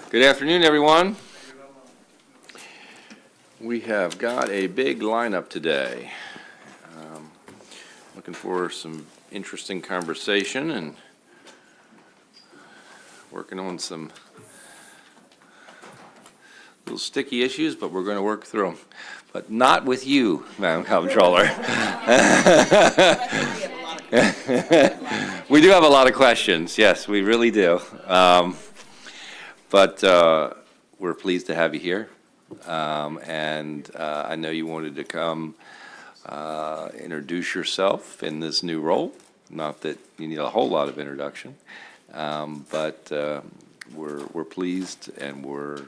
Good afternoon, everyone. We have got a big lineup today. Looking for some interesting conversation and working on some little sticky issues, but we're going to work through them. But not with you, Madam Comptroller. We do have a lot of questions. Yes, we really do. But we're pleased to have you here. And I know you wanted to come introduce yourself in this new role. Not that you need a whole lot of introduction, but we're pleased and we're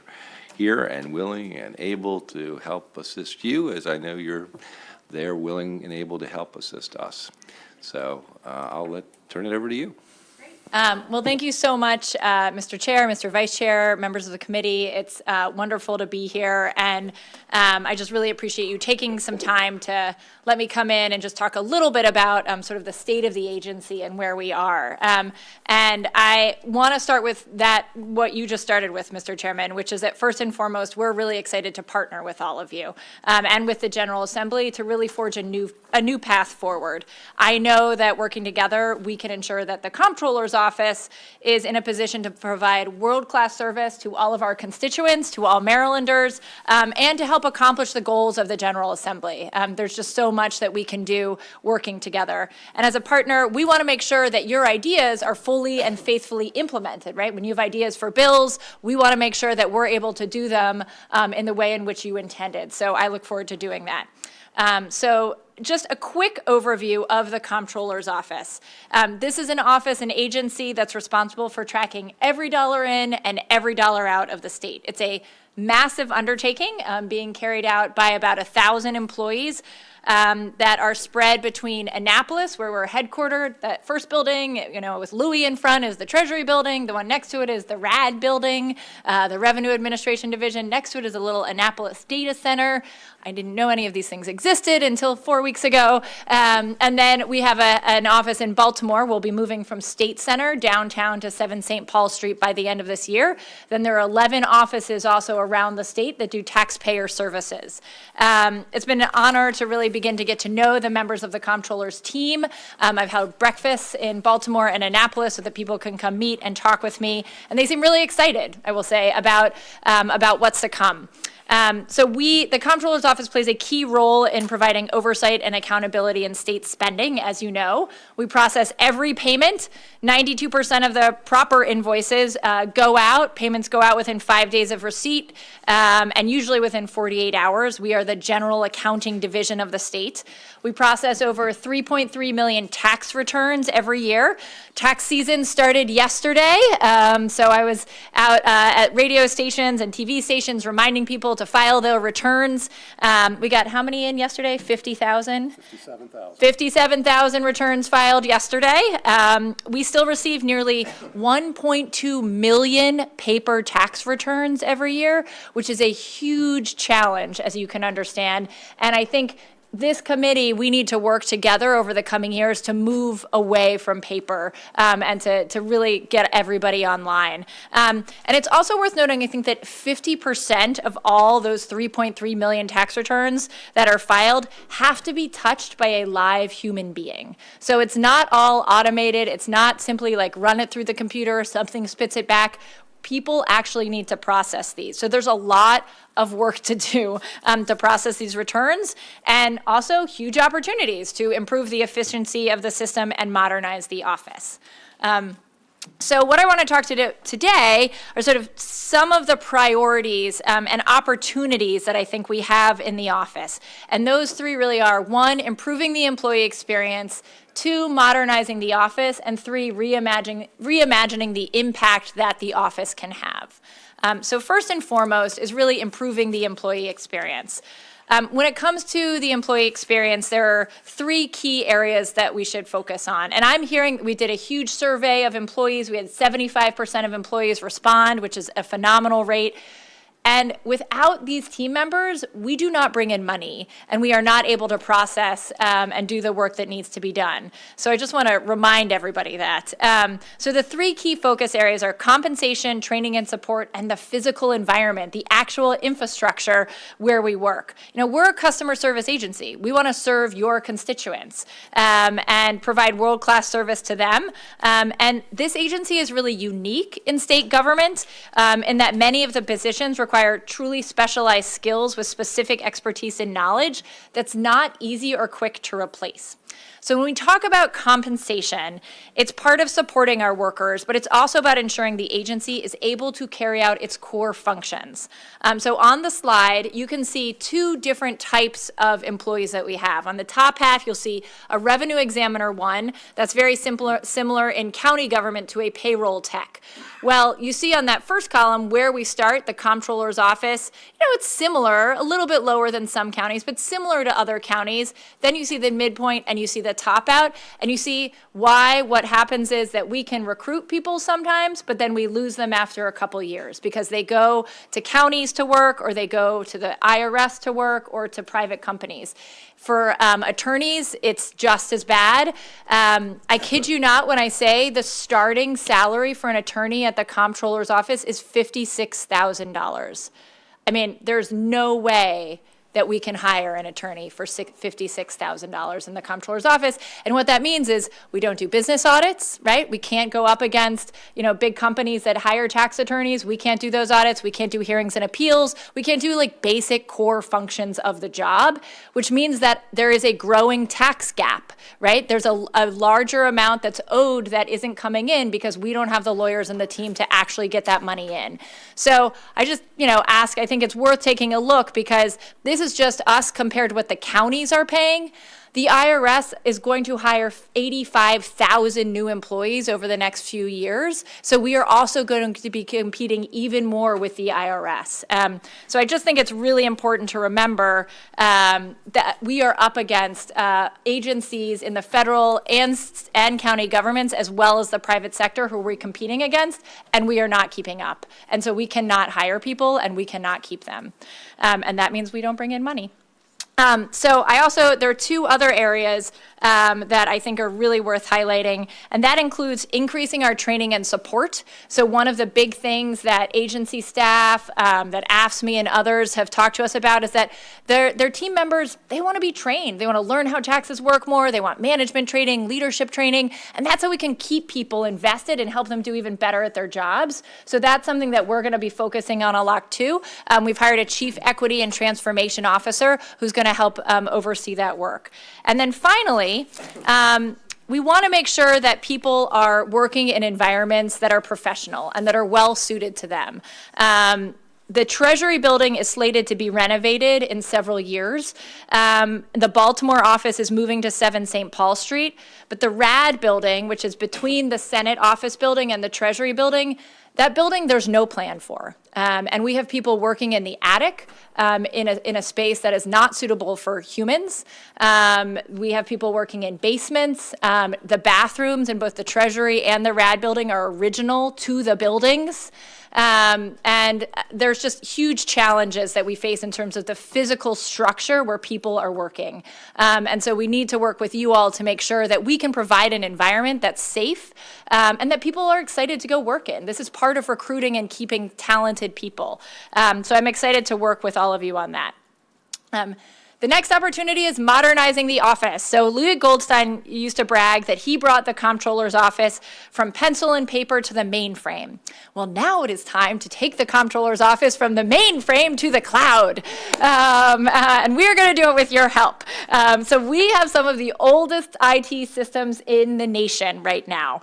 here and willing and able to help assist you, as I know you're there willing and able to help assist us. So I'll turn it over to you. Well, thank you so much, Mr. Chair, Mr. Vice Chair, members of the committee. It's wonderful to be here, and I just really appreciate you taking some time to let me come in and just talk a little bit about sort of the state of the agency and where we are. And I want to start with what you just started with, Mr. Chairman, which is that first and foremost, we're really excited to partner with all of you and with the General Assembly to really forge a new path forward. I know that working together, we can ensure that the Comptroller's Office is in a position to provide world-class service to all of our constituents, to all Marylanders, and to help accomplish the goals of the General Assembly. There's just so much that we can do working together. And as a partner, we want to make sure that your ideas are fully and faithfully implemented, right? When you have ideas for bills, we want to make sure that we're able to do them in the way in which you intended. So I look forward to doing that. So just a quick overview of the Comptroller's Office. This is an office, an agency that's responsible for tracking every dollar in and every dollar out of the state. It's a massive undertaking being carried out by about 1,000 employees that are spread between Annapolis, where we're headquartered. That first building, with Louis in front, is the Treasury building. The one next to it is the RAD building, the Revenue Administration Division. Next to it is a little Annapolis data center. I didn't know any of these things existed until 4 weeks ago. And then we have an office in Baltimore. We'll be moving from State Center downtown to 7 St. Paul Street by the end of this year. Then there are 11 offices also around the state that do taxpayer services. It's been an honor to really begin to get to know the members of the Comptroller's team. I've held breakfasts in Baltimore and Annapolis so that people can come meet and talk with me. And they seem really excited, I will say, about what's to come. So the Comptroller's Office plays a key role in providing oversight and accountability in state spending, as you know. We process every payment. 92% of the proper invoices go out. Payments go out within 5 days of receipt, and usually within 48 hours. We are the general accounting division of the state. We process over 3.3 million tax returns every year. Tax season started yesterday, so I was out at radio stations and TV stations reminding people to file their returns. We got how many in yesterday? 50,000? 57,000. 57,000 returns filed yesterday. We still receive nearly 1.2 million paper tax returns every year, which is a huge challenge, as you can understand. And I think this committee, we need to work together over the coming years to move away from paper and to really get everybody online. And it's also worth noting, I think, that 50% of all those 3.3 million tax returns that are filed have to be touched by a live human being. So it's not all automated. It's not simply like run it through the computer, something spits it back. People actually need to process these. So there's a lot of work to do to process these returns, and also huge opportunities to improve the efficiency of the system and modernize the office. So what I want to talk to today are sort of some of the priorities and opportunities that I think we have in the office. And those three really are: 1, improving the employee experience; 2, modernizing the office; and 3, reimagining the impact that the office can have. So first and foremost is really improving the employee experience. When it comes to the employee experience, there are 3 key areas that we should focus on. And I'm hearing, we did a huge survey of employees. We had 75% of employees respond, which is a phenomenal rate. And without these team members, we do not bring in money, and we are not able to process and do the work that needs to be done. So I just want to remind everybody that. So the three key focus areas are compensation, training and support, and the physical environment, the actual infrastructure where we work. We're a customer service agency. We want to serve your constituents and provide world-class service to them. And this agency is really unique in state government in that many of the positions require truly specialized skills with specific expertise and knowledge that's not easy or quick to replace. So when we talk about compensation, it's part of supporting our workers, but it's also about ensuring the agency is able to carry out its core functions. So on the slide, you can see two different types of employees that we have. On the top half, you'll see a revenue examiner one that's very similar in county government to a payroll tech. Well, you see on that first column where we start, the comptroller's office, it's similar, a little bit lower than some counties, but similar to other counties. Then you see the midpoint and you see the top out, and you see why what happens is that we can recruit people sometimes, but then we lose them after a couple years because they go to counties to work, or they go to the IRS to work, or to private companies. For attorneys, it's just as bad. I kid you not when I say the starting salary for an attorney at the comptroller's office is $56,000. I mean, there's no way that we can hire an attorney for $56,000 in the comptroller's office. And what that means is we don't do business audits, right? We can't go up against, big companies that hire tax attorneys. We can't do those audits. We can't do hearings and appeals. We can't do basic core functions of the job, which means that there is a growing tax gap, right? There's a larger amount that's owed that isn't coming in because we don't have the lawyers and the team to actually get that money in. So I just, I think it's worth taking a look because this is just us compared to what the counties are paying. The IRS is going to hire 85,000 new employees over the next few years. So we are also going to be competing even more with the IRS. So I just think it's really important to remember that we are up against agencies in the federal and county governments, as well as the private sector, who we're competing against, and we are not keeping up. And so we cannot hire people, and we cannot keep them. And that means we don't bring in money. So there are two other areas that I think are really worth highlighting, and that includes increasing our training and support. So one of the big things that agency staff, that AFSCME and others have talked to us about is that their team members, they want to be trained. They want to learn how taxes work more. They want management training, leadership training, and that's how we can keep people invested and help them do even better at their jobs. So that's something that we're going to be focusing on a lot too. We've hired a chief equity and transformation officer who's going to help oversee that work. And then finally, we want to make sure that people are working in environments that are professional and that are well suited to them. The Treasury building is slated to be renovated in several years. The Baltimore office is moving to 7 St. Paul Street, but the RAD building, which is between the Senate office building and the Treasury building, that building there's no plan for. And we have people working in the attic in a space that is not suitable for humans. We have people working in basements. The bathrooms in both the Treasury and the RAD building are original to the buildings. And there's just huge challenges that we face in terms of the physical structure where people are working. And so we need to work with you all to make sure that we can provide an environment that's safe and that people are excited to go work in. This is part of recruiting and keeping talented people. So I'm excited to work with all of you on that. The next opportunity is modernizing the office. So Ludwig Goldstein used to brag that he brought the comptroller's office from pencil and paper to the mainframe. Well, now it is time to take the comptroller's office from the mainframe to the cloud. And we are going to do it with your help. So we have some of the oldest IT systems in the nation right now,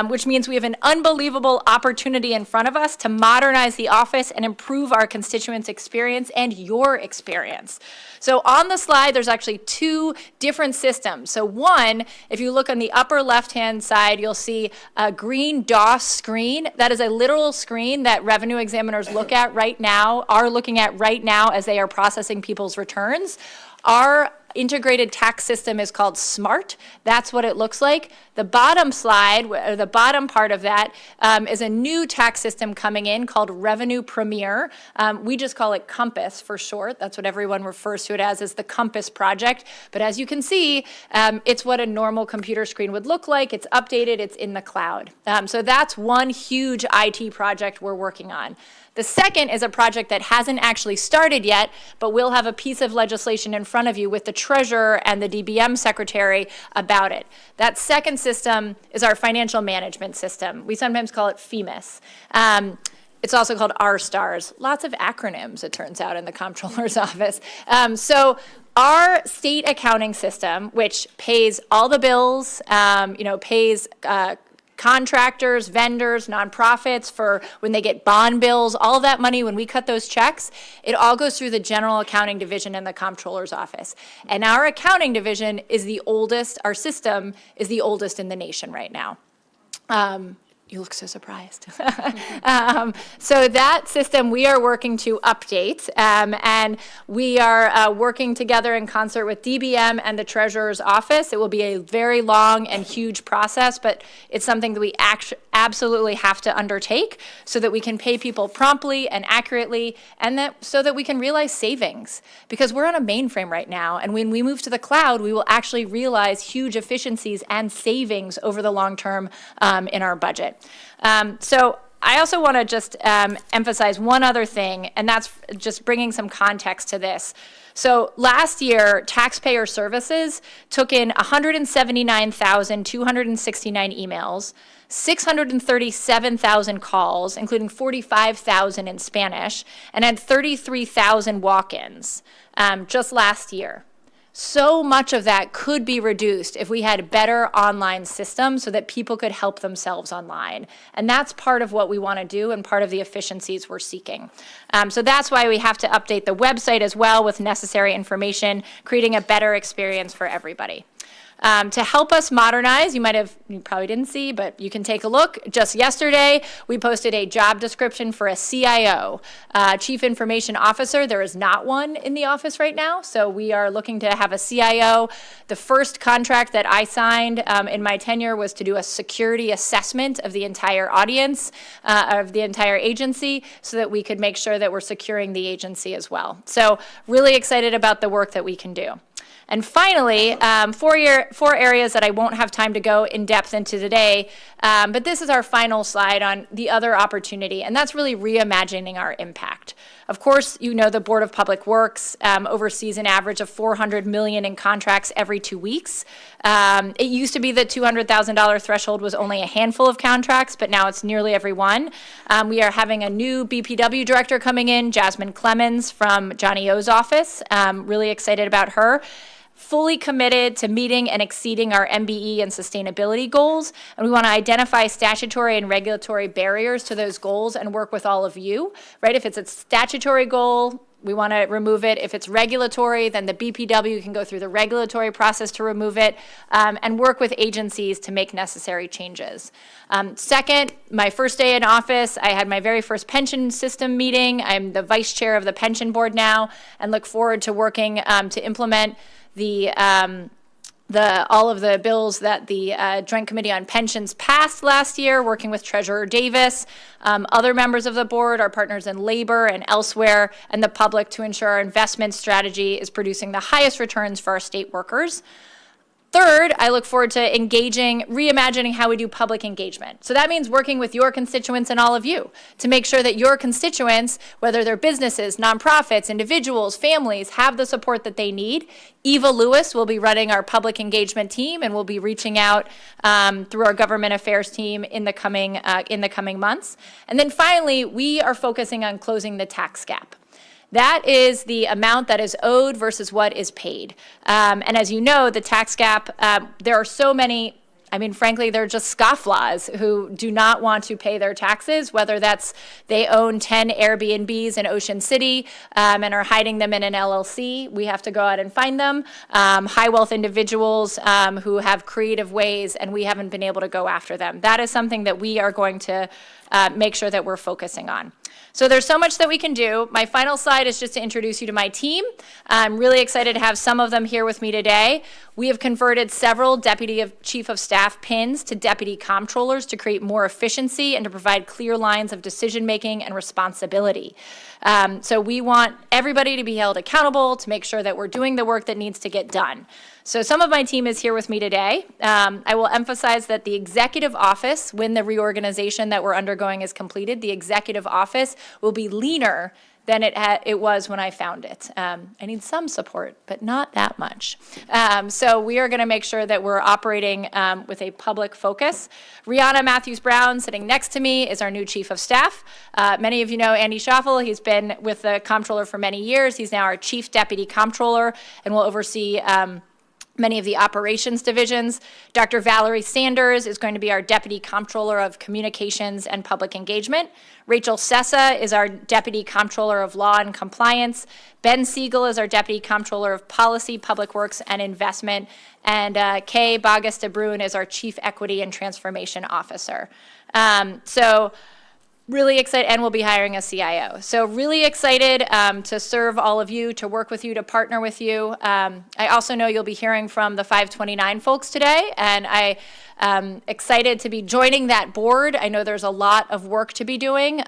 which means we have an unbelievable opportunity in front of us to modernize the office and improve our constituents' experience and your experience. So on the slide, there's actually two different systems. So one, if you look on the upper left-hand side, you'll see a green DOS screen. That is a literal screen that revenue examiners are looking at right now as they are processing people's returns. Our integrated tax system is called SMART. That's what it looks like. The bottom slide, or the bottom part of that, is a new tax system coming in called Revenue Premier. We just call it Compass for short. That's what everyone refers to it as the Compass project. But as you can see, it's what a normal computer screen would look like. It's updated, it's in the cloud. So that's one huge IT project we're working on. The second is a project that hasn't actually started yet, but we'll have a piece of legislation in front of you with the treasurer and the DBM secretary about it. That second system is our financial management system. We sometimes call it FEMAS. It's also called R-STARS. Lots of acronyms, it turns out, in the comptroller's office. So our state accounting system, which pays all the bills, pays contractors, vendors, nonprofits for when they get bond bills, all of that money, when we cut those checks, it all goes through the general accounting division in the comptroller's office. And our accounting division is the oldest, our system is the oldest in the nation right now. You look so surprised. So that system we are working to update, and we are working together in concert with DBM and the Treasurer's Office. It will be a very long and huge process, but it's something that we absolutely have to undertake so that we can pay people promptly and accurately, and so that we can realize savings. Because we're on a mainframe right now, and when we move to the cloud, we will actually realize huge efficiencies and savings over the long term in our budget. So I also want to just emphasize one other thing, and that's just bringing some context to this. So last year, taxpayer services took in 179,269 emails, 637,000 calls, including 45,000 in Spanish, and had 33,000 walk-ins just last year. So much of that could be reduced if we had better online systems so that people could help themselves online. And that's part of what we want to do and part of the efficiencies we're seeking. So that's why we have to update the website as well with necessary information, creating a better experience for everybody. To help us modernize, you probably didn't see, but you can take a look. Just yesterday, we posted a job description for a CIO, Chief Information Officer. There is not one in the office right now, so we are looking to have a CIO. The first contract that I signed in my tenure was to do a security assessment of the entire audience, of the entire agency, so that we could make sure that we're securing the agency as well. So really excited about the work that we can do. And finally, four areas that I won't have time to go in depth into today, but this is our final slide on the other opportunity, and that's really reimagining our impact. Of course, you know the Board of Public Works oversees an average of $400 million in contracts every 2 weeks. It used to be that $200,000 threshold was only a handful of contracts, but now it's nearly every one. We are having a new BPW director coming in, Jasmine Clemens from Johnny O's office. Really excited about her. Fully committed to meeting and exceeding our MBE and sustainability goals, and we want to identify statutory and regulatory barriers to those goals and work with all of you, right? If it's a statutory goal, we want to remove it. If it's regulatory, then the BPW can go through the regulatory process to remove it, and work with agencies to make necessary changes. Second, my first day in office, I had my very first pension system meeting. I'm the vice chair of the pension board now, and look forward to working to implement all of the bills that the Joint Committee on Pensions passed last year, working with Treasurer Davis, other members of the board, our partners in labor and elsewhere, and the public to ensure our investment strategy is producing the highest returns for our state workers. Third, I look forward to reimagining how we do public engagement. So that means working with your constituents and all of you to make sure that your constituents, whether they're businesses, nonprofits, individuals, families, have the support that they need. Eva Lewis will be running our public engagement team, and we'll be reaching out through our government affairs team in the coming months. And then finally, we are focusing on closing the tax gap. That is the amount that is owed versus what is paid. And as you know, the tax gap, there are so many, frankly, they're just scofflaws who do not want to pay their taxes, whether that's they own 10 Airbnbs in Ocean City and are hiding them in an LLC. We have to go out and find them. High wealth individuals who have creative ways, and we haven't been able to go after them. That is something that we are going to make sure that we're focusing on. So there's so much that we can do. My final slide is just to introduce you to my team. I'm really excited to have some of them here with me today. We have converted several Chief of Staff PINs to Deputy Comptrollers to create more efficiency and to provide clear lines of decision-making and responsibility. So we want everybody to be held accountable to make sure that we're doing the work that needs to get done. So some of my team is here with me today. I will emphasize that the executive office, when the reorganization that we're undergoing is completed, the executive office will be leaner than it was when I found it. I need some support, but not that much. So we are going to make sure that we're operating with a public focus. Rihanna Matthews-Brown, sitting next to me, is our new Chief of Staff. Many of you know Andy Schaffel. He's been with the Comptroller for many years. He's now our Chief Deputy Comptroller and will oversee many of the operations divisions. Dr. Valerie Sanders is going to be our Deputy Comptroller of Communications and Public Engagement. Rachel Sessa is our Deputy Comptroller of Law and Compliance. Ben Siegel is our Deputy Comptroller of Policy, Public Works, and Investment. And Kay Bagas de Bruin is our Chief Equity and Transformation Officer. Really excited, and we'll be hiring a CIO. So really excited to serve all of you, to work with you, to partner with you. I also know you'll be hearing from the 529 folks today, and I'm excited to be joining that board. I know there's a lot of work to be doing,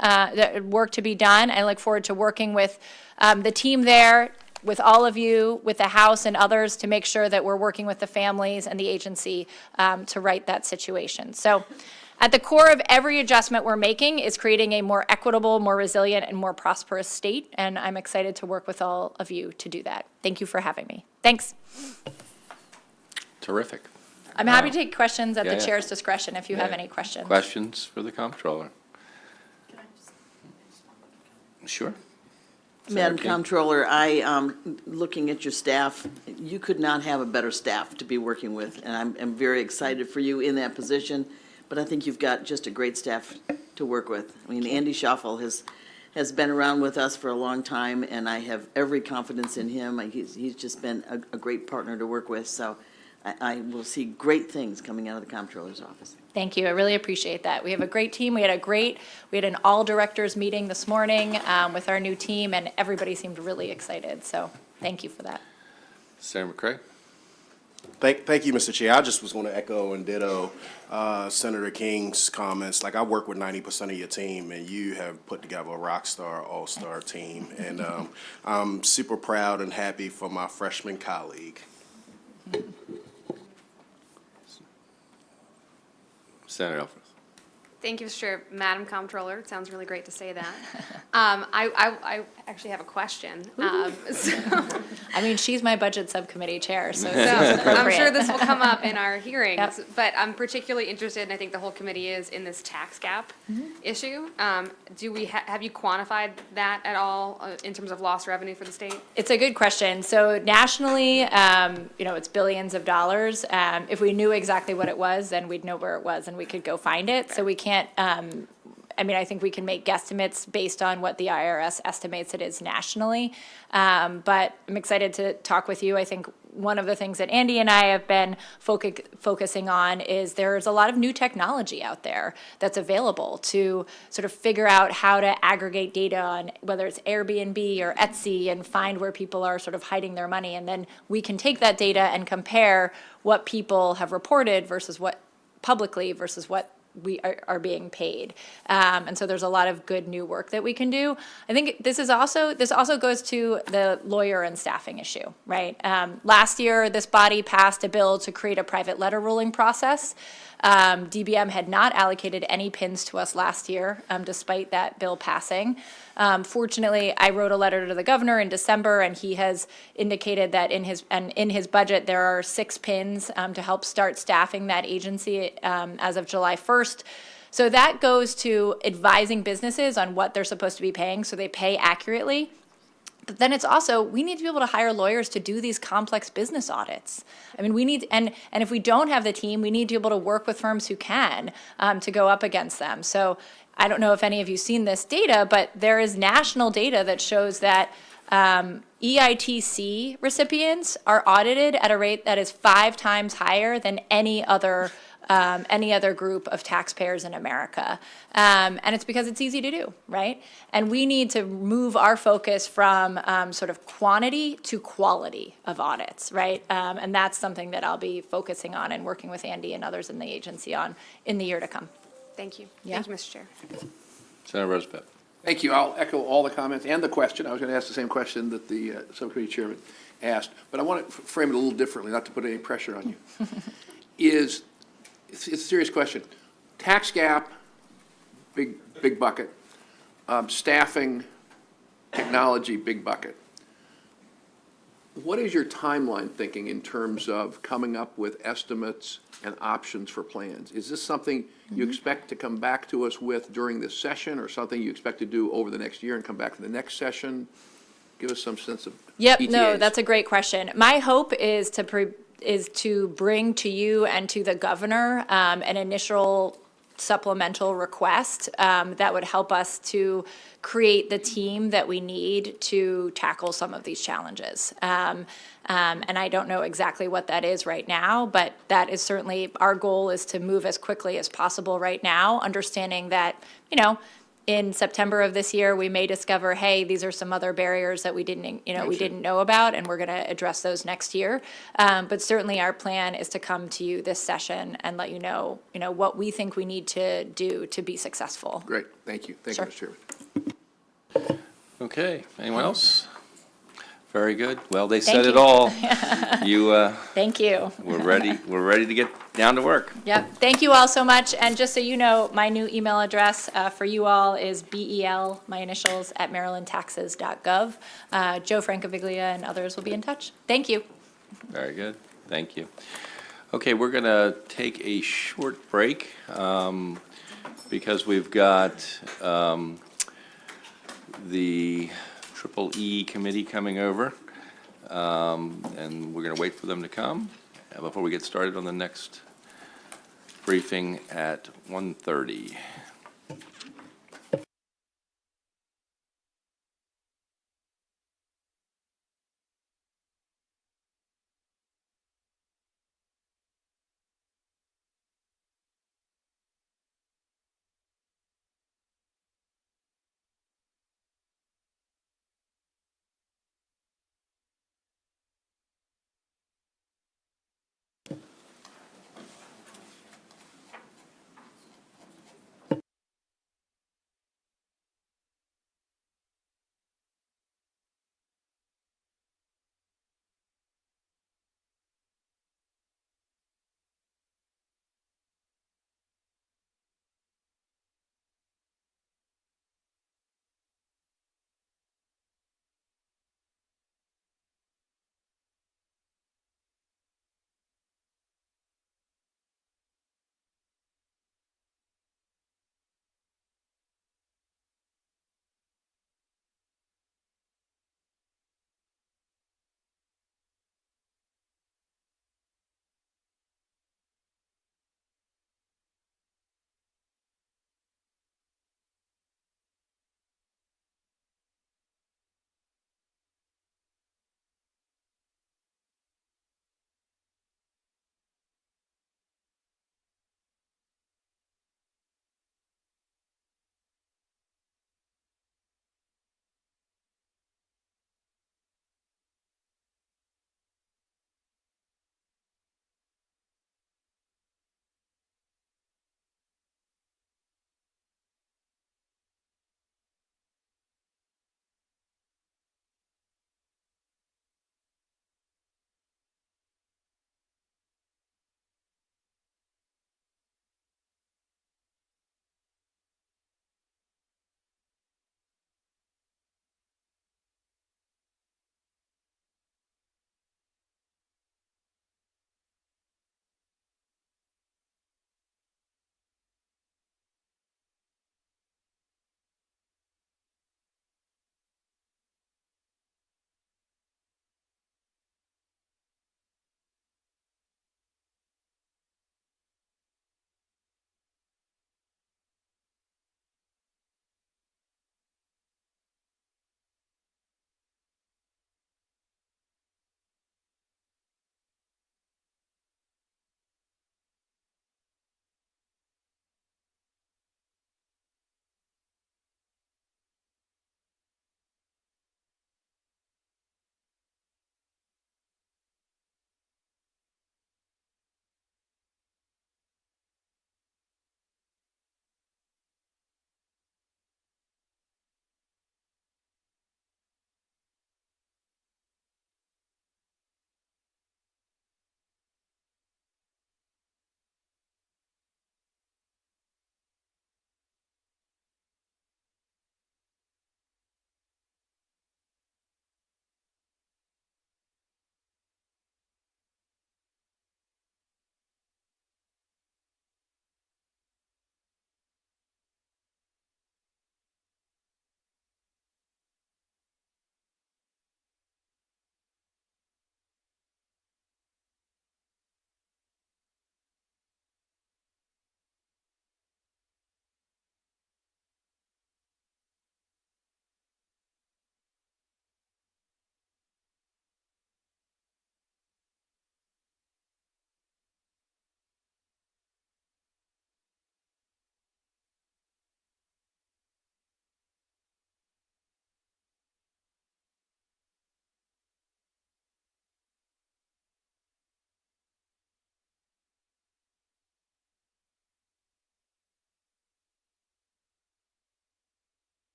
work to be done. I look forward to working with the team there, with all of you, with the House and others, to make sure that we're working with the families and the agency to right that situation. So at the core of every adjustment we're making is creating a more equitable, more resilient, and more prosperous state, and I'm excited to work with all of you to do that. Thank you for having me. Thanks. Terrific. I'm happy to take questions at the Yeah. chair's discretion if you have any questions. Questions for the comptroller? Sure. Madam King. Comptroller, looking at your staff, you could not have a better staff to be working with, and I'm very excited for you in that position, but I think you've got just a great staff to work with. I mean, Andy Schaffel has been around with us for a long time, and I have every confidence in him. He's just been a great partner to work with, so I will see great things coming out of the Comptroller's office. Thank you. I really appreciate that. We have a great team. We had an all-directors meeting this morning with our new team, and everybody seemed really excited. So thank you for that. Senator McCray? Thank you, Mr. Chair. I just was going to echo and ditto Senator King's comments. Like, I work with 90% of your team, and you have put together a rock star, all-star team. And I'm super proud and happy for my freshman colleague. Senator Elfreth? Thank you, Mr. Chair. Madam Comptroller, it sounds really great to say that. I actually have a question. I mean, she's my budget subcommittee chair, so So it's I'm appropriate. sure this will come up in our hearings, Yep. but I'm particularly interested, and I think the whole committee is, in this tax gap issue. Have you quantified that at all in terms of lost revenue for the state? It's a good question. So nationally, it's billions of dollars. If we knew exactly what it was, then we'd know where it was and we could go find it. So we can't, I think we can make guesstimates based on what the IRS estimates it is nationally. But I'm excited to talk with you. I think one of the things that Andy and I have been focusing on is there's a lot of new technology out there that's available to sort of figure out how to aggregate data on whether it's Airbnb or Etsy and find where people are sort of hiding their money. And then we can take that data and compare what people have reported versus what publicly versus what we are being paid. And so there's a lot of good new work that we can do. I think this also goes to the lawyer and staffing issue, right? Last year, this body passed a bill to create a private letter ruling process. DBM had not allocated any PINs to us last year, despite that bill passing. Fortunately, I wrote a letter to the governor in December, and he has indicated that in his budget there are 6 PINs to help start staffing that agency as of July 1st. So that goes to advising businesses on what they're supposed to be paying so they pay accurately. But then it's also, we need to be able to hire lawyers to do these complex business audits. I mean, we need, and if we don't have the team, we need to be able to work with firms who can to go up against them. So I don't know if any of you seen this data, but there is national data that shows that EITC recipients are audited at a rate that is 5 times higher than any other any other group of taxpayers in America. And it's because it's easy to do, right? And we need to move our focus from sort of quantity to quality of audits, right? And that's something that I'll be focusing on and working with Andy and others in the agency on in the year to come. Thank you. Yeah. Thank you, Mr. Chair. Senator Rosebeth. Thank you. I'll echo all the comments and the question. I was going to ask the same question that the subcommittee chairman asked, but I want to frame it a little differently, not to put any pressure on you. It's a serious question. Tax gap, big bucket. Staffing, technology, big bucket. What is your timeline thinking in terms of coming up with estimates and options for plans? Is this something you expect to come back to us with during this session, or something you expect to do over the next year and come back to the next session? Give us some sense of Yep, no, ETAs. that's a great question. My hope is to bring to you and to the governor an initial supplemental request that would help us to create the team that we need to tackle some of these challenges. And I don't know exactly what that is right now, but that is certainly, our goal is to move as quickly as possible right now, understanding that, you know, in September of this year, we may discover, hey, these are some other barriers that we didn't know about, and we're going to address those next year. But certainly, our plan is to come to you this session and let you know, what we think we need to do to be successful. Great, thank you. Thank you, Sure. Mr. Chairman. Okay, anyone else? Very good. Well, they Thank said it you. all. You, Thank you. we're ready to get down to work. Yep. Thank you all so much. And just so you know, my new email address for you all is BEL, my initials, @marylandtaxes.gov. Joe Francaviglia and others will be in touch. Thank you. Very good. Thank you. Okay, we're going to take a short break because we've got the E committee coming over, and we're going to wait for them to come before we get started on the next briefing at 1:30.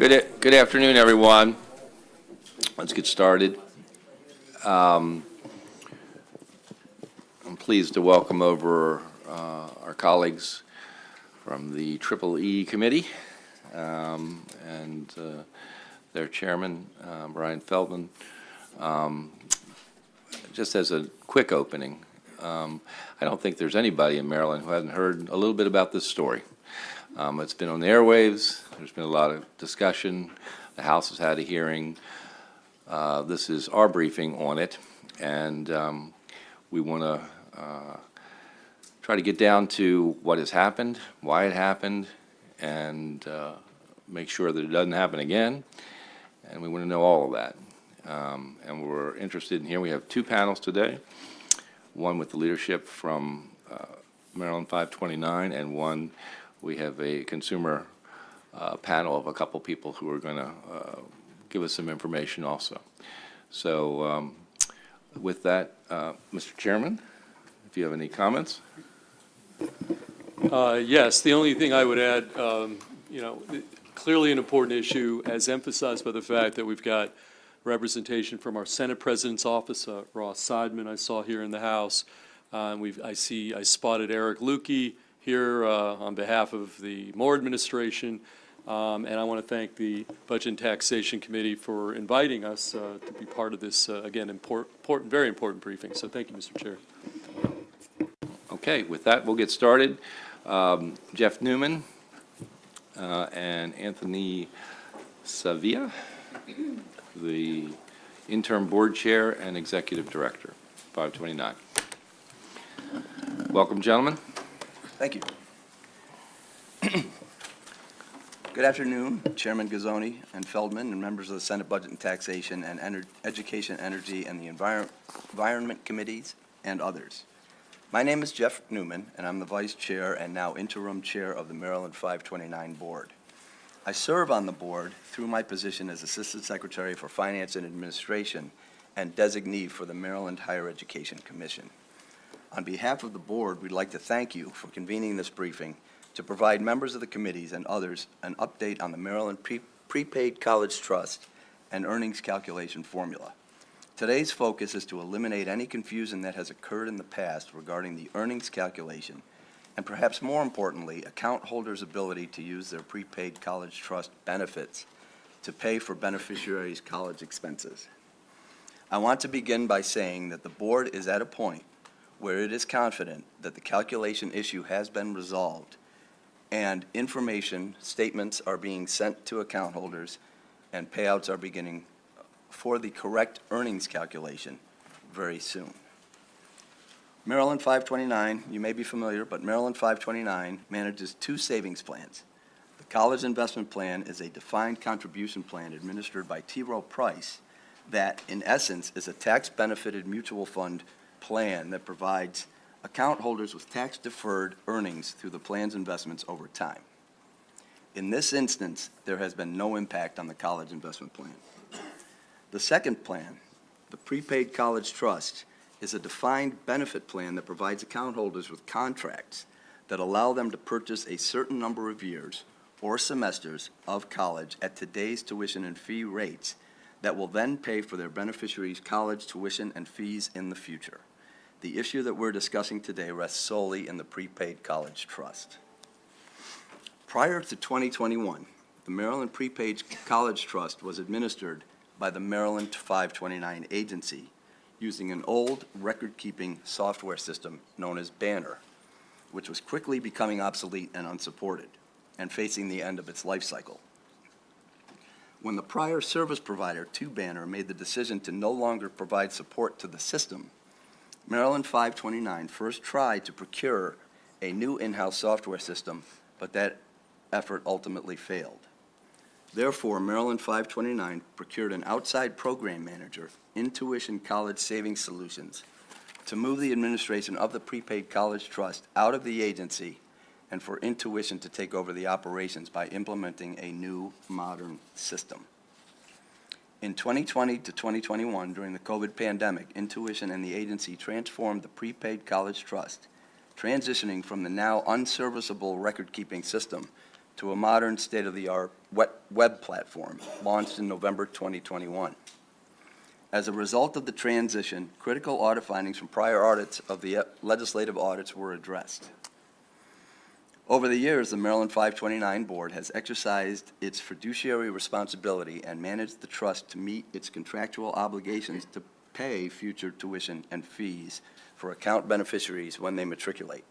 Good afternoon, everyone. Let's get started. I'm pleased to welcome over our colleagues from the E Committee and their chairman, Brian Feldman. Just as a quick opening, I don't think there's anybody in Maryland who hasn't heard a little bit about this story. It's been on the airwaves. There's been a lot of discussion. The House has had a hearing. This is our briefing on it, and we want to try to get down to what has happened, why it happened, and make sure that it doesn't happen again. And we want to know all of that. And we're interested in here. We have two panels today, one with the leadership from Maryland 529, and one we have a consumer panel of a couple people who are going to give us some information also. So with that, Mr. Chairman, if you have any comments. Yes, the only thing I would add, clearly an important issue, as emphasized by the fact that we've got representation from our Senate President's Office, Ross Seidman I saw here in the House. I spotted Eric Lukey here on behalf of the Moore administration. And I want to thank the Budget and Taxation Committee for inviting us to be part of this, again, very important briefing. So thank you, Mr. Chair. Okay, with that, we'll get started. Jeff Newman and Anthony Savia, the interim board chair and executive director, 529. Welcome, gentlemen. Thank you. Good afternoon, Chairman Gazzoni and Feldman and members of the Senate Budget and Taxation and Education, Energy, and the Environment Committees and others. My name is Jeff Newman, and I'm the Vice Chair and now Interim Chair of the Maryland 529 Board. I serve on the board through my position as Assistant Secretary for Finance and Administration and designee for the Maryland Higher Education Commission. On behalf of the board, we'd like to thank you for convening this briefing to provide members of the committees and others an update on the Maryland Prepaid College Trust and earnings calculation formula. Today's focus is to eliminate any confusion that has occurred in the past regarding the earnings calculation and, perhaps more importantly, account holders' ability to use their prepaid college trust benefits to pay for beneficiaries' college expenses. I want to begin by saying that the board is at a point where it is confident that the calculation issue has been resolved and information statements are being sent to account holders and payouts are beginning for the correct earnings calculation very soon. Maryland 529, you may be familiar, but Maryland 529 manages two savings plans. The College Investment Plan is a defined contribution plan administered by T. Rowe Price that, in essence, is a tax-benefited mutual fund plan that provides account holders with tax-deferred earnings through the plan's investments over time. In this instance, there has been no impact on the college investment plan. The second plan, the Prepaid College Trust, is a defined benefit plan that provides account holders with contracts that allow them to purchase a certain number of years or semesters of college at today's tuition and fee rates that will then pay for their beneficiaries' college tuition and fees in the future. The issue that we're discussing today rests solely in the Prepaid College Trust. Prior to 2021, the Maryland Prepaid College Trust was administered by the Maryland 529 agency using an old record-keeping software system known as Banner, which was quickly becoming obsolete and unsupported and facing the end of its life cycle. When the prior service provider to Banner made the decision to no longer provide support to the system, Maryland 529 first tried to procure a new in-house software system, but that effort ultimately failed. Therefore, Maryland 529 procured an outside program manager, Intuition College Savings Solutions, to move the administration of the Prepaid College Trust out of the agency and for Intuition to take over the operations by implementing a new modern system. In 2020 to 2021, during the COVID pandemic, Intuition and the agency transformed the Prepaid College Trust, transitioning from the now unserviceable record-keeping system to a modern state-of-the-art web platform launched in November 2021. As a result of the transition, critical audit findings from prior audits of the legislative audits were addressed. Over the years, the Maryland 529 Board has exercised its fiduciary responsibility and managed the trust to meet its contractual obligations to pay future tuition and fees for account beneficiaries when they matriculate.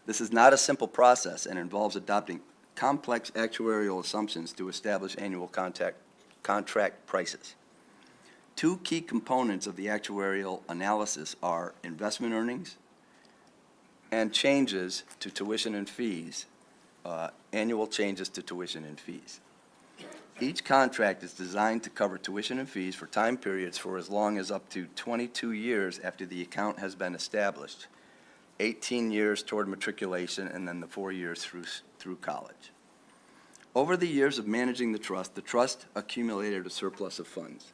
This is not a simple process and involves adopting complex actuarial assumptions to establish annual contract prices. Two key components of the actuarial analysis are investment earnings and changes to tuition and fees, annual changes to tuition and fees. Each contract is designed to cover tuition and fees for time periods for as long as up to 22 years after the account has been established, 18 years toward matriculation, and then the 4 years through college. Over the years of managing the trust accumulated a surplus of funds.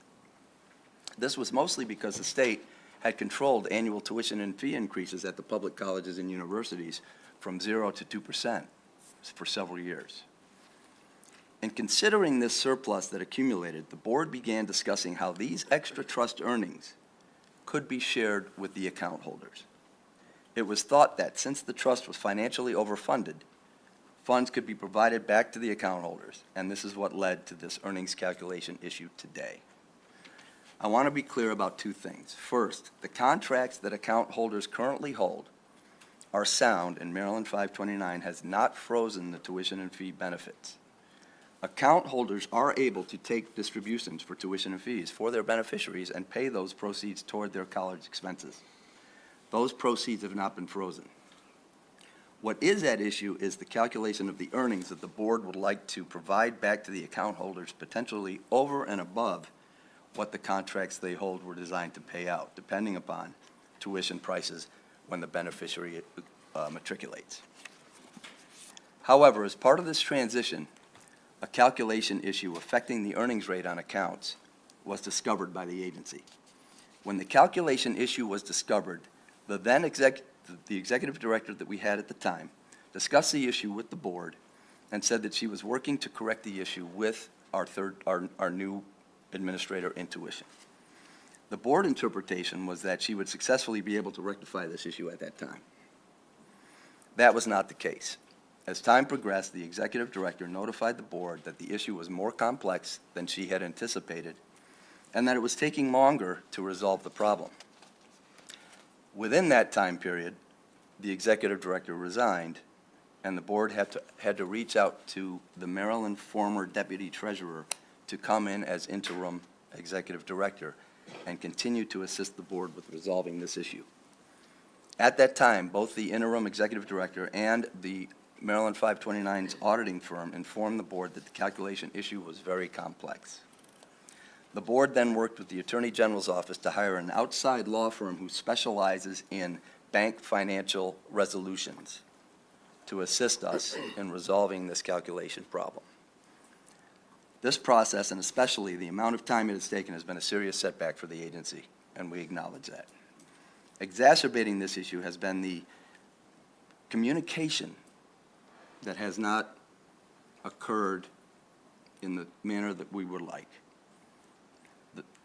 This was mostly because the state had controlled annual tuition and fee increases at the public colleges and universities from 0 to 2% for several years. In considering this surplus that accumulated, the board began discussing how these extra trust earnings could be shared with the account holders. It was thought that since the trust was financially overfunded, funds could be provided back to the account holders, and this is what led to this earnings calculation issue today. I want to be clear about two things. First, the contracts that account holders currently hold are sound, and Maryland 529 has not frozen the tuition and fee benefits. Account holders are able to take distributions for tuition and fees for their beneficiaries and pay those proceeds toward their college expenses. Those proceeds have not been frozen. What is at issue is the calculation of the earnings that the board would like to provide back to the account holders, potentially over and above what the contracts they hold were designed to pay out, depending upon tuition prices when the beneficiary matriculates. However, as part of this transition, a calculation issue affecting the earnings rate on accounts was discovered by the agency. When the calculation issue was discovered, the executive director that we had at the time discussed the issue with the board and said that she was working to correct the issue with our new administrator in tuition. The board interpretation was that she would successfully be able to rectify this issue at that time. That was not the case. As time progressed, the executive director notified the board that the issue was more complex than she had anticipated and that it was taking longer to resolve the problem. Within that time period, the executive director resigned, and the board had to reach out to the Maryland former deputy treasurer to come in as interim executive director and continue to assist the board with resolving this issue. At that time, both the interim executive director and the Maryland 529's auditing firm informed the board that the calculation issue was very complex. The board then worked with the Attorney General's office to hire an outside law firm who specializes in bank financial resolutions to assist us in resolving this calculation problem. This process, and especially the amount of time it has taken, has been a serious setback for the agency, and we acknowledge that. Exacerbating this issue has been the communication that has not occurred in the manner that we would like.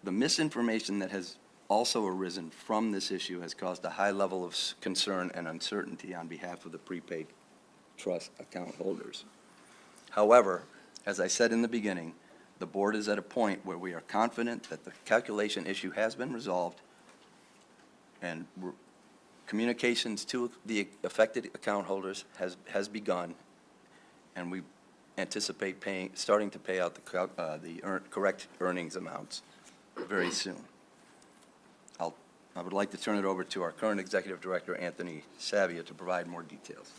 The misinformation that has also arisen from this issue has caused a high level of concern and uncertainty on behalf of the prepaid trust account holders. However, as I said in the beginning, the board is at a point where we are confident that the calculation issue has been resolved and communications to the affected account holders has begun, and we anticipate starting to pay out the correct earnings amounts very soon. I would like to turn it over to our current executive director, Anthony Savia, to provide more details.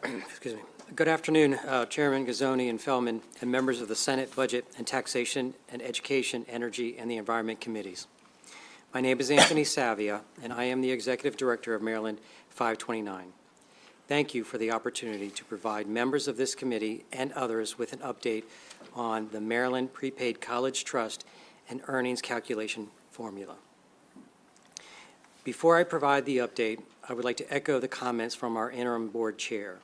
Excuse me. Good afternoon, Chairman Gazzoni and Feldman, and members of the Senate Budget and Taxation and Education, Energy, and the Environment Committees. My name is Anthony Savia, and I am the Executive Director of Maryland 529. Thank you for the opportunity to provide members of this committee and others with an update on the Maryland Prepaid College Trust and Earnings Calculation Formula. Before I provide the update, I would like to echo the comments from our interim board chair,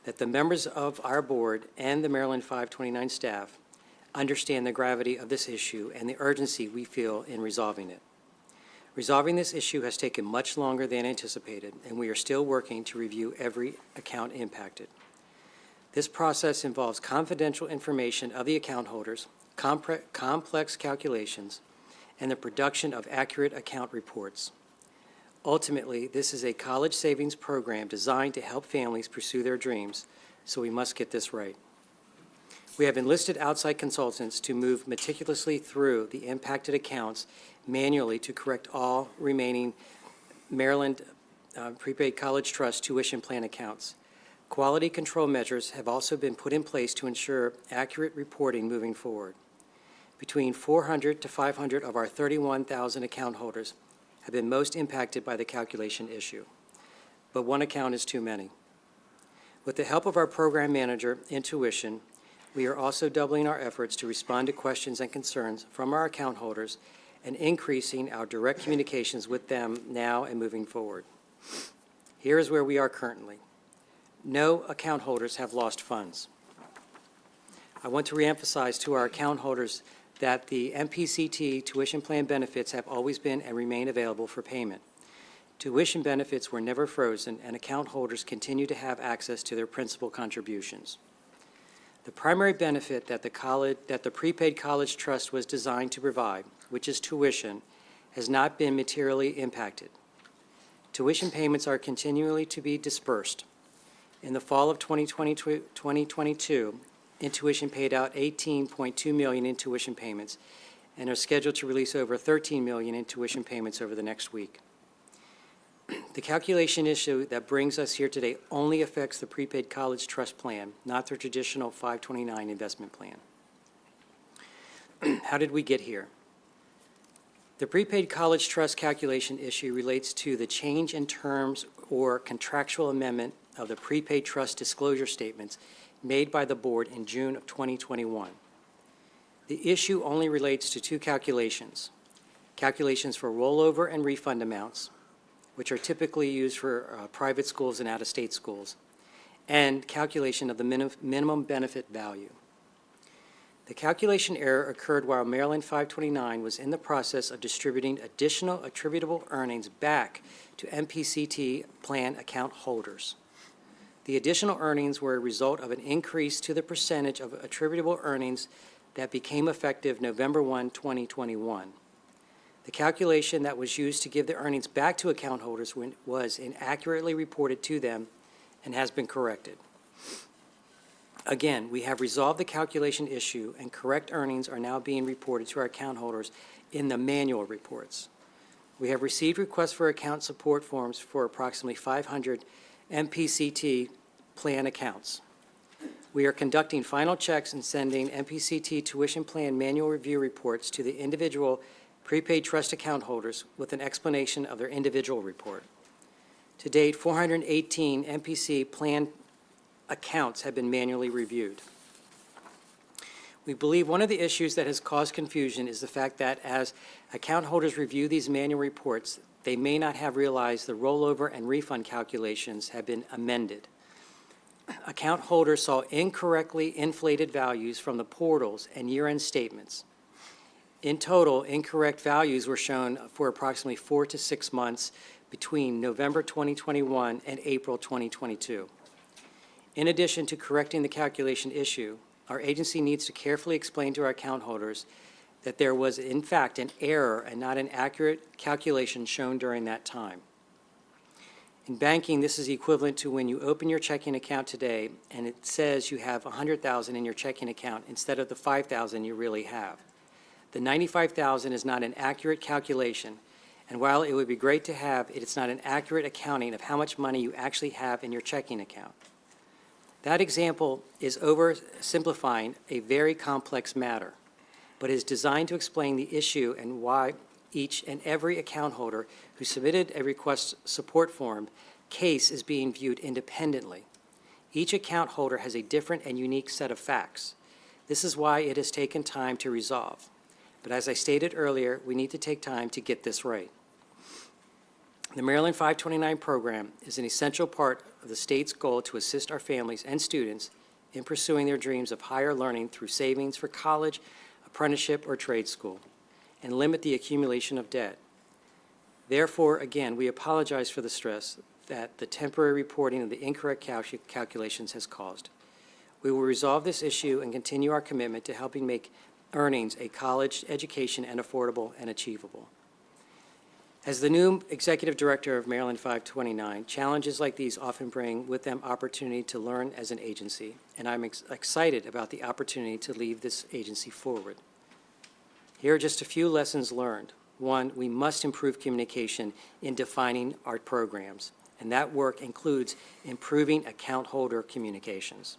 that the members of our board and the Maryland 529 staff understand the gravity of this issue and the urgency we feel in resolving it. Resolving this issue has taken much longer than anticipated, and we are still working to review every account impacted. This process involves confidential information of the account holders, complex calculations, and the production of accurate account reports. Ultimately, this is a college savings program designed to help families pursue their dreams, so we must get this right. We have enlisted outside consultants to move meticulously through the impacted accounts manually to correct all remaining Maryland prepaid college trust tuition plan accounts. Quality control measures have also been put in place to ensure accurate reporting moving forward. Between 400 to 500 of our 31,000 account holders have been most impacted by the calculation issue, but one account is too many. With the help of our program manager, Intuition, we are also doubling our efforts to respond to questions and concerns from our account holders and increasing our direct communications with them now and moving forward. Here is where we are currently. No account holders have lost funds. I want to reemphasize to our account holders that the MPCT tuition plan benefits have always been and remain available for payment. Tuition benefits were never frozen, and account holders continue to have access to their principal contributions. The primary benefit that the prepaid college trust was designed to provide, which is tuition, has not been materially impacted. Tuition payments are continually to be dispersed. In the fall of 2022, Intuition paid out $18.2 million in tuition payments and are scheduled to release over $13 million in tuition payments over the next week. The calculation issue that brings us here today only affects the prepaid college trust plan, not the traditional 529 investment plan. How did we get here? The prepaid college trust calculation issue relates to the change in terms or contractual amendment of the prepaid trust disclosure statements made by the board in June of 2021. The issue only relates to two calculations: calculations for rollover and refund amounts, which are typically used for private schools and out-of-state schools, and calculation of the minimum benefit value. The calculation error occurred while Maryland 529 was in the process of distributing additional attributable earnings back to MPCT plan account holders. The additional earnings were a result of an increase to the percentage of attributable earnings that became effective November 1, 2021. The calculation that was used to give the earnings back to account holders was inaccurately reported to them and has been corrected. Again, we have resolved the calculation issue, and correct earnings are now being reported to our account holders in the manual reports. We have received requests for account support forms for approximately 500 MPCT plan accounts. We are conducting final checks and sending MPCT tuition plan manual review reports to the individual prepaid trust account holders with an explanation of their individual report. To date, 418 MPC plan accounts have been manually reviewed. We believe one of the issues that has caused confusion is the fact that as account holders review these manual reports, they may not have realized the rollover and refund calculations have been amended. Account holders saw incorrectly inflated values from the portals and year-end statements. In total, incorrect values were shown for approximately 4 to 6 months between November 2021 and April 2022. In addition to correcting the calculation issue, our agency needs to carefully explain to our account holders that there was in fact an error and not an accurate calculation shown during that time. In banking, this is equivalent to when you open your checking account today and it says you have $100,000 in your checking account instead of the $5,000 you really have. The $95,000 is not an accurate calculation, and while it would be great to have, it's not an accurate accounting of how much money you actually have in your checking account. That example is oversimplifying a very complex matter, but is designed to explain the issue and why each and every account holder who submitted a request support form case is being viewed independently. Each account holder has a different and unique set of facts. This is why it has taken time to resolve. But as I stated earlier, we need to take time to get this right. The Maryland 529 program is an essential part of the state's goal to assist our families and students in pursuing their dreams of higher learning through savings for college, apprenticeship, or trade school, and limit the accumulation of debt. Therefore, again, we apologize for the stress that the temporary reporting of the incorrect calculations has caused. We will resolve this issue and continue our commitment to helping make earnings a college education and affordable and achievable. As the new executive director of Maryland 529, challenges like these often bring with them opportunity to learn as an agency, and I'm excited about the opportunity to lead this agency forward. Here are just a few lessons learned. One, we must improve communication in defining our programs, and that work includes improving account holder communications.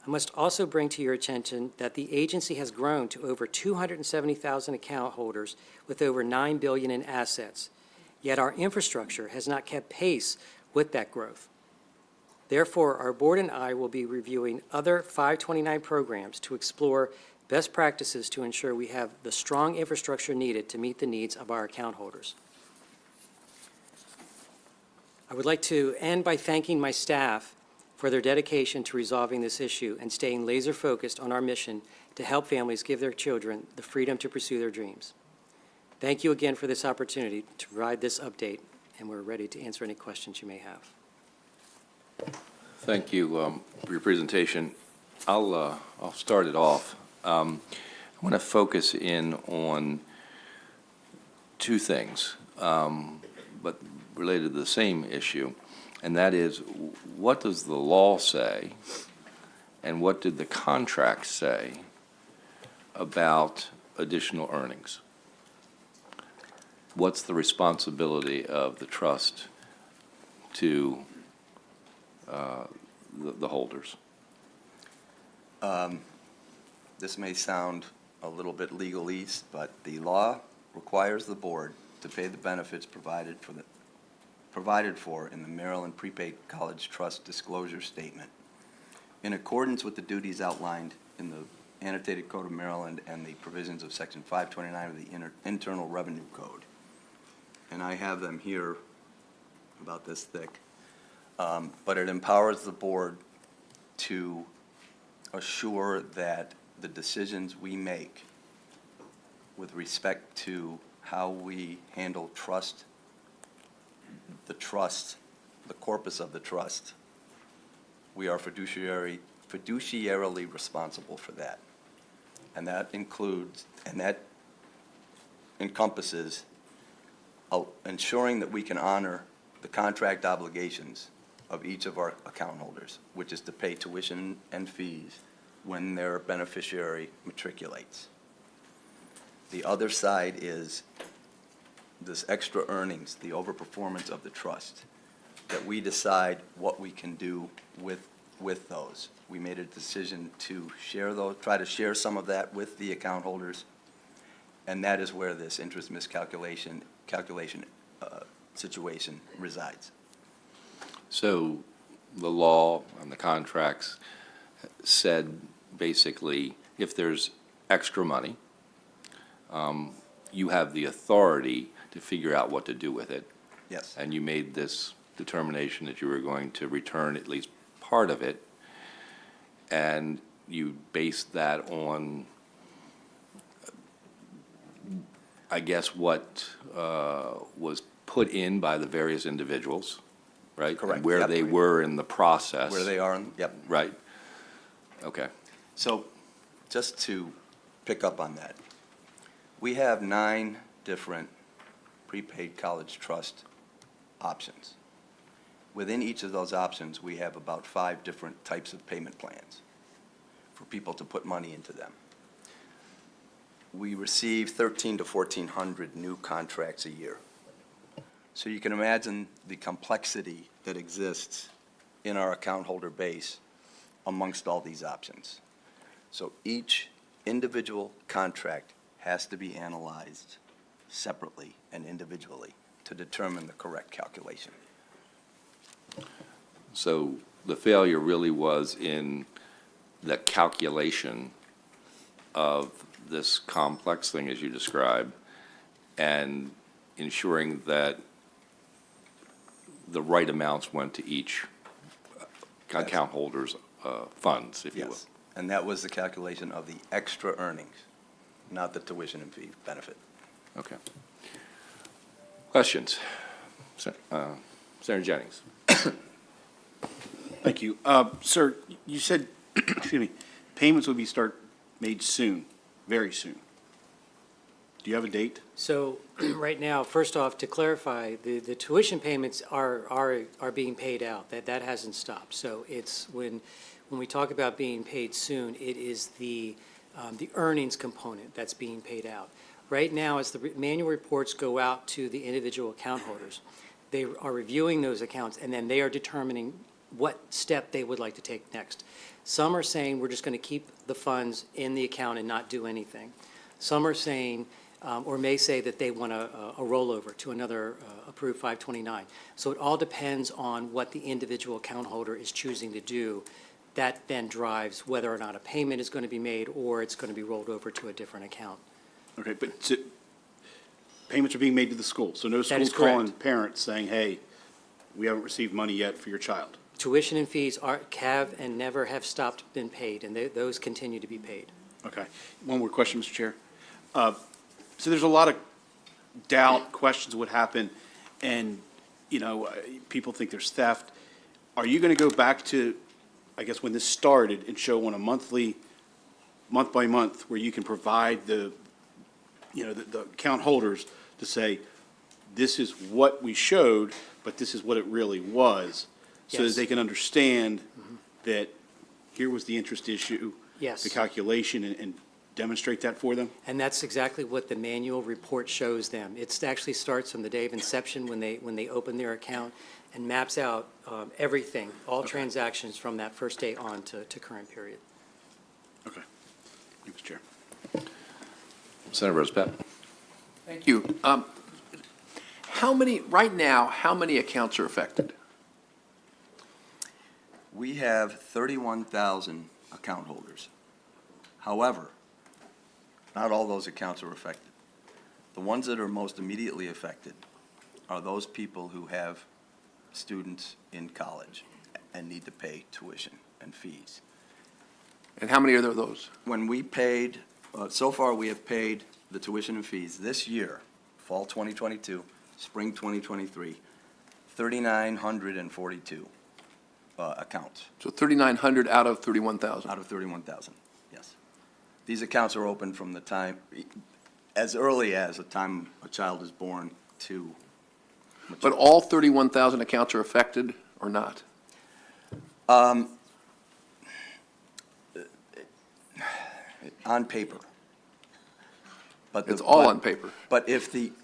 I must also bring to your attention that the agency has grown to over 270,000 account holders with over $9 billion in assets, yet our infrastructure has not kept pace with that growth. Therefore, our board and I will be reviewing other 529 programs to explore best practices to ensure we have the strong infrastructure needed to meet the needs of our account holders. I would like to end by thanking my staff for their dedication to resolving this issue and staying laser-focused on our mission to help families give their children the freedom to pursue their dreams. Thank you again for this opportunity to provide this update, and we're ready to answer any questions you may have. Thank you for your presentation. I'll start it off. I want to focus in on two things, but related to the same issue, and that is, what does the law say, and what did the contract say about additional earnings? What's the responsibility of the trust to the holders? This may sound a little bit legalese, but the law requires the board to pay the benefits provided for in the Maryland Prepaid College Trust Disclosure Statement, in accordance with the duties outlined in the Annotated Code of Maryland and the provisions of Section 529 of the Internal Revenue Code. And I have them here about this thick. But it empowers the board to assure that the decisions we make with respect to how we handle trust, the corpus of the trust, we are fiduciarily responsible for that. And that includes, and that encompasses ensuring that we can honor the contract obligations of each of our account holders, which is to pay tuition and fees when their beneficiary matriculates. The other side is this extra earnings, the overperformance of the trust, that we decide what we can do with those. We made a decision to share those, try to share some of that with the account holders, and that is where this interest miscalculation situation resides. So the law and the contracts said basically, if there's extra money, you have the authority to figure out what to do with it. Yes. And you made this determination that you were going to return at least part of it, and you based that on, I guess, what was put in by the various individuals, right? Correct. And where Yep. they were in the process. Where they are, yep. Right. Okay. So just to pick up on that, we have 9 different prepaid college trust options. Within each of those options, we have about 5 different types of payment plans for people to put money into them. We receive 1,300 to 1,400 new contracts a year. So you can imagine the complexity that exists in our account holder base amongst all these options. So each individual contract has to be analyzed separately and individually to determine the correct calculation. So the failure really was in the calculation of this complex thing, as you described, and ensuring that the right amounts went to each account holder's funds, if you will. Yes. And that was the calculation of the extra earnings, not the tuition and fee benefit. Okay. Questions? Senator Jennings. Thank you. Sir, you said, excuse me, payments would be made soon, very soon. Do you have a date? So, right now, first off, to clarify, the tuition payments are being paid out. That hasn't stopped. So it's, when we talk about being paid soon, it is the earnings component that's being paid out. Right now, as the manual reports go out to the individual account holders, they are reviewing those accounts, and then they are determining what step they would like to take next. Some are saying, we're just going to keep the funds in the account and not do anything. Some are saying, or may say that they want a rollover to another approved 529. So it all depends on what the individual account holder is choosing to do. That then drives whether or not a payment is going to be made or it's going to be rolled over to a different account. Okay, but payments are being made to the school, so no That is school's calling correct. parents saying, hey, we haven't received money yet for your child. Tuition and fees have and never have stopped been paid, and those continue to be paid. Okay. One more question, Mr. Chair. So there's a lot of doubt, questions what happened, and, people think there's theft. Are you going to go back to, I guess, when this started and show on a month by month, where you can provide the account holders to say, this is what we showed, but this is what it really was, so that Yes. they can understand that here was the interest issue, Yes. the calculation, and demonstrate that for them? And that's exactly what the manual report shows them. It actually starts from the day of inception when they open their account and maps out everything, all transactions from that first day on to current period. Okay. Thank you, Mr. Chair. Senator Rosepap. Thank you. Right now, how many accounts are affected? We have 31,000 account holders. However, not all those accounts are affected. The ones that are most immediately affected are those people who have students in college and need to pay tuition and fees. And how many are there of those? When we paid, so far we have paid the tuition and fees this year, fall 2022, spring 2023, 3,942 accounts So 3,900 out of 31,000. out of 31,000, yes. These accounts are open from the time, as early as the time a child is born to. But all 31,000 accounts are affected or not? On paper. But It's all on paper. But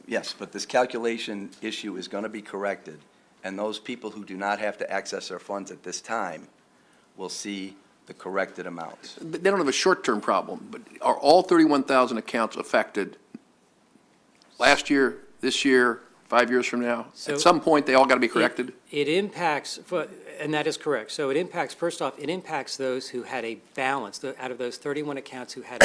yes, but this calculation issue is going to be corrected, and those people who do not have to access their funds at this time will see the corrected amounts. They don't have a short-term problem, but are all 31,000 accounts affected last year, this year, 5 years from now? So- At some point, they all got to be corrected? It impacts, and that is correct. So it impacts, first off, it impacts those who had a balance, out of those 31 accounts who had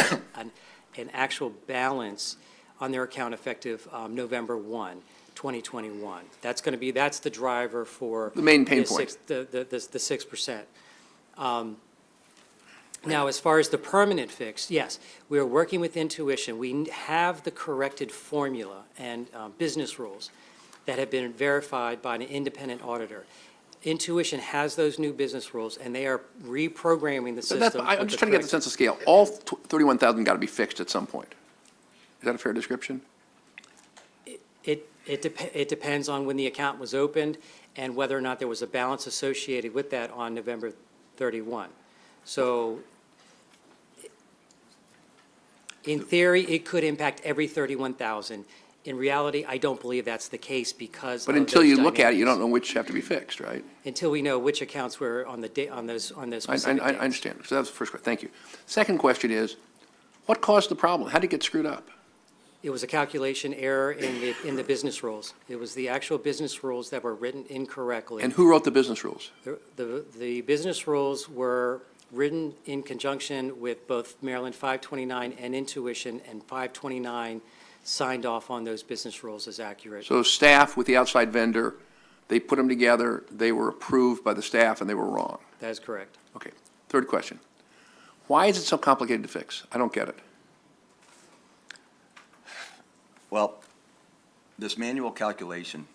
an actual balance on their account effective November 1, 2021. That's the driver for. The main pain the point. The 6%. Now, as far as the permanent fix, yes, we are working with Intuition. We have the corrected formula and business rules that have been verified by an independent auditor. Intuition has those new business rules, and they are reprogramming the So system. I'm with just trying to get the correct- sense of scale. All 31,000 got to be fixed at some point. Is that a fair description? It depends on when the account was opened and whether or not there was a balance associated with that on November 31. So in theory, it could impact every 31,000. In reality, I don't believe that's the case because But of until those you look at it, you don't dynamics. know which have to be fixed, right? Until we know which accounts were on those specific I dates. understand. So that's the first question. Thank you. Second question is, what caused the problem? How did it get screwed up? It was a calculation error in the business rules. It was the actual business rules that were written incorrectly. And who wrote the business rules? The business rules were written in conjunction with both Maryland 529 and Intuition, and 529 signed off on those business rules as accurate. So staff with the outside vendor they put them together, they were approved by the staff, and they were wrong. That is correct. Okay, third question. Why is it so complicated to fix? I don't get it. Well, this manual calculation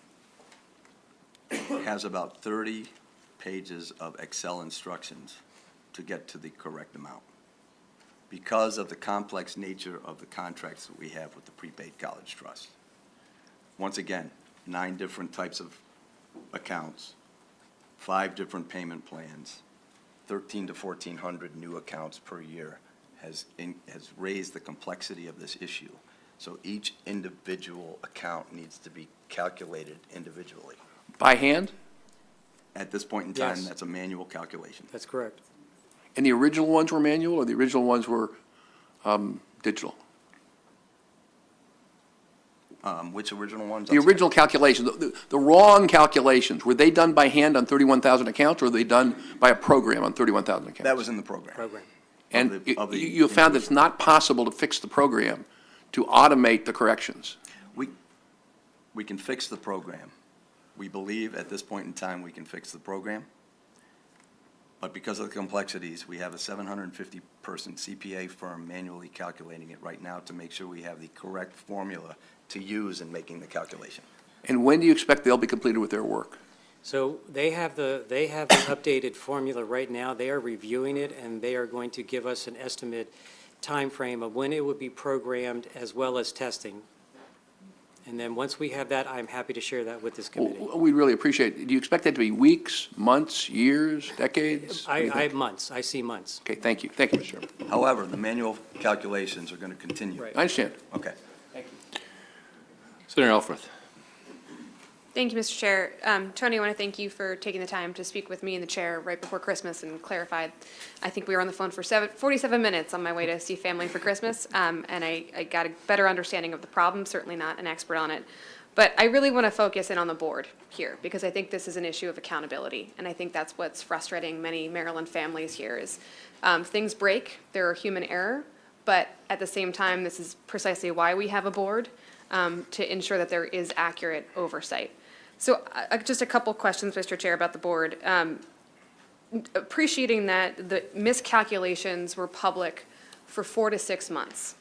has about 30 pages of Excel instructions to get to the correct amount because of the complex nature of the contracts that we have with the prepaid college trust. Once again, 9 different types of accounts, 5 different payment plans, 1,300 to 1,400 new accounts per year has raised the complexity of this issue. So each individual account needs to be calculated individually. By hand? At this point in time, Yes. that's a manual calculation. That's correct. And the original ones were manual, or the original ones were digital? Which original ones? The original calculations, the wrong calculations, were they done by hand on 31,000 accounts, or were they done by a program on 31,000 accounts? That was in the program. Program. And of the you found that it's not possible to fix the program, to automate the corrections. We can fix the program. We believe at this point in time we can fix the program. But because of the complexities, we have a 750-person CPA firm manually calculating it right now to make sure we have the correct formula to use in making the calculation. And when do you expect they'll be completed with their work? So they have the updated formula right now. They are reviewing it, and they are going to give us an estimate timeframe of when it would be programmed as well as testing. And then once we have that, I'm happy to share that with this committee. We'd really appreciate it. Do you expect that to be weeks, months, years, decades? What do you I think? have months. I see months. Okay, thank you. Thank you, Mr. Chairman. However, the manual calculations are going to continue. Right. I understand. Okay. Senator Elfreth. Thank you, Mr. Chair. Tony, I want to thank you for taking the time to speak with me and the chair right before Christmas and clarify. I think we were on the phone for 47 minutes on my way to see family for Christmas, and I got a better understanding of the problem, certainly not an expert on it. But I really want to focus in on the board here, because I think this is an issue of accountability, and I think that's what's frustrating many Maryland families here is things break, there are human error, but at the same time, this is precisely why we have a board, to ensure that there is accurate oversight. So just a couple questions, Mr. Chair, about the board. Appreciating that the miscalculations were public for 4 to 6 months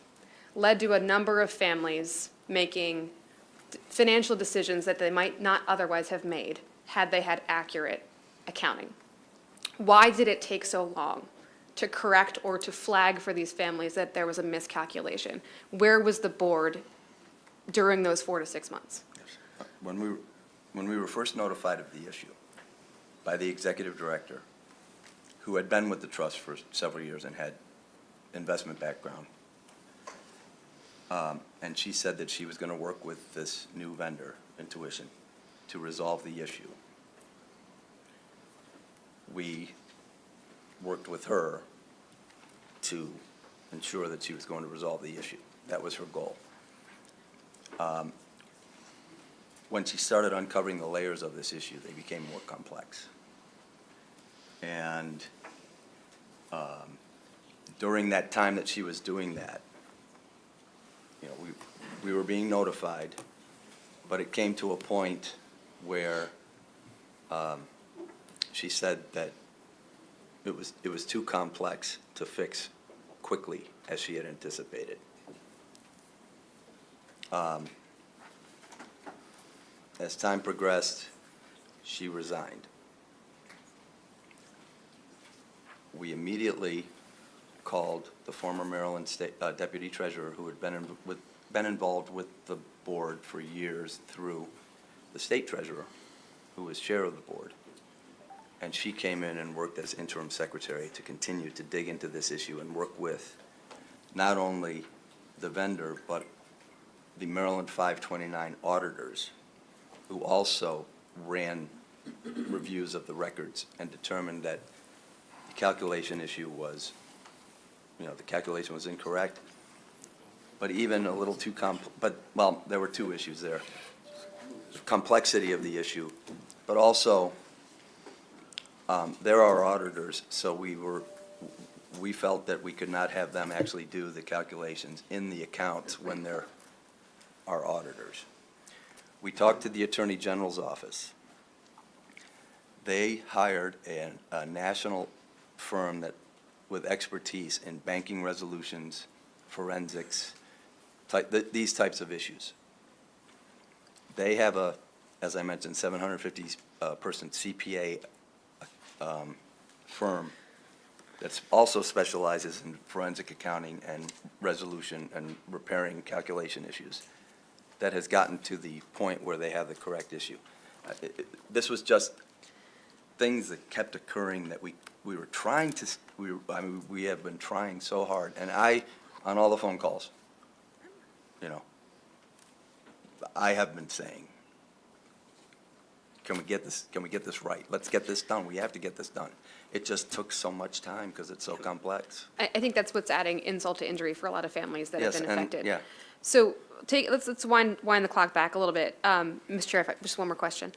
led to a number of families making financial decisions that they might not otherwise have made had they had accurate accounting. Why did it take so long to correct or to flag for these families that there was a miscalculation? Where was the board during those 4 to 6 months? When we were first notified of the issue by the executive director, who had been with the trust for several years and had investment background, and she said that she was going to work with this new vendor, Intuition, to resolve the issue. We worked with her to ensure that she was going to resolve the issue. That was her goal. When she started uncovering the layers of this issue, they became more complex. And during that time that she was doing that, you know, we were being notified, but it came to a point where she said that it was too complex to fix quickly as she had anticipated. As time progressed, she resigned. We immediately called the former Maryland State Deputy Treasurer, who had been involved with the board for years through the State Treasurer, who was chair of the board. And she came in and worked as interim secretary to continue to dig into this issue and work with not only the vendor, but the Maryland 529 auditors, who also ran reviews of the records and determined that the calculation issue was, the calculation was incorrect, but even a little too well, there were 2 issues there. The complexity of the issue, but also there are auditors, so we felt that we could not have them actually do the calculations in the accounts when there are auditors. We talked to the Attorney General's office they hired a national firm with expertise in banking resolutions, forensics, these types of issues. They have as I mentioned, 750 person CPA firm that also specializes in forensic accounting and resolution and repairing calculation issues, that has gotten to the point where they have the correct issue. This was just things that kept occurring that we were trying to, we have been trying so hard. And on all the phone calls, I have been saying, can we get this right? Let's get this done. We have to get this done. It just took so much time because it's so complex. I think that's what's adding insult to injury for a lot of families that have Yes, been and- affected. yeah. So let's wind the clock back a little bit. Mr. Chair, just one more question.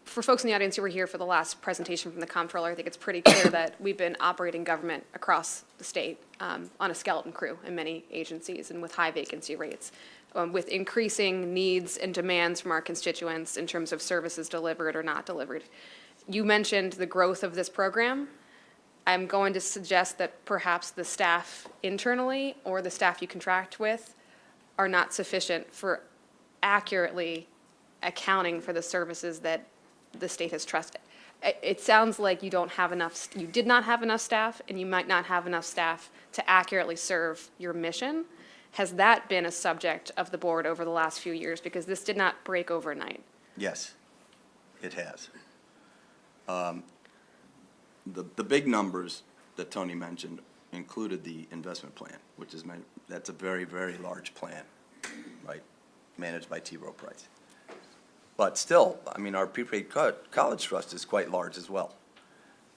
For folks in the audience who were here for the last presentation from the comptroller, I think it's pretty clear that we've been operating government across the state on a skeleton crew in many agencies and with high vacancy rates, with increasing needs and demands from our constituents in terms of services delivered or not delivered. You mentioned the growth of this program. I'm going to suggest that perhaps the staff internally or the staff you contract with are not sufficient for accurately accounting for the services that the state has trusted. It sounds like you don't have enough, you did not have enough staff, and you might not have enough staff to accurately serve your mission. Has that been a subject of the board over the last few years? Because this did not break overnight. Yes, it has. The big numbers that Tony mentioned included the investment plan, which is, that's a very, very large plan, right, managed by T. Rowe Price. But still, I mean, our prepaid college trust is quite large as well.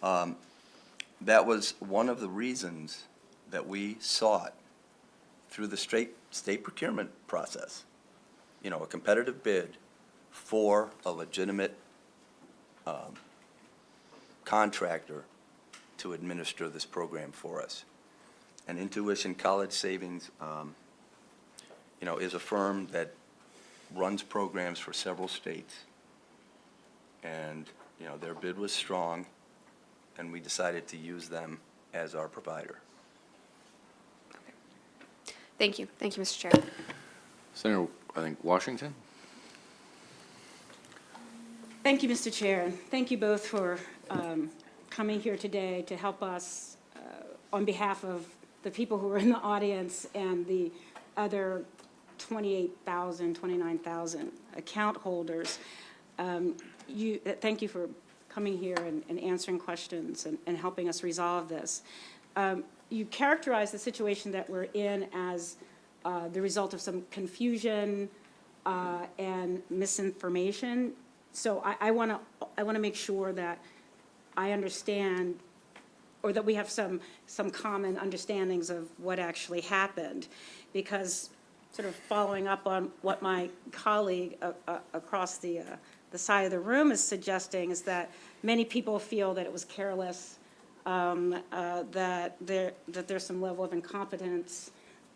That was one of the reasons that we sought through the state procurement process, a competitive bid for a legitimate contractor to administer this program for us. And Intuition College Savings, is a firm that runs programs for several states. And, their bid was strong, and we decided to use them as our provider. Thank you. Thank you, Mr. Chair. Senator, I think, Washington? Thank you, Mr. Chair, and thank you both for coming here today to help us on behalf of the people who are in the audience and the other 28,000, 29,000 account holders. Thank you for coming here and answering questions and helping us resolve this. You characterize the situation that we're in as the result of some confusion and misinformation. So I want to make sure that I understand, or that we have some common understandings of what actually happened, because sort of following up on what my colleague across the side of the room is suggesting is that many people feel that it was careless, that there's some level of incompetence,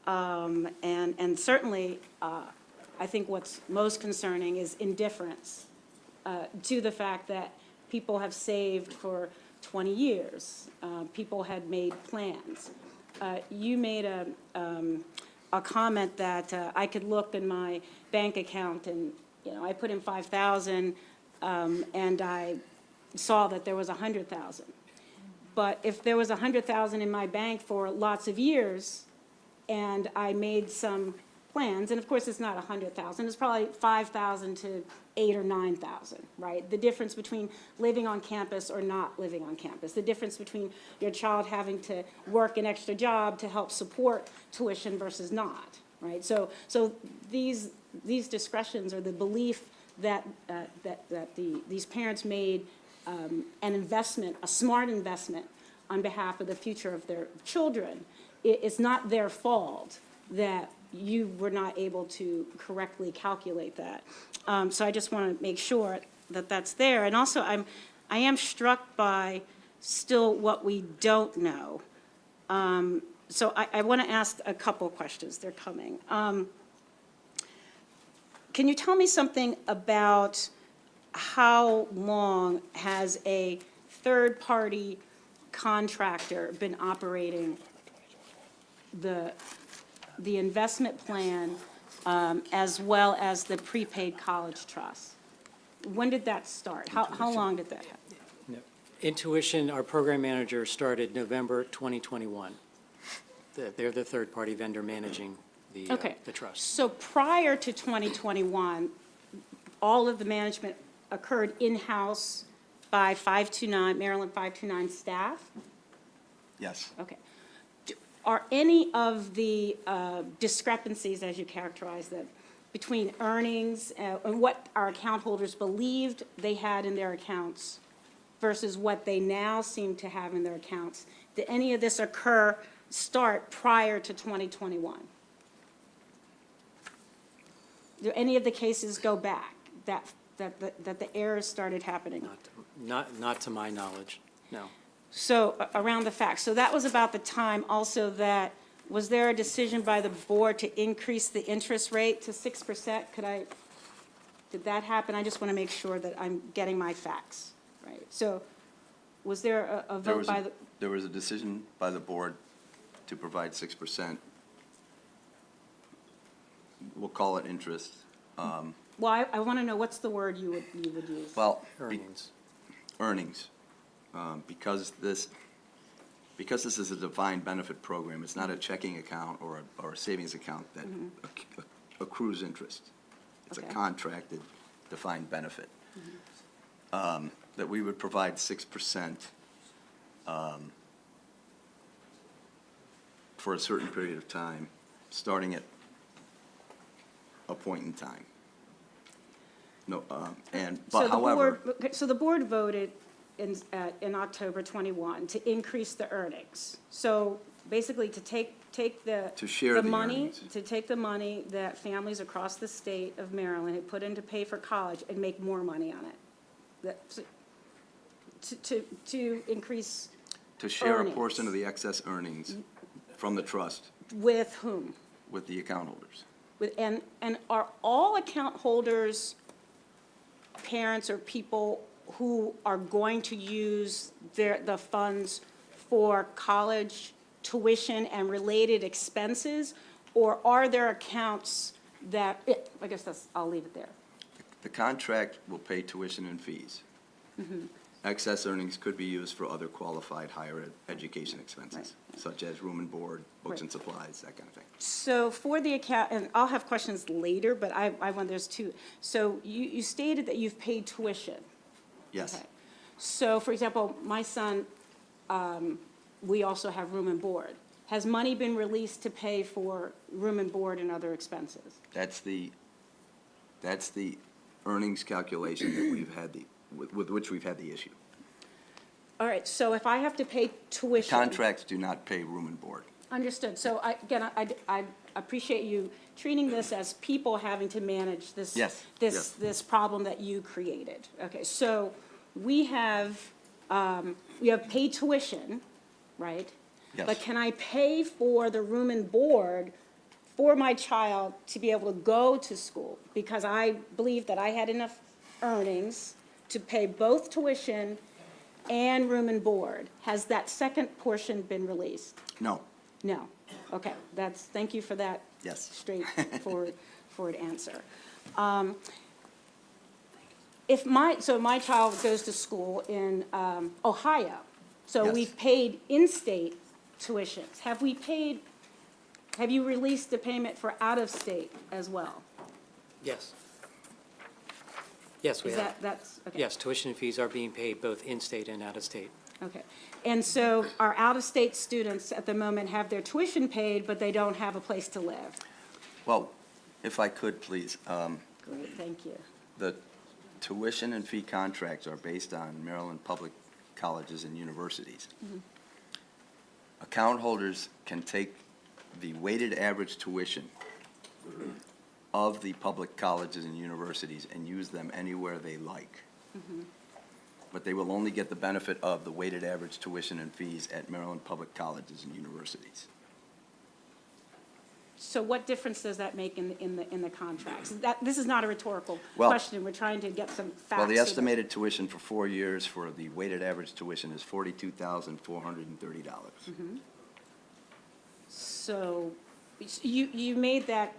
and certainly I think what's most concerning is indifference to the fact that people have saved for 20 years. People had made plans. You made a comment that I could look in my bank account and, I put in 5,000 and I saw that there was 100,000. But if there was 100,000 in my bank for lots of years and I made some plans, and of course it's not 100,000, it's probably 5,000 to 8,000 or 9,000, right? The difference between living on campus or not living on campus, the difference between your child having to work an extra job to help support tuition versus not, right? So these discretions, or the belief that these parents made an investment, a smart investment on behalf of the future of their children, it's not their fault that you were not able to correctly calculate that. So I just want to make sure that that's there. And also, I am struck by still what we don't know. So I want to ask a couple questions. They're coming. Can you tell me something about how long has a third-party contractor been operating the investment plan as well as the prepaid college trust? When did that start? How long did that happen? Intuition, our program manager, started November 2021. They're the third-party vendor managing Okay. the trust. So prior to 2021, all of the management occurred in-house by 529, Maryland 529 staff? Yes. Okay. Are any of the discrepancies, as you characterize them, between earnings and what our account holders believed they had in their accounts versus what they now seem to have in their accounts, did any of this start prior to 2021? Do any of the cases go back, that the errors started happening? Not to my knowledge, no. So around the facts, so that was about the time also that, was there a decision by the board to increase the interest rate to 6%? Did that happen? I just want to make sure that I'm getting my facts, right? So was there a vote by the? There was a decision by the board to provide 6%. We'll call it interest. Well, I want to know, what's the word you would use? Well, Earnings. earnings. Because this is a defined benefit program, it's not a checking account or a savings account that accrues interest. It's a Okay. contracted, defined benefit. That we would provide 6% for a certain period of time, starting at a point in time. No, but however. So the board voted in October 21 to increase the earnings. So basically to take the. To share the money, earnings. to take the money that families across the state of Maryland had put in to pay for college and make more money on it. To increase. To share a earnings. portion of the excess earnings from the trust With whom? with the account holders. And are all account holders parents or people who are going to use the funds for college tuition and related expenses? Or are there accounts that, I guess I'll leave it there. The contract will pay tuition and fees. Excess earnings could be used for other qualified higher education expenses, such as room and board, books and supplies, that kind of thing. So for the account, and I'll have questions later, but I want, there's two. So you stated that you've paid tuition. Yes, Okay. So, for example, my son, we also have room and board. Has money been released to pay for room and board and other expenses? that's the earnings calculation that we've had with which we've had the issue. All right, so if I have to pay tuition. Contracts do not pay room and board. Understood. So I appreciate you treating this as people having to manage this. Yes, yes. This problem that you created. Okay, so we have paid tuition, right? Yes. But can I pay for the room and board for my child to be able to go to school? Because I believe that I had enough earnings to pay both tuition and room and board. Has that second portion been released? No, No. Okay, thank you for that. Yes. Straightforward answer. So my child goes to school in Ohio, so Yes. we've paid in-state tuitions. Have you released the payment for out-of-state as well? Yes. Yes, we Is have. that's, okay. Yes, tuition fees are being paid both in-state and out-of-state. Okay. And so our out-of-state students at the moment have their tuition paid, but they don't have a place to live. well, if I could, please, Great, thank you. the tuition and fee contracts are based on Maryland public colleges and universities. Account holders can take the weighted average tuition of the public colleges and universities and use them anywhere they like. But they will only get the benefit of the weighted average tuition and fees at Maryland public colleges and universities. So what difference does that make in the contracts? This is not a rhetorical Well- question, we're trying to get some facts. Well, the so that- estimated tuition for 4 years for the weighted average tuition is $42,430. So you made that,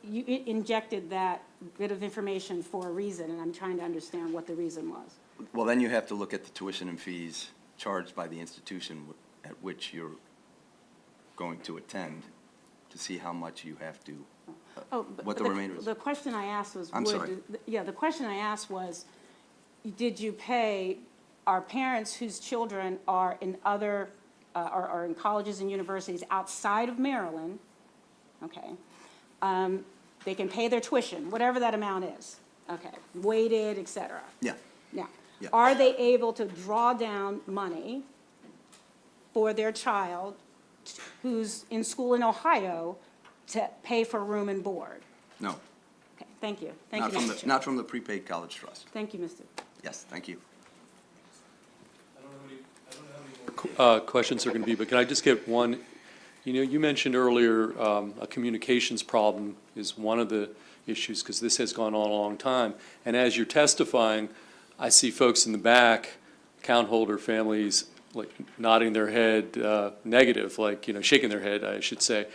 you injected that bit of information for a reason, and I'm trying to understand what the reason was. Well, then you have to look at the tuition and fees charged by the institution at which you're going to attend to see how much you have to, Oh, but what the remainder is. The question I asked was. I'm sorry. Yeah, the question I asked was, did you pay our parents whose children are in other, are in colleges and universities outside of Maryland, okay? They can pay their tuition, whatever that amount is, okay, weighted, et cetera. Yeah. Now, Yeah. are they able to draw down money for their child who's in school in Ohio to pay for room and board? No, Okay, thank you. Thank not you, from Mr. the, Chair. not from the prepaid college trust. Thank you, Mr. Yes, thank you. Questions are going to be, but can I just get one? You know, you mentioned earlier a communications problem is one of the issues, because this has gone on a long time. And as you're testifying, I see folks in the back, account holder families, like nodding their head negative, like, you know, shaking their head, I should say.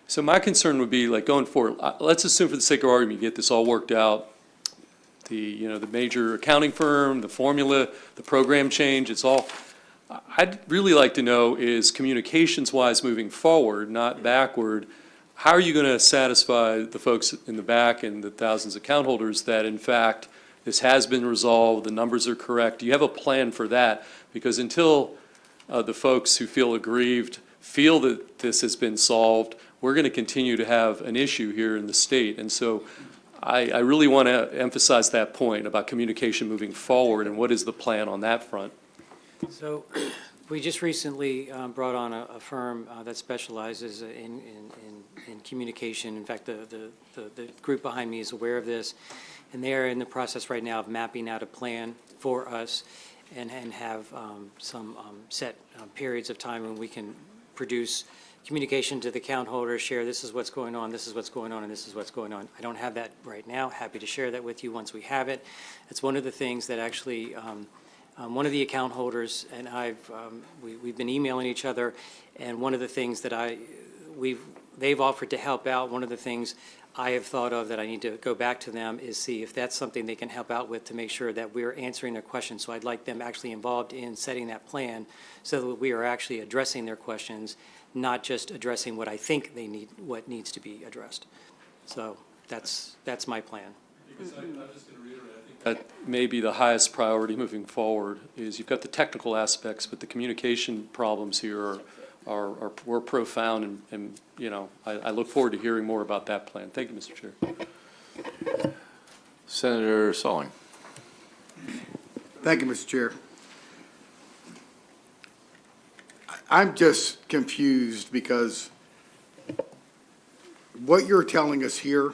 So my concern would be, like, going forward, let's assume for the sake of argument, you get this all worked out, the major accounting firm, the formula, the program change, it's all, I'd really like to know is communications-wise moving forward, not backward, how are you going to satisfy the folks in the back and the thousands of account holders that, in fact, this has been resolved, the numbers are correct? Do you have a plan for that? Because until the folks who feel aggrieved feel that this has been solved, we're going to continue to have an issue here in the state. And so I really want to emphasize that point about communication moving forward, and what is the plan on that front? So we just recently brought on a firm that specializes in communication. In fact, the group behind me is aware of this, and they are in the process right now of mapping out a plan for us and have some set periods of time when we can produce communication to the account holder, share this is what's going on, this is what's going on, and this is what's going on. I don't have that right now. Happy to share that with you once we have it. It's one of the things that actually one of the account holders and we've been emailing each other, and one of the things that they've offered to help out. One of the things I have thought of that I need to go back to them is see if that's something they can help out with to make sure that we're answering their questions. So I'd like them actually involved in setting that plan so that we are actually addressing their questions, not just addressing what I think they need, what needs to be addressed. So that's my plan. Because I'm just going to reiterate, I think that may be the highest priority moving forward, is you've got the technical aspects, but the communication problems here were profound, and you know, I look forward to hearing more about that plan. Thank you, Mr. Chair. Senator Salling. Thank you, Mr. Chair. I'm just confused because what you're telling us here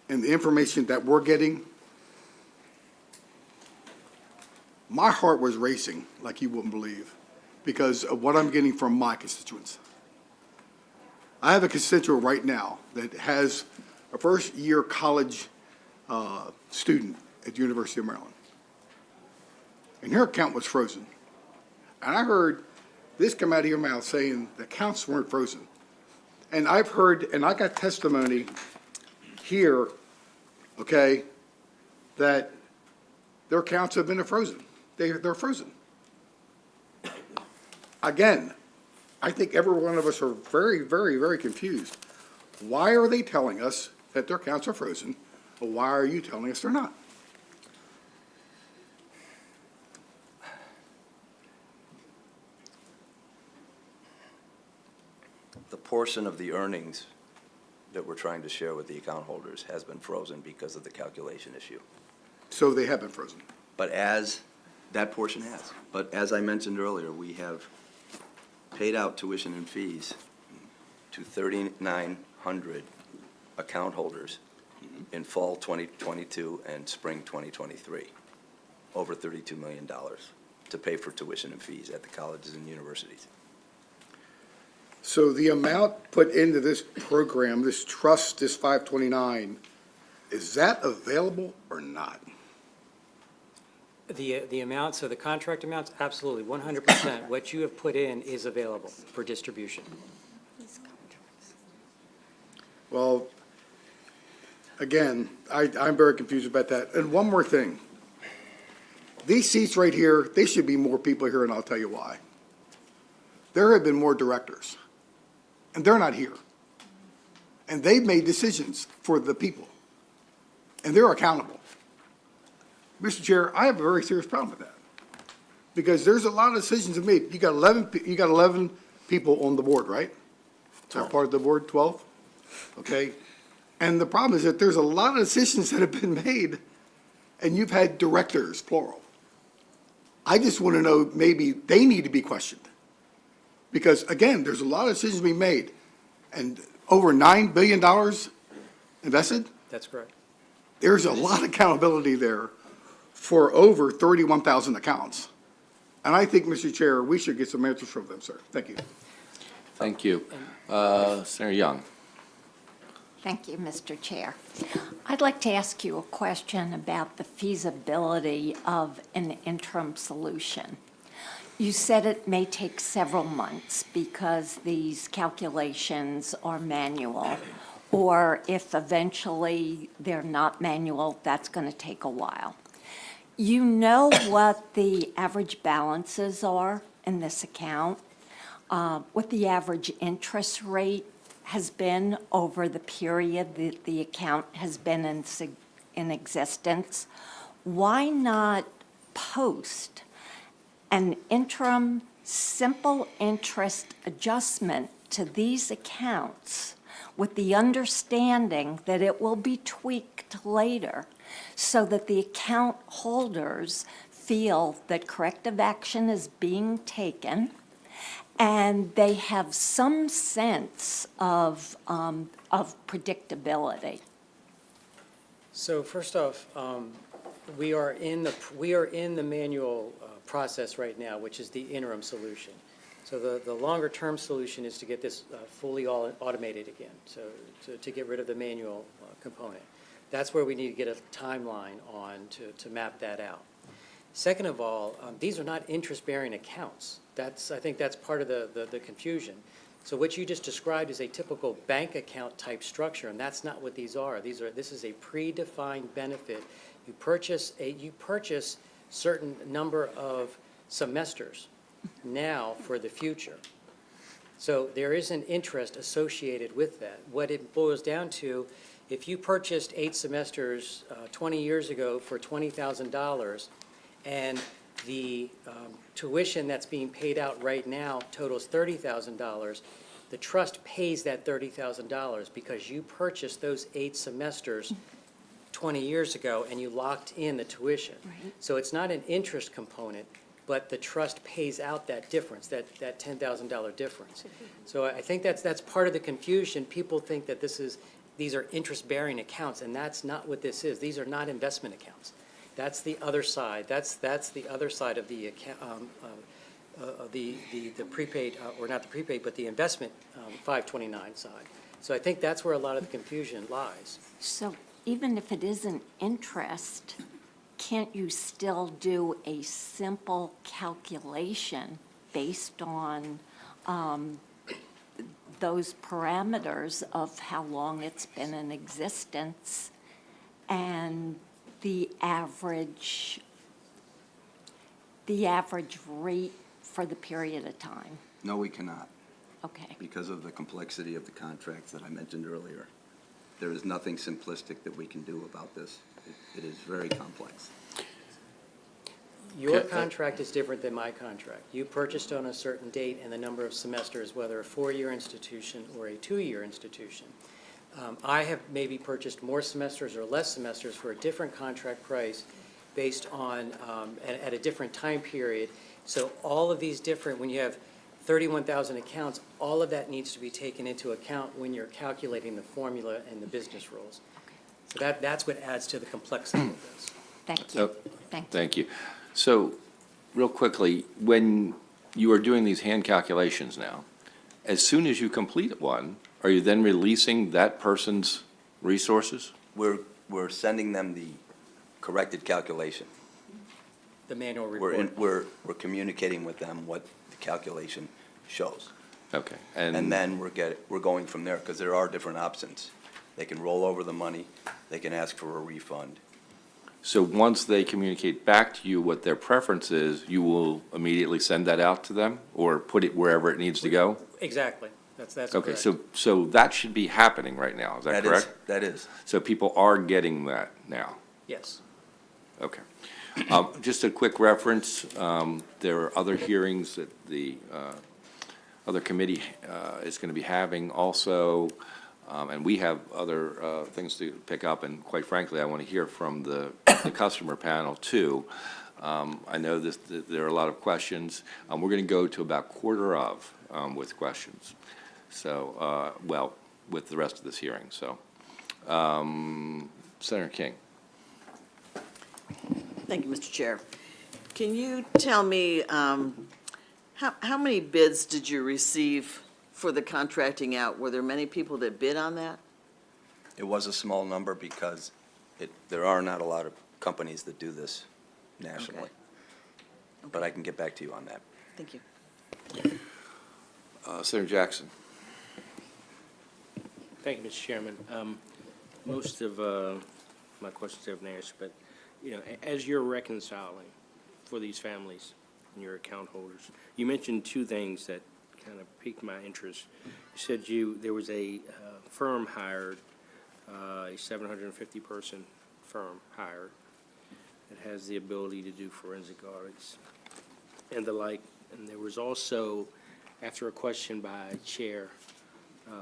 and the information that we're getting, my heart was racing like you wouldn't believe because of what I'm getting from my constituents. I have a constituent right now that has a first-year college student at the University of Maryland, and her account was frozen. And I heard this come out of your mouth saying the accounts weren't frozen. And I've heard, and I got testimony here, okay, that their accounts have been frozen. They're frozen. Again, I think every one of us are very, very, very confused. Why are they telling us that their accounts are frozen, but why are you telling us they're not? The portion of the earnings that we're trying to share with the account holders has been frozen because of the calculation issue. So they have been frozen. But that portion has. But as I mentioned earlier, we have paid out tuition and fees to 3,900 account holders in fall 2022 and spring 2023, over $32 million to pay for tuition and fees at the colleges and universities. So the amount put into this program, this trust, this 529, is that available or not? The amounts, so the contract amounts, absolutely, 100%. What you have put in is available for distribution. Well, again, I'm very confused about that. And one more thing. These seats right here, they should be more people here, and I'll tell you why. There have been more directors, and they're not here. And they've made decisions for the people, and they're accountable. Mr. Chair, I have a very serious problem with that, because there's a lot of decisions made. You got 11 people on the board, right? Are part of the board, 12? Okay? And the problem is that there's a lot of decisions that have been made, and you've had directors, plural. I just want to know, maybe they need to be questioned. Because, again, there's a lot of decisions being made, and over $9 billion invested, That's correct. there's a lot of accountability there for over 31,000 accounts. And I think, Mr. Chair, we should get some answers from them, sir. Thank you. Thank you. Senator Young. Thank you, Mr. Chair. I'd like to ask you a question about the feasibility of an interim solution. You said it may take several months because these calculations are manual, or if eventually they're not manual, that's going to take a while. You know what the average balances are in this account, what the average interest rate has been over the period that the account has been in existence. Why not post an interim simple interest adjustment to these accounts with the understanding that it will be tweaked later so that the account holders feel that corrective action is being taken and they have some sense of predictability? So first off, we are in the manual process right now, which is the interim solution. So the longer-term solution is to get this fully automated again, so to get rid of the manual component. That's where we need to get a timeline on to map that out. Second of all, these are not interest-bearing accounts. I think that's part of the confusion. So what you just described is a typical bank account type structure, and that's not what these are. This is a predefined benefit. You purchase certain number of semesters now for the future. So there is an interest associated with that. What it boils down to, if you purchased 8 semesters 20 years ago for $20,000, and the tuition that's being paid out right now totals $30,000, the trust pays that $30,000 because you purchased those 8 semesters 20 years ago and you locked in the tuition. Right. So it's not an interest component, but the trust pays out that difference, that $10,000 difference. So I think that's part of the confusion. People think that these are interest-bearing accounts, and that's not what this is. These are not investment accounts. That's the other side. That's the other side of the account, the prepaid, or not the prepaid, but the investment 529 side. So I think that's where a lot of the confusion lies. So even if it isn't interest, can't you still do a simple calculation based on those parameters of how long it's been in existence and the average rate for the period of time? No, we cannot, Okay. because of the complexity of the contracts that I mentioned earlier. There is nothing simplistic that we can do about this. It is very complex. Your contract is different than my contract. You purchased on a certain date and the number of semesters, whether a 4-year institution or a 2-year institution. I have maybe purchased more semesters or less semesters for a different contract price based on, at a different time period. So all of these different, when you have 31,000 accounts, all of that needs to be taken into account when you're calculating the formula and the business rules. So that's what adds to the complexity of this. Thank you. Thank you. Thank you. So, real quickly, when you are doing these hand calculations now, as soon as you complete one, are you then releasing that person's resources? We're sending them the corrected calculation. The manual We're, report. we're communicating with them what the calculation shows. Okay, And then we're going from there, because there are different options. They can roll over the money, they can ask for a refund. so once they communicate back to you what their preference is, you will immediately send that out to them or put it wherever it needs to go? Exactly. That's Okay, correct. so that should be happening right now, is that correct? That is. So people are getting that now? Yes. Okay. Just a quick reference, there are other hearings that the other committee is going to be having also, and we have other things to pick up, and quite frankly, I want to hear from the customer panel too. I know that there are a lot of questions. We're going to go to about quarter of with questions, so, well, with the rest of this hearing, so. Senator King. Thank you, Mr. Chair. Can you tell me, how many bids did you receive for the contracting out? Were there many people that bid on that? It was a small number because there are not a lot of companies that do this nationally. But I can get back to you on that. Thank you. Senator Jackson. Thank you, Mr. Chairman. Most of my questions have been answered, but, you know, as you're reconciling for these families and your account holders, you mentioned two things that kind of piqued my interest. You said there was a firm hired, a 750-person firm hired that has the ability to do forensic audits and the like. And there was also, after a question by Chair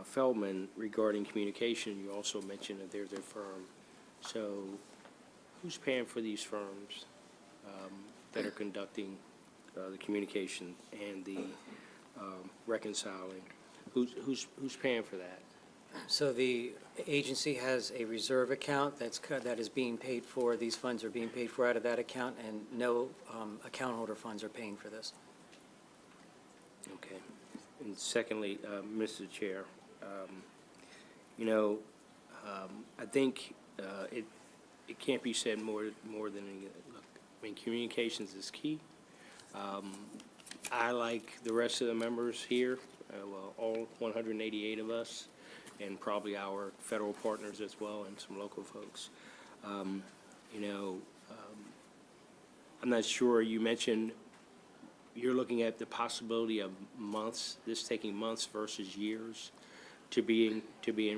Feldman regarding communication, you also mentioned that there's a firm. So who's paying for these firms that are conducting the communication and the reconciling? Who's paying for that? So the agency has a reserve account that is being paid for. These funds are being paid for out of that account, and no account holder funds are paying for this. Okay. And secondly, Mr. Chair, you know, I think it can't be said more than, look, I mean, communications is key. I, like the rest of the members here, well, all 188 of us, and probably our federal partners as well, and some local folks, you know, I'm not sure, you mentioned you're looking at the possibility of months, this taking months versus years to being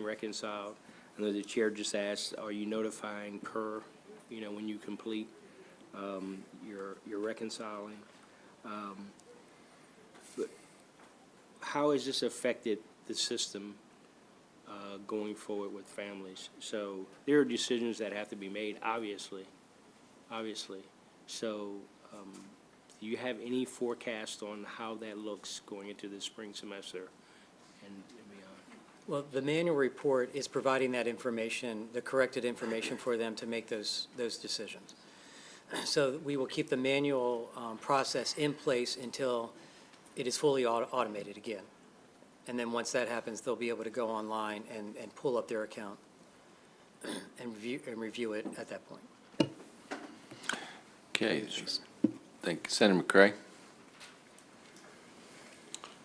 reconciled. I know the chair just asked, are you notifying per, you know, when you complete your reconciling? But how has this affected the system going forward with families? So there are decisions that have to be made, obviously. So do you have any forecast on how that looks going into the spring semester and beyond? Well, the manual report is providing that information, the corrected information for them to make those decisions. So we will keep the manual process in place until it is fully automated again. And then once that happens, they'll be able to go online and pull up their account and review it at that point. Okay, thank you. Senator McCray.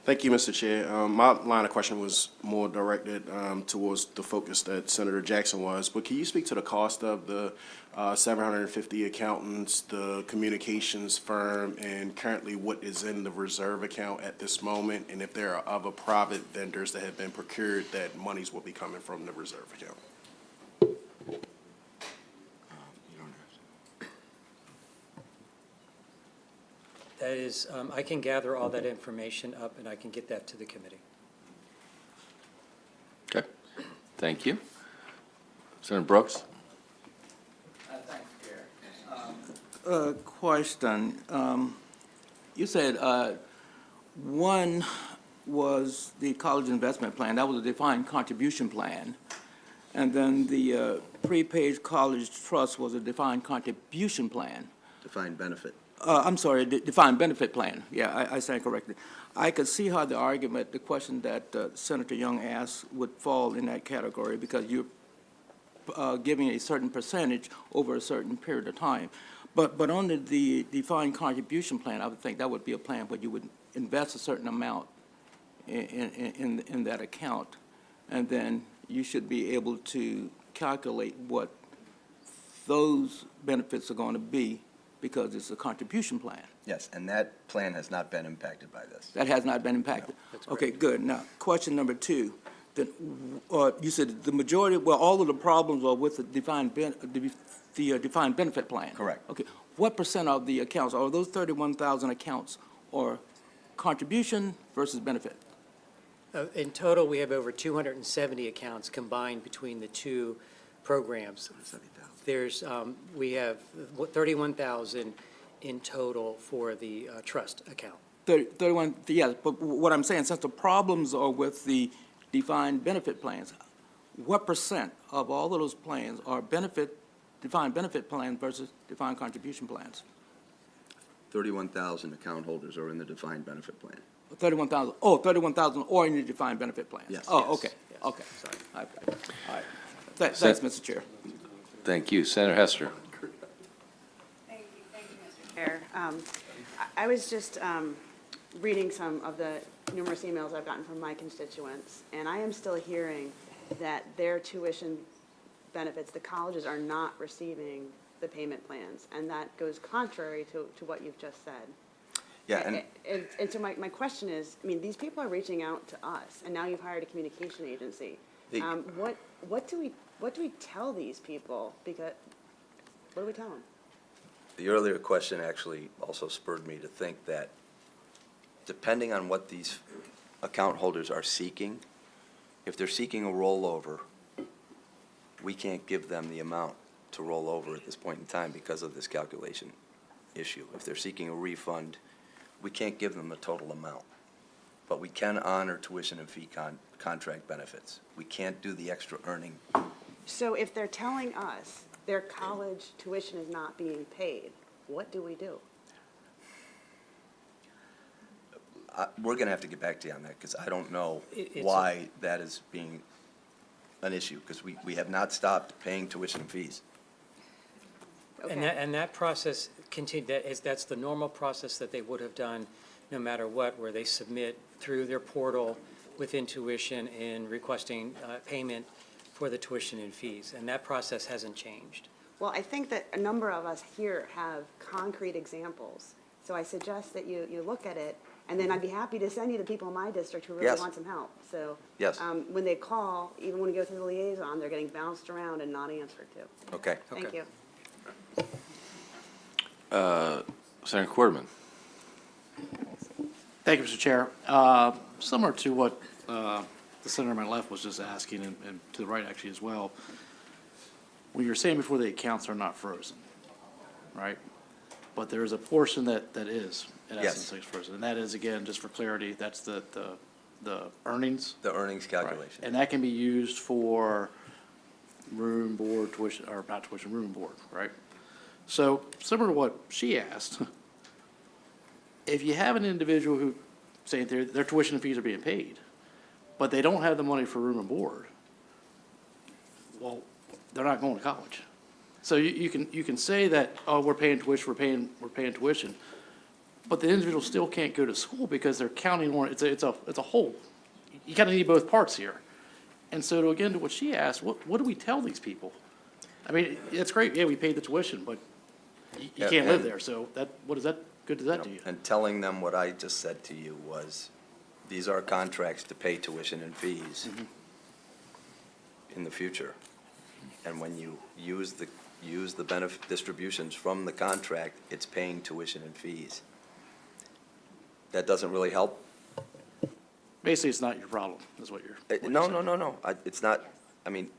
Thank you, Mr. Chair. My line of question was more directed towards the focus that Senator Jackson was, but can you speak to the cost of the 750 accountants, the communications firm, and currently what is in the reserve account at this moment, and if there are other private vendors that have been procured that monies will be coming from the reserve account? That is, I can gather all that information up and I can get that to the committee. Okay, thank you. Senator Brooks? Thanks, Chair. Question. You said one was the college investment plan. That was a defined contribution plan. And then the prepaid college trust was a defined contribution plan. Defined benefit. I'm sorry, defined benefit plan. Yeah, I stand corrected. I could see how the argument, the question that Senator Young asked would fall in that category because you're giving a certain percentage over a certain period of time. But under the defined contribution plan, I would think that would be a plan where you would invest a certain amount in that account, and then you should be able to calculate what those benefits are going to be because it's a contribution plan. Yes, and that plan has not been impacted by this. That has not been impacted? Okay, good. Now, question number two, then, you said the majority, well, all of the problems are with the defined benefit plan? Correct. Okay. What percent of the accounts, are those 31,000 accounts, are contribution versus benefit? In total, we have over 270 accounts combined between the two programs. There's, we have 31,000 in total for the trust account. 31, yeah, but what I'm saying, since the problems are with the defined benefit plans, what percent of all of those plans are defined benefit plans versus defined contribution plans? 31,000 account holders are in the defined benefit plan. 31,000 or in the defined benefit plan? Yes. Oh, Yes. okay, okay, sorry. All right. Thanks, Mr. Chair. Thank you. Senator Hester. Thank you, Mr. Chair. I was just reading some of the numerous emails I've gotten from my constituents, and I am still hearing that their tuition benefits, the colleges are not receiving the payment plans, and that goes contrary to what you've just said. Yeah, And so my question is, I mean, these people are reaching out to us, and now you've hired a communication agency. What do we tell these people? Because, what do we tell them? the earlier question actually also spurred me to think that depending on what these account holders are seeking, if they're seeking a rollover, we can't give them the amount to roll over at this point in time because of this calculation issue. If they're seeking a refund, we can't give them the total amount. But we can honor tuition and fee contract benefits. We can't do the extra earning. So if they're telling us their college tuition is not being paid, what do we do? We're going to have to get back to you on that because I don't know It's why that is being an issue, because we have not stopped paying tuition and fees. And that process that's the normal process that they would have done no matter what, where they submit through their portal with tuition and requesting payment for the tuition and fees. And that process hasn't changed. Well, I think that a number of us here have concrete examples. So I suggest that you look at it, and then I'd be happy to send you to people in my district who really Yes. want some help. So Yes. when they call, even when we go through the liaison, they're getting bounced around and not answered to. Okay. Thank Okay. you. Senator Quarterman. Thank you, Mr. Chair. Similar to what the senator on my left was just asking, and to the right actually as well, when you were saying before, the accounts are not frozen, right? But there is a portion that is, in Yes. essence, frozen. And that is, again, just for clarity, that's the earnings. The earnings Right. calculation. And that can be used for room, board, tuition, or not tuition, room and board, right? So similar to what she asked, if you have an individual who, say their tuition and fees are being paid, but they don't have the money for room and board, well, they're not going to college. So you can say that, oh, we're paying tuition, we're paying tuition, but the individual still can't go to school because they're counting on, it's a whole. You kind of need both parts here. And so to what she asked, what do we tell these people? I mean, it's great, yeah, we paid the tuition, but you Yeah, can't live and- there, so good does that do you? And telling them what I just said to you was, these are contracts to pay tuition and fees in the future. And when you use the benefit distributions from the contract, it's paying tuition and fees. That doesn't really help. Basically, it's not your problem, is what you're. No. It's not, I mean,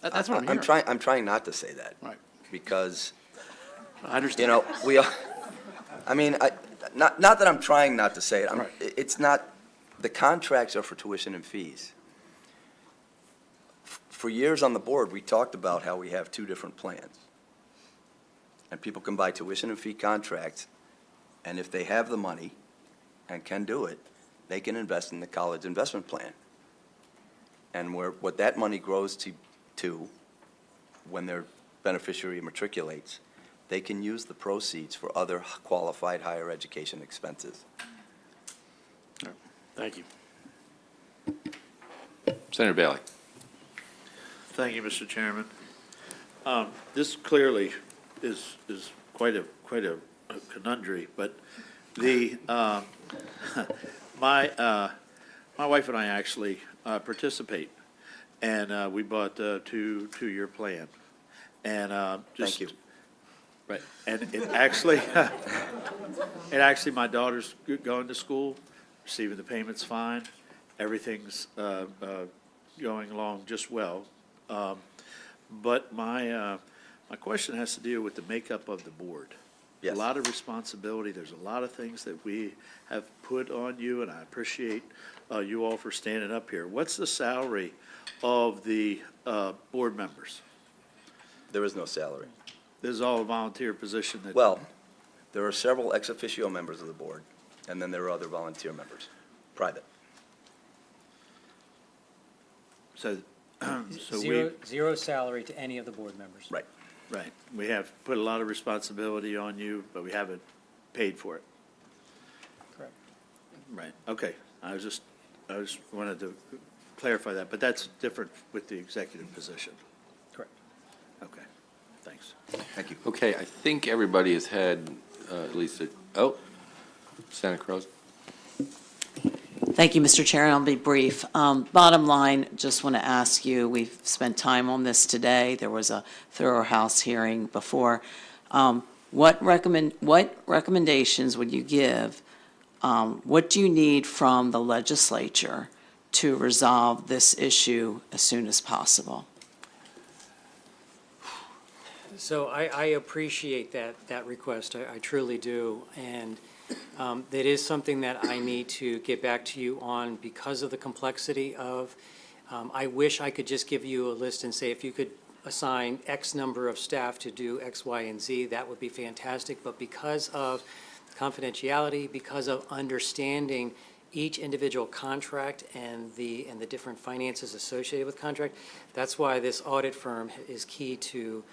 That's what I'm hearing. I'm trying not to say that. Right. Because, I understand. you know, we are, I mean, not that I'm trying not to say it. Right. It's not, the contracts are for tuition and fees. For years on the board, we talked about how we have two different plans. And people can buy tuition and fee contracts And if they have the money and can do it, they can invest in the college investment plan. And what that money grows to when their beneficiary matriculates, they can use the proceeds for other qualified higher education expenses. Thank you. Senator Bailey. Thank you, Mr. Chairman. This clearly is quite a conundrum, but the, my wife and I actually participate, and we bought a two-year plan. And just. Thank you. Right, and it actually, my daughter's going to school, receiving the payments fine, everything's going along just well. But my question has to deal with the makeup of the board. Yes. A lot of responsibility, there's a lot of things that we have put on you, and I appreciate you all for standing up here. What's the salary of the board members? There is no salary. This is all a volunteer position that. Well, there are several ex officio members of the board, and then there are other volunteer members, private. So, so Zero salary to any of the board members. Right. right, we have put a lot of responsibility on you, but we haven't paid for it. Correct. Right, okay. I just wanted to clarify that, but that's different with the executive position. Correct. Okay, thanks. Thank you. Okay, I think everybody has had at least Senator Crows. Thank you, Mr. Chair, and I'll be brief. Bottom line, just want to ask you, we've spent time on this today. There was a thorough House hearing before. What recommendations would you give? What do you need from the legislature to resolve this issue as soon as possible? So I appreciate that request, I truly do, and that is something that I need to get back to you on because of the complexity of, I wish I could just give you a list and say, if you could assign X number of staff to do X, Y, and Z, that would be fantastic, but because of confidentiality, because of understanding each individual contract and the different finances associated with contract, that's why this audit firm is key to,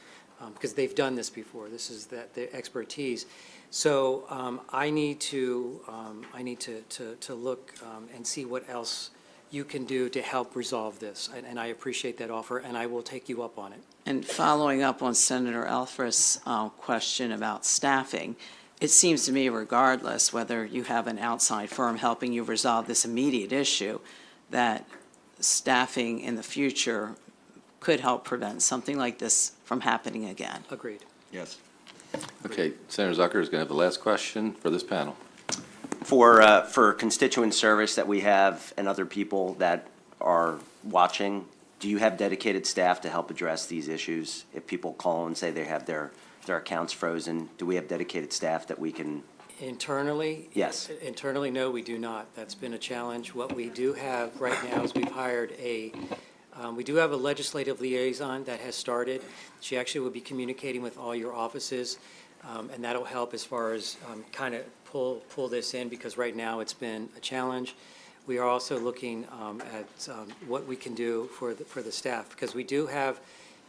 because they've done this before. This is the expertise. So I need to look and see what else you can do to help resolve this. And I appreciate that offer, and I will take you up on it. And following up on Senator Elfreth's question about staffing, it seems to me regardless whether you have an outside firm helping you resolve this immediate issue, that staffing in the future could help prevent something like this from happening again. Agreed. Yes. Okay, Senator Zucker is going to have the last question for this panel. For constituent service that we have and other people that are watching, do you have dedicated staff to help address these issues? If people call and say they have their accounts frozen, do we have dedicated staff that we can? Internally? Yes. Internally, no, we do not. That's been a challenge. What we do have right now is we've hired we do have a legislative liaison that has started. She actually will be communicating with all your offices, and that'll help as far as kind of pull this in, because right now it's been a challenge. We are also looking at what we can do for the staff, because we do have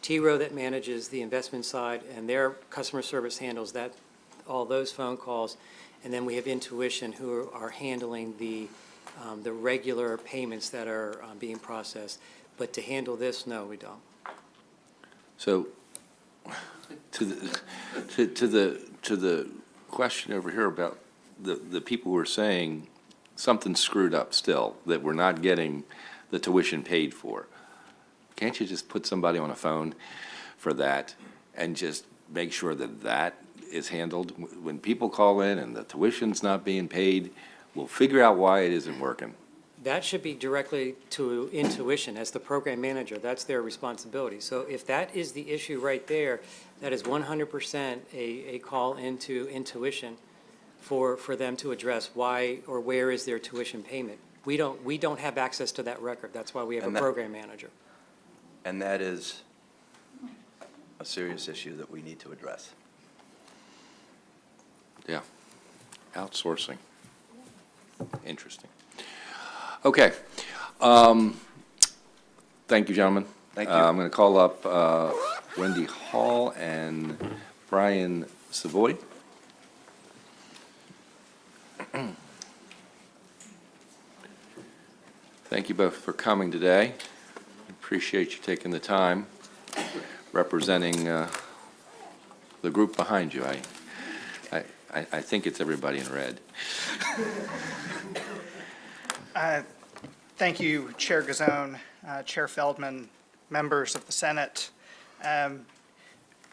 T-Row that manages the investment side, and their customer service handles all those phone calls, and then we have Intuition who are handling the regular payments that are being processed. But to handle this, no, we don't. So, to the question over here about the people who are saying something's screwed up still, that we're not getting the tuition paid for, can't you just put somebody on a phone for that and just make sure that that is handled? When people call in and the tuition's not being paid, we'll figure out why it isn't working. That should be directly to Intuition as the program manager. That's their responsibility. So if that is the issue right there, that is 100% a call into Intuition for them to address why or where is their tuition payment. We don't have access to that record. That's why we have a program manager. And that is a serious issue that we need to address. Yeah. Outsourcing. Interesting. Okay. Thank you, gentlemen. Thank you. I'm going to call up Wendy Hall and Brian Savoy. Thank you both for coming today. Appreciate you taking the time representing the group behind you. I think it's everybody in red. Thank you, Chair Gazone, Chair Feldman, members of the Senate.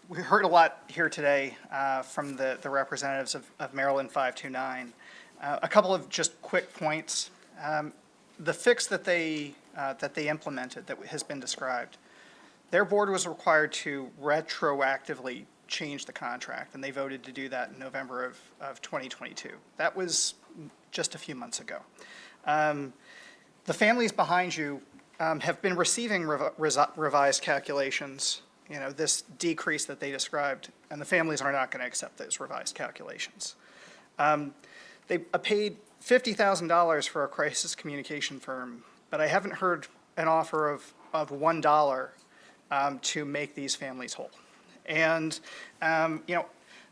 We heard a lot here today from the representatives of Maryland 529. A couple of just quick points. The fix that they implemented that has been described, their board was required to retroactively change the contract, and they voted to do that in November of 2022. That was just a few months ago. The families behind you have been receiving revised calculations, this decrease that they described, and the families are not going to accept those revised calculations. They paid $50,000 for a crisis communication firm, but I haven't heard an offer of $1 to make these families whole. And,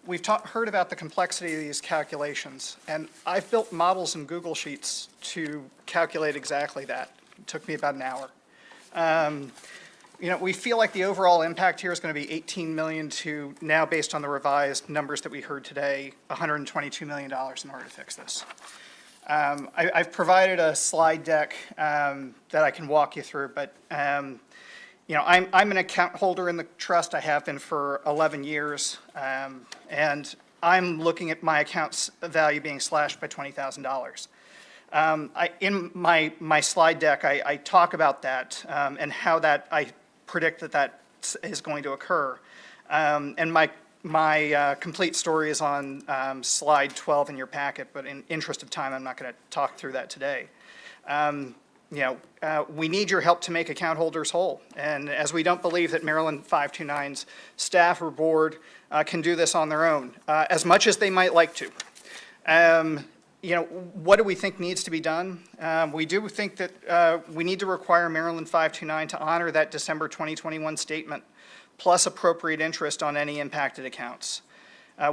we've heard about the complexity of these calculations, and I've built models in Google Sheets to calculate exactly that. It took me about an hour. We feel like the overall impact here is going to be $18 million to now, based on the revised numbers that we heard today, $122 million in order to fix this. I've provided a slide deck that I can walk you through, but I'm an account holder in the trust. I have been for 11 years, and I'm looking at my account's value being slashed by $20,000. In my slide deck, I talk about that and how that I predict that is going to occur. And my complete story is on slide 12 in your packet, but in interest of time, I'm not going to talk through that today. We need your help to make account holders whole. And as we don't believe that Maryland 529's staff or board can do this on their own, as much as they might like to. What do we think needs to be done? We do think that we need to require Maryland 529 to honor that December 2021 statement, plus appropriate interest on any impacted accounts.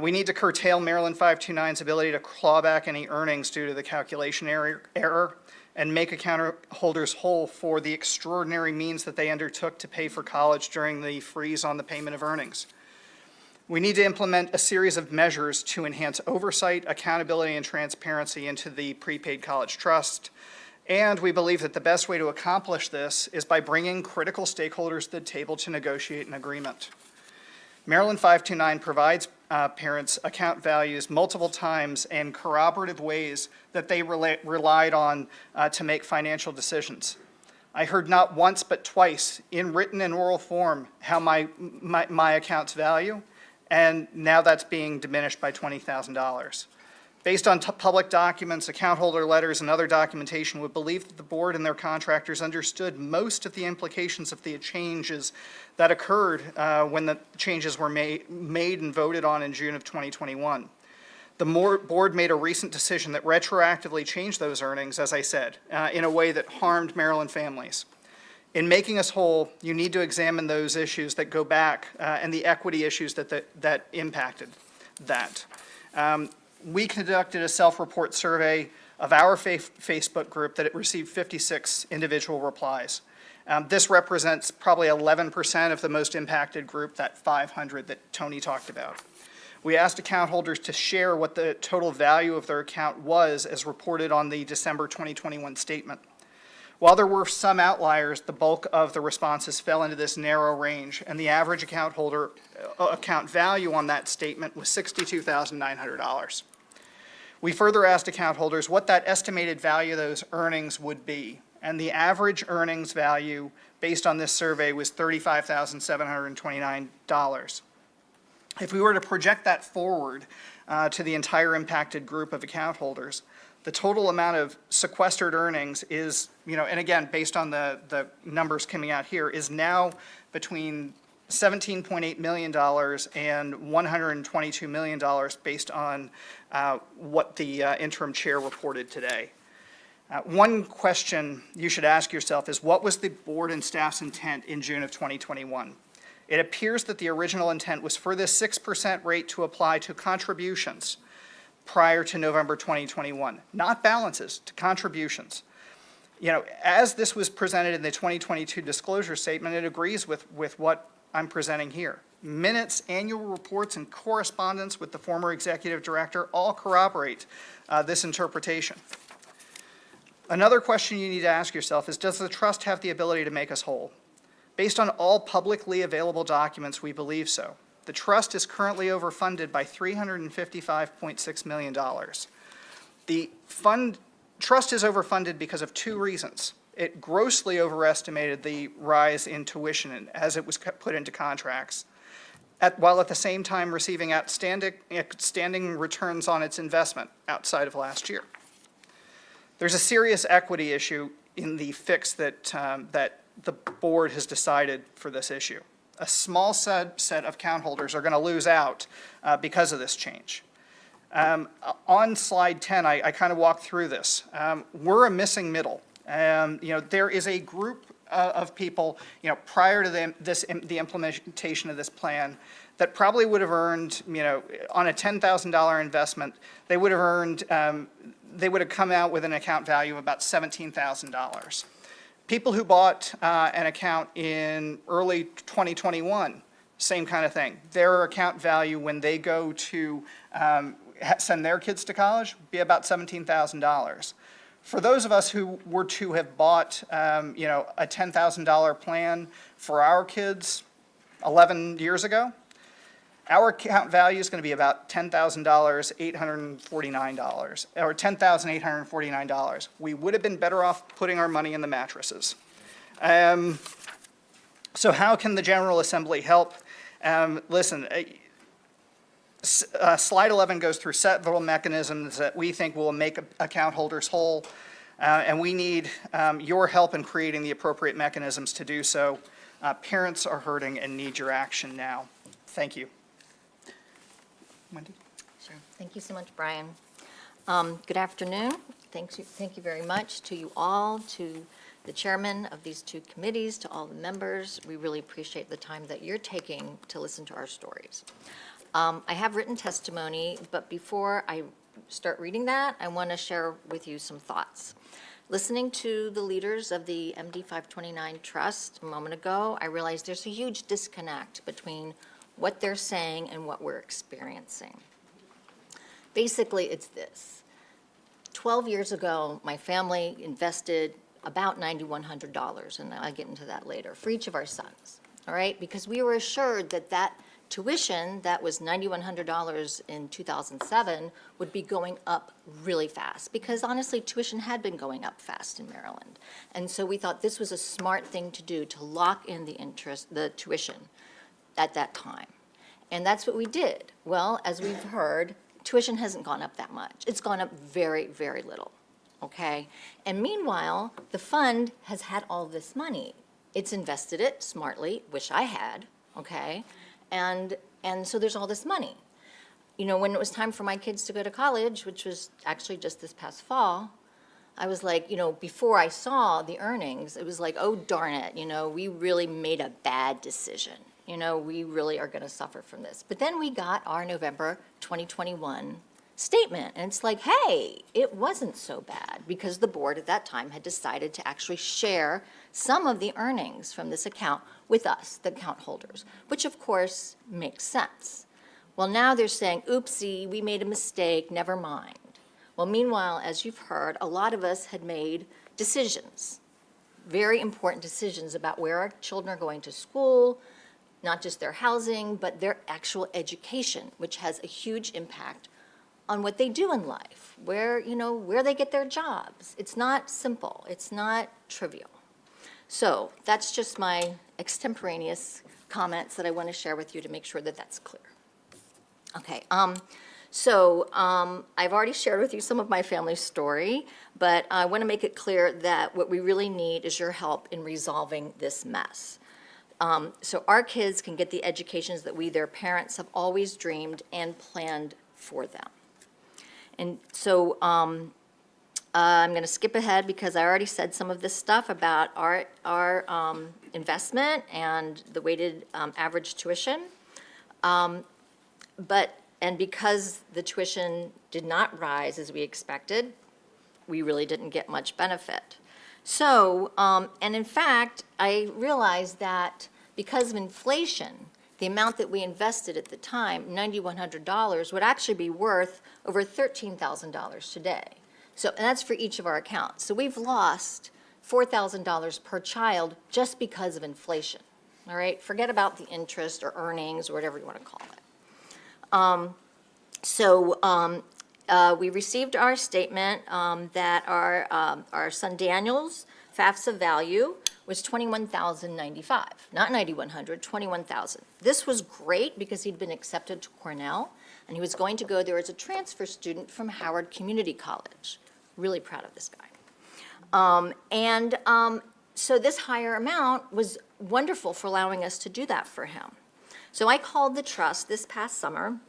We need to curtail Maryland 529's ability to claw back any earnings due to the calculation error and make account holders whole for the extraordinary means that they undertook to pay for college during the freeze on the payment of earnings. We need to implement a series of measures to enhance oversight, accountability, and transparency into the prepaid college trust. And we believe that the best way to accomplish this is by bringing critical stakeholders to the table to negotiate an agreement. Maryland 529 provides parents account values multiple times and corroborative ways that they relied on to make financial decisions. I heard not once but twice in written and oral form how my account's value, and now that's being diminished by $20,000. Based on public documents, account holder letters, and other documentation, we believe that the board and their contractors understood most of the implications of the changes that occurred when the changes were made and voted on in June of 2021. The board made a recent decision that retroactively changed those earnings, as I said, in a way that harmed Maryland families. In making us whole, you need to examine those issues that go back and the equity issues that impacted that. We conducted a self-report survey of our Facebook group that it received 56 individual replies. This represents probably 11% of the most impacted group, that 500 that Tony talked about. We asked account holders to share what the total value of their account was as reported on the December 2021 statement. While there were some outliers, the bulk of the responses fell into this narrow range, and the average account holder account value on that statement was $62,900. We further asked account holders what that estimated value of those earnings would be, and the average earnings value based on this survey was $35,729. If we were to project that forward to the entire impacted group of account holders, the total amount of sequestered earnings is, and again, based on the numbers coming out here, is now between $17.8 million and $122 million based on what the interim chair reported today. One question you should ask yourself is, what was the board and staff's intent in June of 2021? It appears that the original intent was for this 6% rate to apply to contributions prior to November 2021, not balances, to contributions. You know, as this was presented in the 2022 disclosure statement, it agrees with what I'm presenting here. Minutes, annual reports, and correspondence with the former executive director all corroborate this interpretation. Another question you need to ask yourself is, does the trust have the ability to make us whole? Based on all publicly available documents, we believe so. The trust is currently overfunded by $355.6 million. The trust is overfunded because of two reasons. It grossly overestimated the rise in tuition as it was put into contracts, while at the same time receiving outstanding returns on its investment outside of last year. There's a serious equity issue in the fix that the board has decided for this issue. A small set of account holders are going to lose out because of this change. On slide 10, I kind of walked through this. We're a missing middle. You know, there is a group of people, you know, prior to the implementation of this plan that probably would have earned, you know, on a $10,000 investment, they would have come out with an account value of about $17,000. People who bought an account in early 2021, same kind of thing. Their account value when they go to send their kids to college be about $17,000. For those of us who were to have bought, you know, a $10,000 plan for our kids 11 years ago, our account value is going to be about $10,849, or $10,849. We would have been better off putting our money in the mattresses. So how can the General Assembly help? Listen, slide 11 goes through several mechanisms that we think will make account holders whole, and we need your help in creating the appropriate mechanisms to do so. Parents are hurting and need your action now. Thank you. Wendy? Sure. Thank you so much, Brian. Good afternoon. Thank you very much to you all, to the chairman of these two committees, to all the members. We really appreciate the time that you're taking to listen to our stories. I have written testimony, but before I start reading that, I want to share with you some thoughts. Listening to the leaders of the MD 529 Trust a moment ago, I realized there's a huge disconnect between what they're saying and what we're experiencing. Basically, it's this. 12 years ago, my family invested about $9,100, and I'll get into that later, for each of our sons, all right? Because we were assured that that tuition that was $9,100 in 2007 would be going up really fast, because honestly, tuition had been going up fast in Maryland. And so we thought this was a smart thing to do, to lock in the tuition at that time. And that's what we did. Well, as we've heard, tuition hasn't gone up that much. It's gone up very, very little, okay? And meanwhile, the fund has had all this money. It's invested it smartly, which I had, okay? And so there's all this money. You know, when it was time for my kids to go to college, which was actually just this past fall, I was like, you know, before I saw the earnings, it was like, oh, darn it, you know, we really made a bad decision. You know, we really are going to suffer from this. But then we got our November 2021 statement, and it's like, hey, it wasn't so bad, because the board at that time had decided to actually share some of the earnings from this account with us, the account holders, which of course makes sense. Well, now they're saying, oopsie, we made a mistake, never mind. Well, meanwhile, as you've heard, a lot of us had made decisions, very important decisions about where our children are going to school, not just their housing, but their actual education, which has a huge impact on what they do in life, where, you know, where they get their jobs. It's not simple. It's not trivial. So that's just my extemporaneous comments that I want to share with you to make sure that that's clear. Okay, I've already shared with you some of my family's story, but I want to make it clear that what we really need is your help in resolving this mess. so our kids can get the educations that we, their parents, have always dreamed and planned for them. And so I'm going to skip ahead because I already said some of this stuff about our investment and the weighted average tuition. And because the tuition did not rise as we expected, we really didn't get much benefit. So, and in fact, I realized that because of inflation, the amount that we invested at the time, $9,100, would actually be worth over $13,000 today. So, and that's for each of our accounts. So we've lost $4,000 per child just because of inflation, all right? Forget about the interest or earnings or whatever you want to call it. We received our statement that our son Daniel's FAFSA value was $21,095, not $9,100, $21,000. This was great because he'd been accepted to Cornell, and he was going to go there as a transfer student from Howard Community College. Really proud of this guy. So this higher amount was wonderful for allowing us to do that for him. So I called the trust this past summer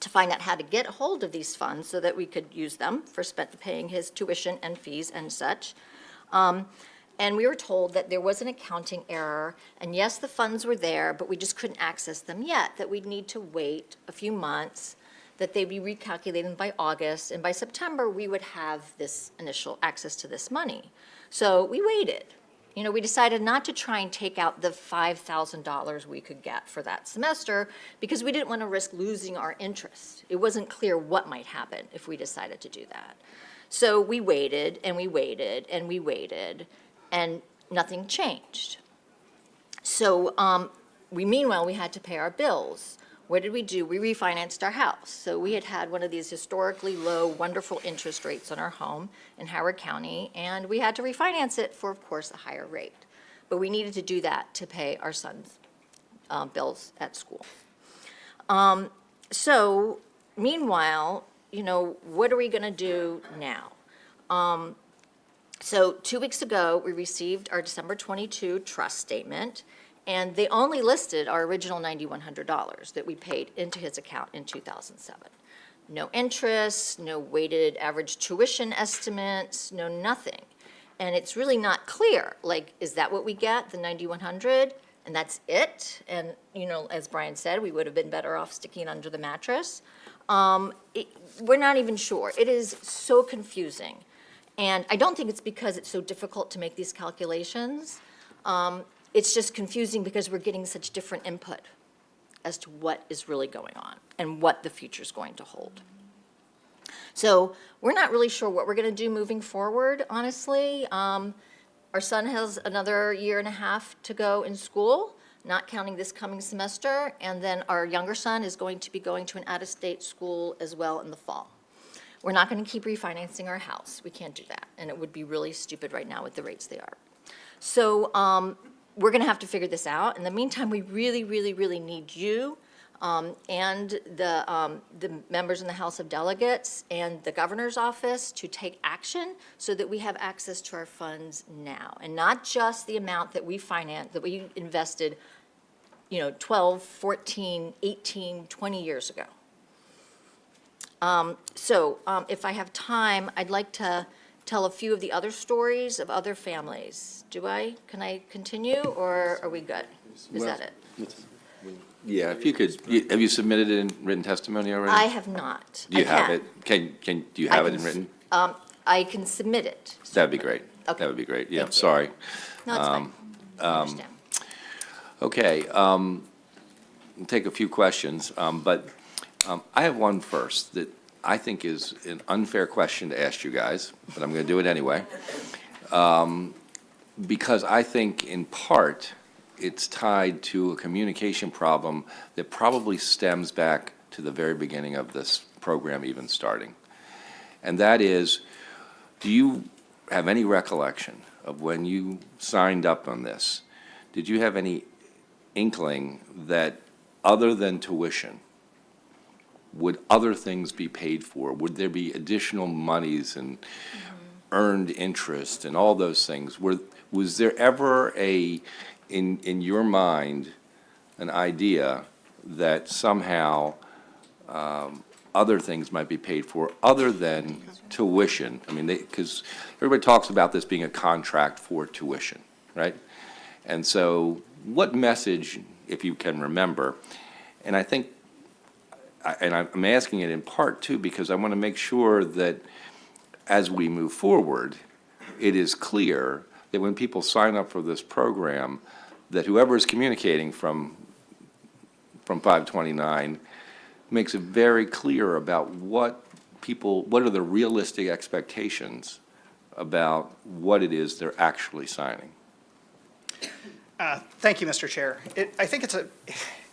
to find out how to get a hold of these funds so that we could use them for paying his tuition and fees and such. And we were told that there was an accounting error, and yes, the funds were there, but we just couldn't access them yet, that we'd need to wait a few months, that they'd be recalculated by August, and by September, we would have this initial access to this money. So we waited. You know, we decided not to try and take out the $5,000 we could get for that semester because we didn't want to risk losing our interest. It wasn't clear what might happen if we decided to do that. So we waited and we waited and we waited, and nothing changed. So meanwhile, we had to pay our bills. What did we do? We refinanced our house. So we had had one of these historically low, wonderful interest rates on our home in Howard County, and we had to refinance it for, of course, a higher rate. But we needed to do that to pay our son's bills at school. So meanwhile, you know, what are we going to do now? So 2 weeks ago, we received our December 22 trust statement, and they only listed our original $9,100 that we paid into his account in 2007. No interest, no weighted average tuition estimates, no nothing. And it's really not clear, like, is that what we get, the $9,100, and that's it? And, you know, as Brian said, we would have been better off sticking it under the mattress. We're not even sure. It is so confusing. And I don't think it's because it's so difficult to make these calculations. It's just confusing because we're getting such different input as to what is really going on and what the future's going to hold. So we're not really sure what we're going to do moving forward, honestly. Our son has another year and a half to go in school, not counting this coming semester, and then our younger son is going to be going to an out-of-state school as well in the fall. We're not going to keep refinancing our house. We can't do that, and it would be really stupid right now with the rates they are. So we're going to have to figure this out. In the meantime, we really, really, really need you and the members in the House of Delegates and the governor's office to take action so that we have access to our funds now, and not just the amount that we financed, that we invested, you know, 12, 14, 18, 20 years ago. If I have time, I'd like to tell a few of the other stories of other families. Can I continue, or are we good? Is that it? Yeah, if you could, have you submitted it in written testimony already? I have not. Do you I have can. it? Do you have it in written? I can submit it. That'd be great. Okay. That would be great. Yeah, Thank you. sorry. No, it's fine. I understand. Okay, we'll take a few questions, but I have one first that I think is an unfair question to ask you guys, but I'm going to do it anyway. Because I think in part, it's tied to a communication problem that probably stems back to the very beginning of this program even starting. And that is, do you have any recollection of when you signed up on this? Did you have any inkling that other than tuition, would other things be paid for? Would there be additional monies and earned interest and all those things? Was there ever a in your mind, an idea that somehow other things might be paid for other than tuition. I mean, because everybody talks about this being a contract for tuition, right? And so what message, if you can remember, and I think, and I'm asking it in part too, because I want to make sure that as we move forward, it is clear that when people sign up for this program, that whoever is communicating from 529 makes it very clear about what are the realistic expectations about what it is they're actually signing. Thank you, Mr. Chair. I think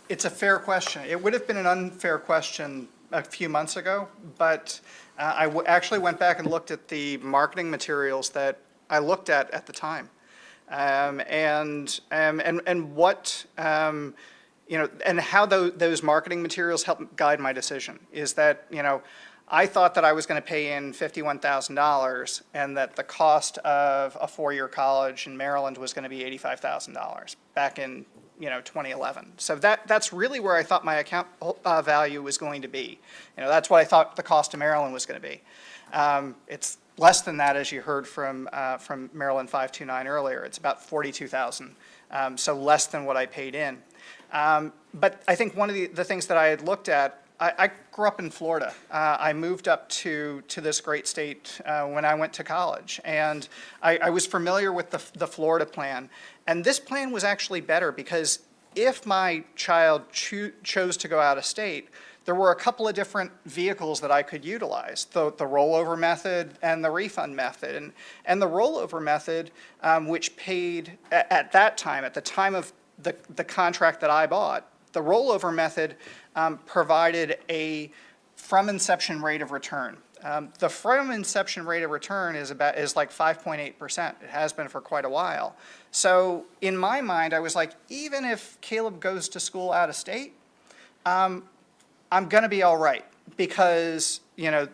it's a fair question. It would have been an unfair question a few months ago, but I actually went back and looked at the marketing materials that I looked at the time. And what, and how those marketing materials helped guide my decision is that, I thought that I was going to pay in $51,000 and that the cost of a four-year college in Maryland was going to be $85,000 back in, 2011. So that's really where I thought my account value was going to be. That's what I thought the cost of Maryland was going to be. It's less than that, as you heard from Maryland 529 earlier. It's about $42,000, so less than what I paid in. But I think one of the things that I had looked at, I grew up in Florida. I moved up to this great state when I went to college, and I was familiar with the Florida plan. And this plan was actually better because if my child chose to go out of state, there were a couple of different vehicles that I could utilize, the rollover method and the refund method. And the rollover method, which paid at that time, at the time of the contract that I bought, the rollover method provided a from inception rate of return. The from inception rate of return is like 5.8%. It has been for quite a while. So in my mind, I was like, even if Caleb goes to school out of state, I'm going to be all right because the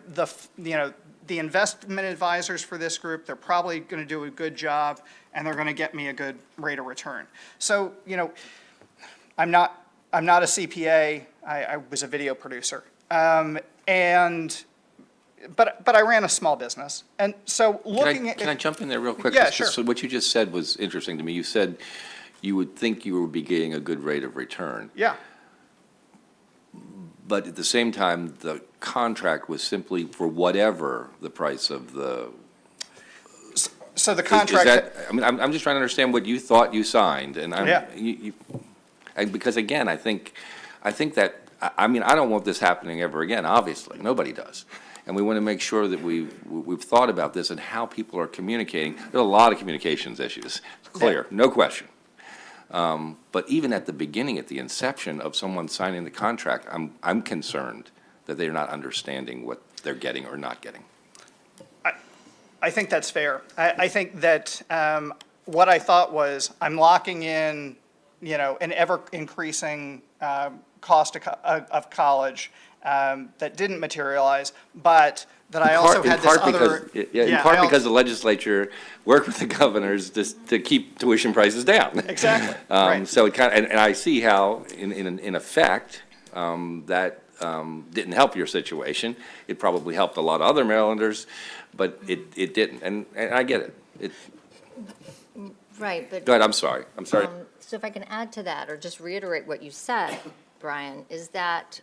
investment advisors for this group, they're probably going to do a good job and they're going to get me a good rate of return. So I'm not a CPA. I was a video producer, but I ran a small business, and so looking at. Can I jump in there real quick? Yeah, sure. So what you just said was interesting to me. You said you would think you would be getting a good rate of return. Yeah. But at the same time, the contract was simply for whatever the price of the. So the contract. I'm just trying to understand what you thought you signed, and Yeah. Because again, I think that, I don't want this happening ever again, obviously, nobody does. And we want to make sure that we've thought about this and how people are communicating. There are a lot of communications issues, clear, no question. But even at the beginning, at the inception of someone signing the contract, I'm concerned that they're not understanding what they're getting or not getting. I think that's fair. I think that what I thought was I'm locking in, an ever-increasing cost of college that didn't materialize, but that I also had this other. In part because the legislature worked with the governors to keep tuition prices down. Exactly. Right. So it and I see how, in effect, that didn't help your situation. It probably helped a lot of other Marylanders, but it didn't. And I get it. Right, but. Go ahead, I'm sorry. So if I can add to that, or just reiterate what you said, Brian, is that,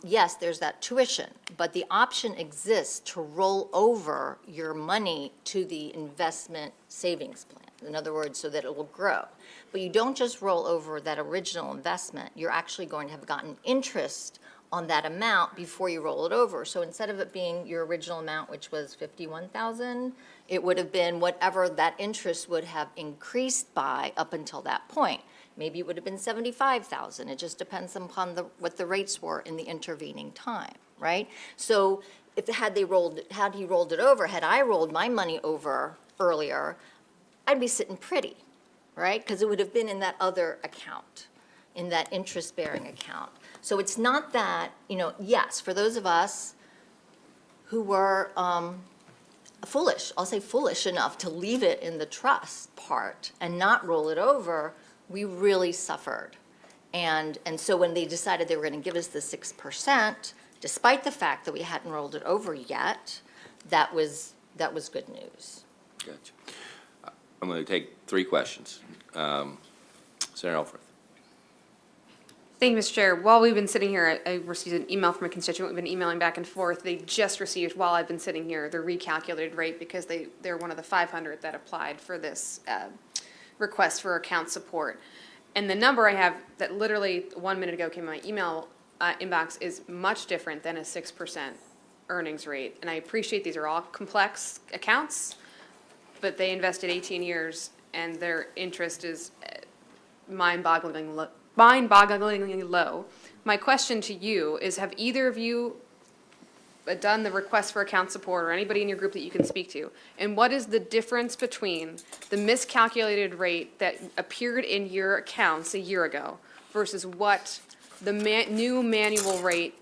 yes, there's that tuition, but the option exists to roll over your money to the investment savings plan. In other words, so that it will grow. But you don't just roll over that original investment, you're actually going to have gotten interest on that amount before you roll it over. So instead of it being your original amount, which was $51,000, it would have been whatever that interest would have increased by up until that point. Maybe it would have been $75,000. It just depends upon what the rates were in the intervening time, right? So had he rolled it over, had I rolled my money over earlier, I'd be sitting pretty, right? Because it would have been in that other account, in that interest-bearing account. So it's not that, yes, for those of us who were foolish, I'll say foolish enough to leave it in the trust part and not roll it over, we really suffered. And so when they decided they were going to give us the 6%, despite the fact that we hadn't rolled it over yet, that was good news. Gotcha. I'm going to take 3 questions. Senator Elfreth. Thank you, Mr. Chair. While we've been sitting here, I received an email from a constituent. We've been emailing back and forth. They just received, while I've been sitting here, the recalculated rate because they're one of the 500 that applied for this request for account support. And the number I have that literally 1 minute ago came in my email inbox is much different than a 6% earnings rate. And I appreciate these are all complex accounts, but they invested 18 years and their interest is mind-bogglingly low. My question to you is, have either of you done the request for account support, or anybody in your group that you can speak to? And what is the difference between the miscalculated rate that appeared in your accounts a year ago versus what the new manual rate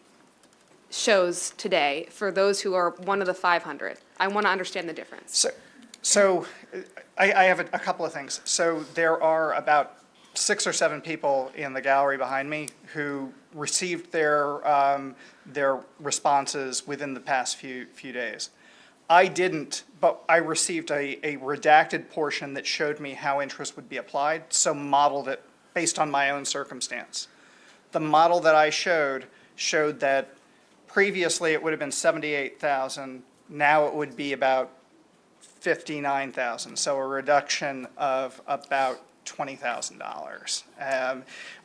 shows today for those who are one of the 500? I want to understand the difference. So I have a couple of things. So there are about 6 or 7 people in the gallery behind me who received their responses within the past few days. I didn't, but I received a redacted portion that showed me how interest would be applied, so modeled it based on my own circumstance. The model that I showed that previously it would have been 78,000, now it would be about 59,000, so a reduction of about $20,000.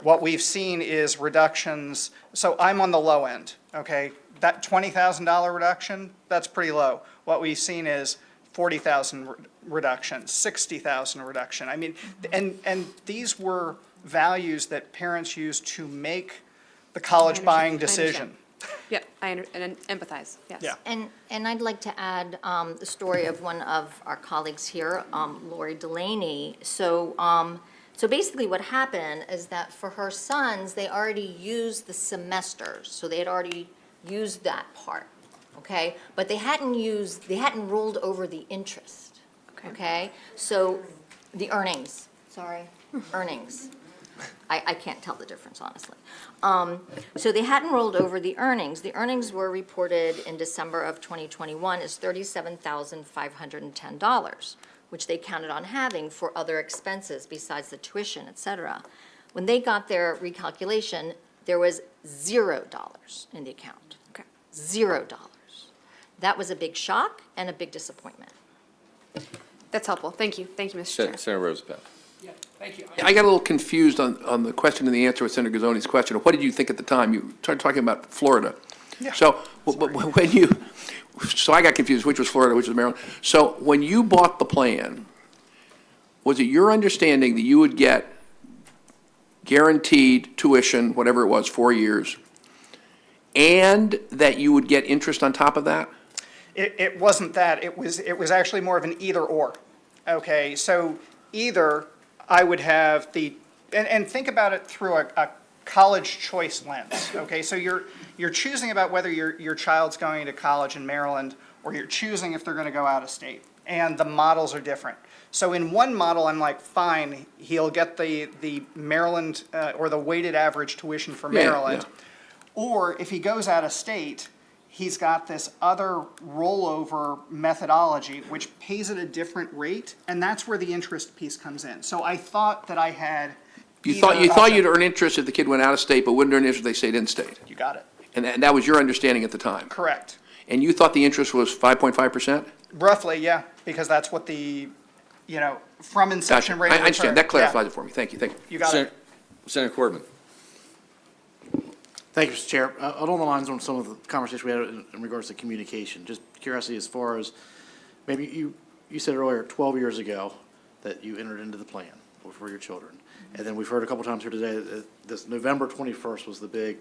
What we've seen is reductions, so I'm on the low end, okay? That $20,000 reduction, that's pretty low. What we've seen is 40,000 reduction, 60,000 reduction. I mean, and these were values that parents used to make the college buying decision. Yeah, and empathize, yes. Yeah. And I'd like to add the story of one of our colleagues here, Lori Delaney. So basically what happened is that for her sons, they already used the semesters, so they had already used that part, okay? But they hadn't rolled over the interest, okay? So the earnings, earnings. I can't tell the difference, honestly. So they hadn't rolled over the earnings. The earnings were reported in December of 2021 as $37,510, which they counted on having for other expenses besides the tuition, et cetera. When they got their recalculation, there was $0 in the account. Okay. $0. That was a big shock and a big disappointment. That's helpful. Thank you. Thank you, Mr. Chair. Senator Roosevelt. Thank you. I got a little confused on the question and the answer with Senator Gazzoni's question. What did you think at the time? You started talking about Florida. Yeah. So so I got confused, which was Florida, which was Maryland. So when you bought the plan, was it your understanding that you would get guaranteed tuition, whatever it was, 4 years, and that you would get interest on top of that? It wasn't that. It was actually more of an either or. Okay, so either I would have and think about it through a college choice lens. Okay, so you're choosing about whether your child's going to college in Maryland or you're choosing if they're going to go out of state, and the models are different. So in one model, I'm like, fine, he'll get the Maryland or the weighted average tuition for Maryland, or if he goes out of state, he's got this other rollover methodology which pays at a different rate, and that's where the interest piece comes in. So I thought that I had. You thought you'd earn interest if the kid went out of state, but wouldn't earn interest if they stayed in state. You got it. And that was your understanding at the time. Correct. And you thought the interest was 5.5%? Roughly, yeah, because that's what from inception rate. I understand. That clarifies it for me. Thank you. You got it. Senator Corbin. Thank you, Mr. Chair. Along the lines on some of the conversation we had in regards to communication, just curiosity as far as, maybe you said earlier, 12 years ago, that you entered into the plan for your children. And then we've heard a couple times here today that this November 21st was the big,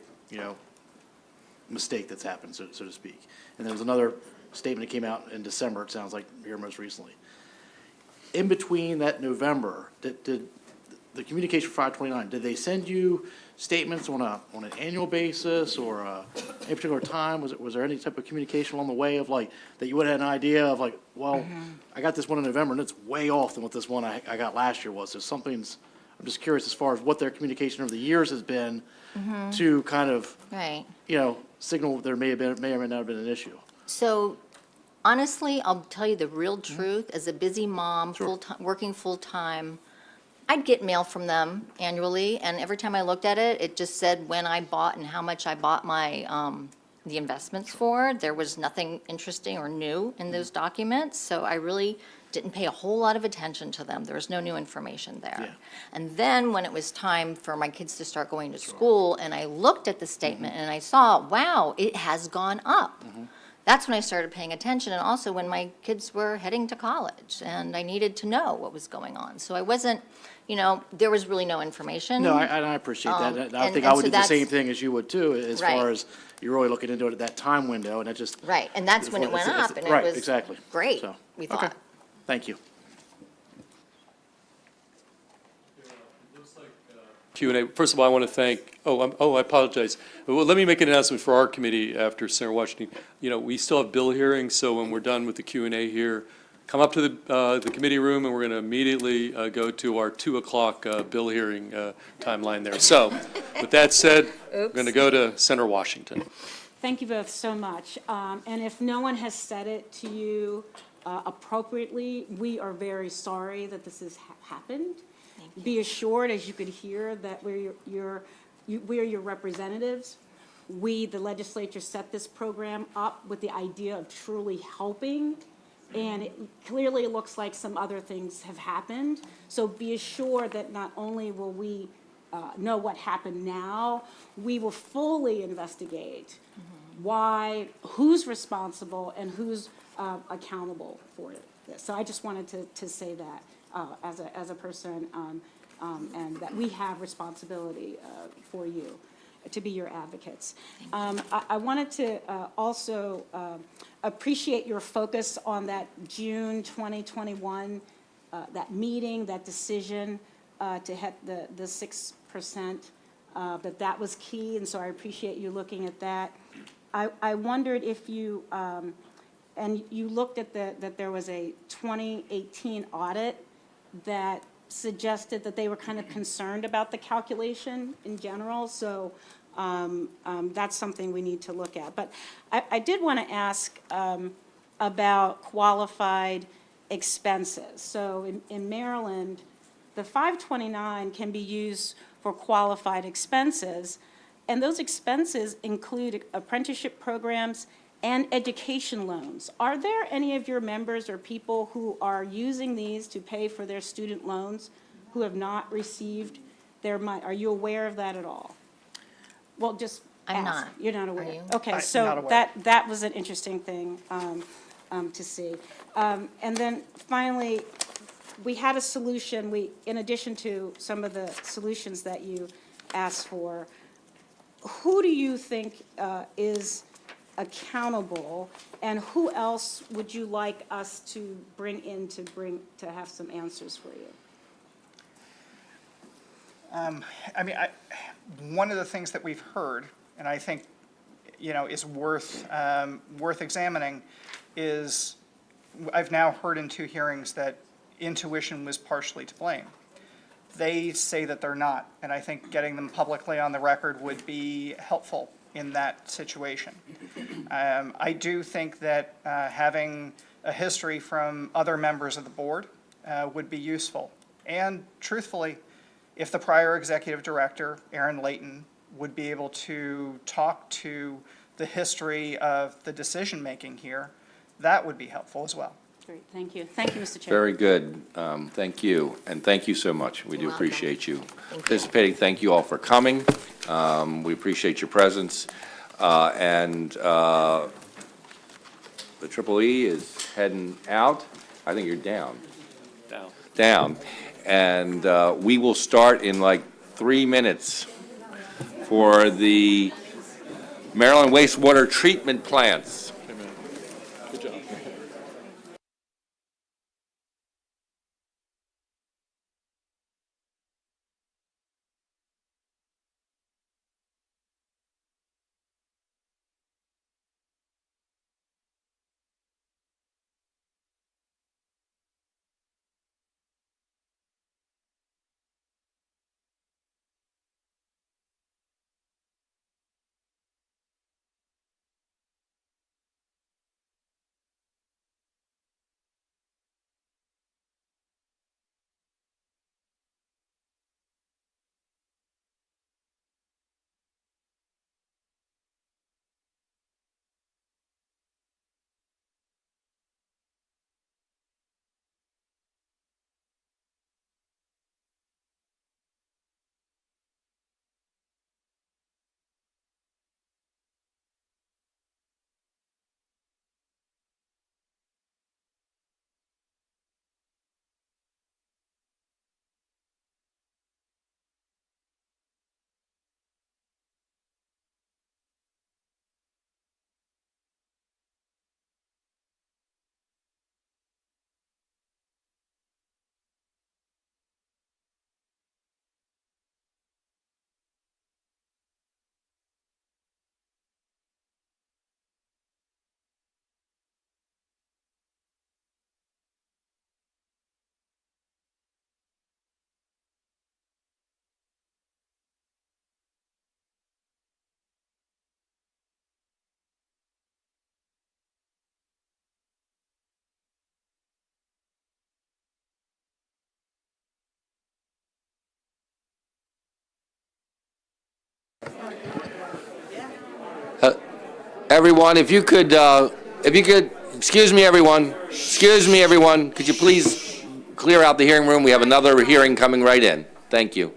mistake that's happened, so to speak. And there was another statement that came out in December, it sounds like, here most recently. In between that November, did the communication for 529, did they send you statements on an annual basis or a particular time? Was there any type of communication along the way of that you would have had an idea of I got this one in November and it's way off than what this one I got last year was. So something's I'm just curious as far as what their communication over the years has been to kind of, Right. signal there may or may not have been an issue. So honestly, I'll tell you the real truth, as a busy mom, full-time, working full-time, I'd get mail from them annually, and every time I looked at it, it just said when I bought and how much I bought my, the investments for. There was nothing interesting or new in those documents, so I really didn't pay a whole lot of attention to them. There was no new information there. Yeah. And then when it was time for my kids to start going to school, and I looked at the statement and I saw, wow, it has gone up. That's when I started paying attention, and also when my kids were heading to college, and I needed to know what was going on. So I wasn't, there was really no information. No, I appreciate that. And I and- think and I would so do the same that's- thing as you would too, as Right. far as you're really looking into it at that time window, and it just. Right, and that's when it went It's- up, and it right, was exactly. great, So, we okay. thought. Thank you. Q&A. First of all, I want to thank, I apologize. Well, let me make an announcement for our committee after Senator Washington. We still have bill hearings, so when we're done with the Q&A here, come up to the committee room, and we're going to immediately go to our 2 o'clock bill hearing timeline there. So with that said, I'm going to go to Senator Washington. Thank you both so much. And if no one has said it to you appropriately, we are very sorry that this has happened. Be assured, as you could hear, that we're your representatives. We, the legislature, set this program up with the idea of truly helping, and it clearly looks like some other things have happened. So be assured that not only will we know what happened now, we will fully investigate why, who's responsible, and who's accountable for this. So I just wanted to say that as a person, and that we have responsibility for you, to be your advocates. I wanted to also appreciate your focus on that June 2021, that meeting, that decision to hit the 6%, that was key, and so I appreciate you looking at that. I wondered if you, and you looked at that there was a 2018 audit that suggested that they were kind of concerned about the calculation in general, so that's something we need to look at. But I did want to ask about qualified expenses. So in Maryland, the 529 can be used for qualified expenses, and those expenses include apprenticeship programs and education loans. Are there any of your members or people who are using these to pay for their student loans who have not received their money? Are you aware of that at all? Well, just I'm ask. not. You're not aware? Are you? Okay, Not so aware. that was an interesting thing to see. And then finally, we had a solution, in addition to some of the solutions that you asked for, who do you think is accountable, and who else would you like us to bring in to have some answers for you? One of the things that we've heard, and I think, is worth examining, is I've now heard in 2 hearings that intuition was partially to blame. They say that they're not, and I think getting them publicly on the record would be helpful in that situation. I do think that having a history from other members of the board would be useful. And truthfully, if the prior executive director, Aaron Layton, would be able to talk to the history of the decision-making here, that would be helpful as well. Great, thank you. Thank you, Mr. Chair. Very good. Thank you, and thank you so much. We do You're welcome. appreciate you Thank you. participating. Thank you all for coming. We appreciate your presence. And the Triple E is heading out. I think you're down. Down. And we will start in like 3 minutes for the Maryland wastewater treatment plants. Everyone, if you could, excuse me, everyone, could you please clear out the hearing room? We have another hearing coming right in. Thank you.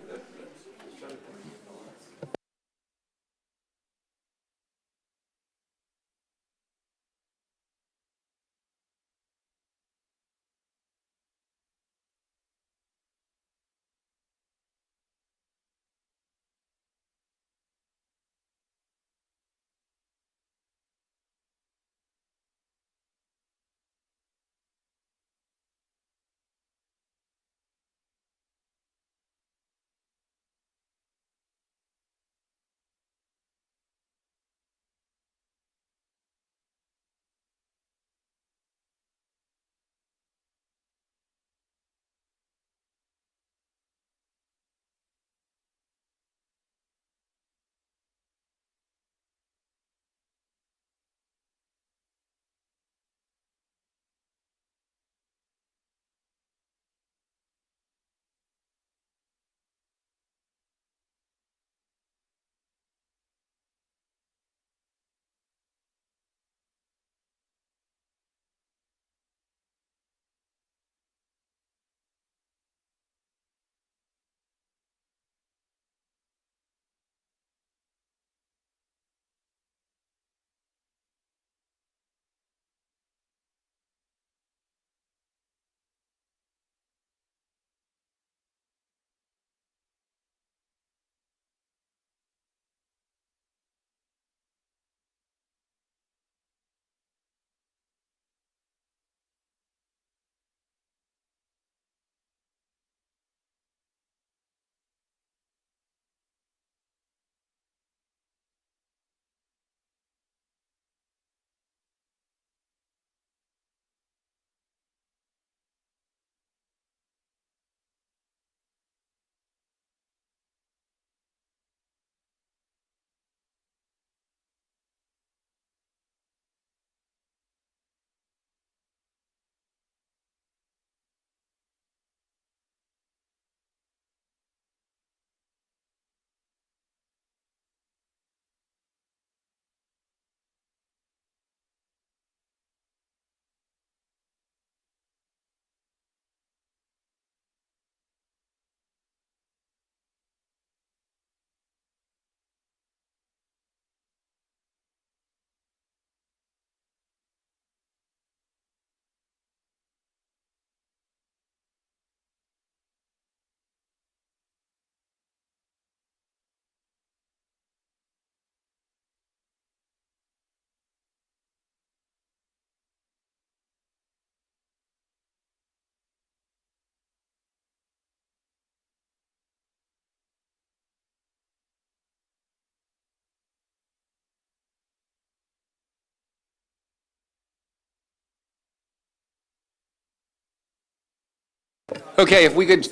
Okay, if we could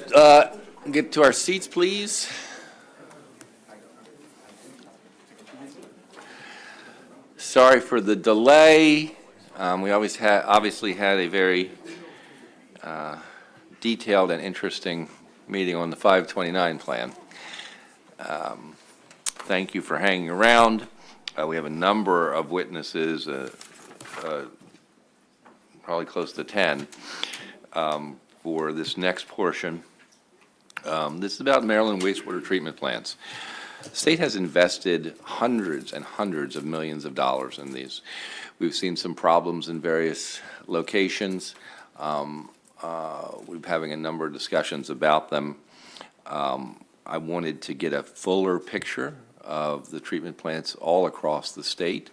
get to our seats, please. Sorry for the delay. We obviously had a very detailed and interesting meeting on the 529 plan. Thank you for hanging around. We have a number of witnesses, probably close to 10, for this next portion. This is about Maryland wastewater treatment plants. The state has invested hundreds and hundreds of millions of dollars in these. We've seen some problems in various locations. We're having a number of discussions about them. I wanted to get a fuller picture of the treatment plants all across the state.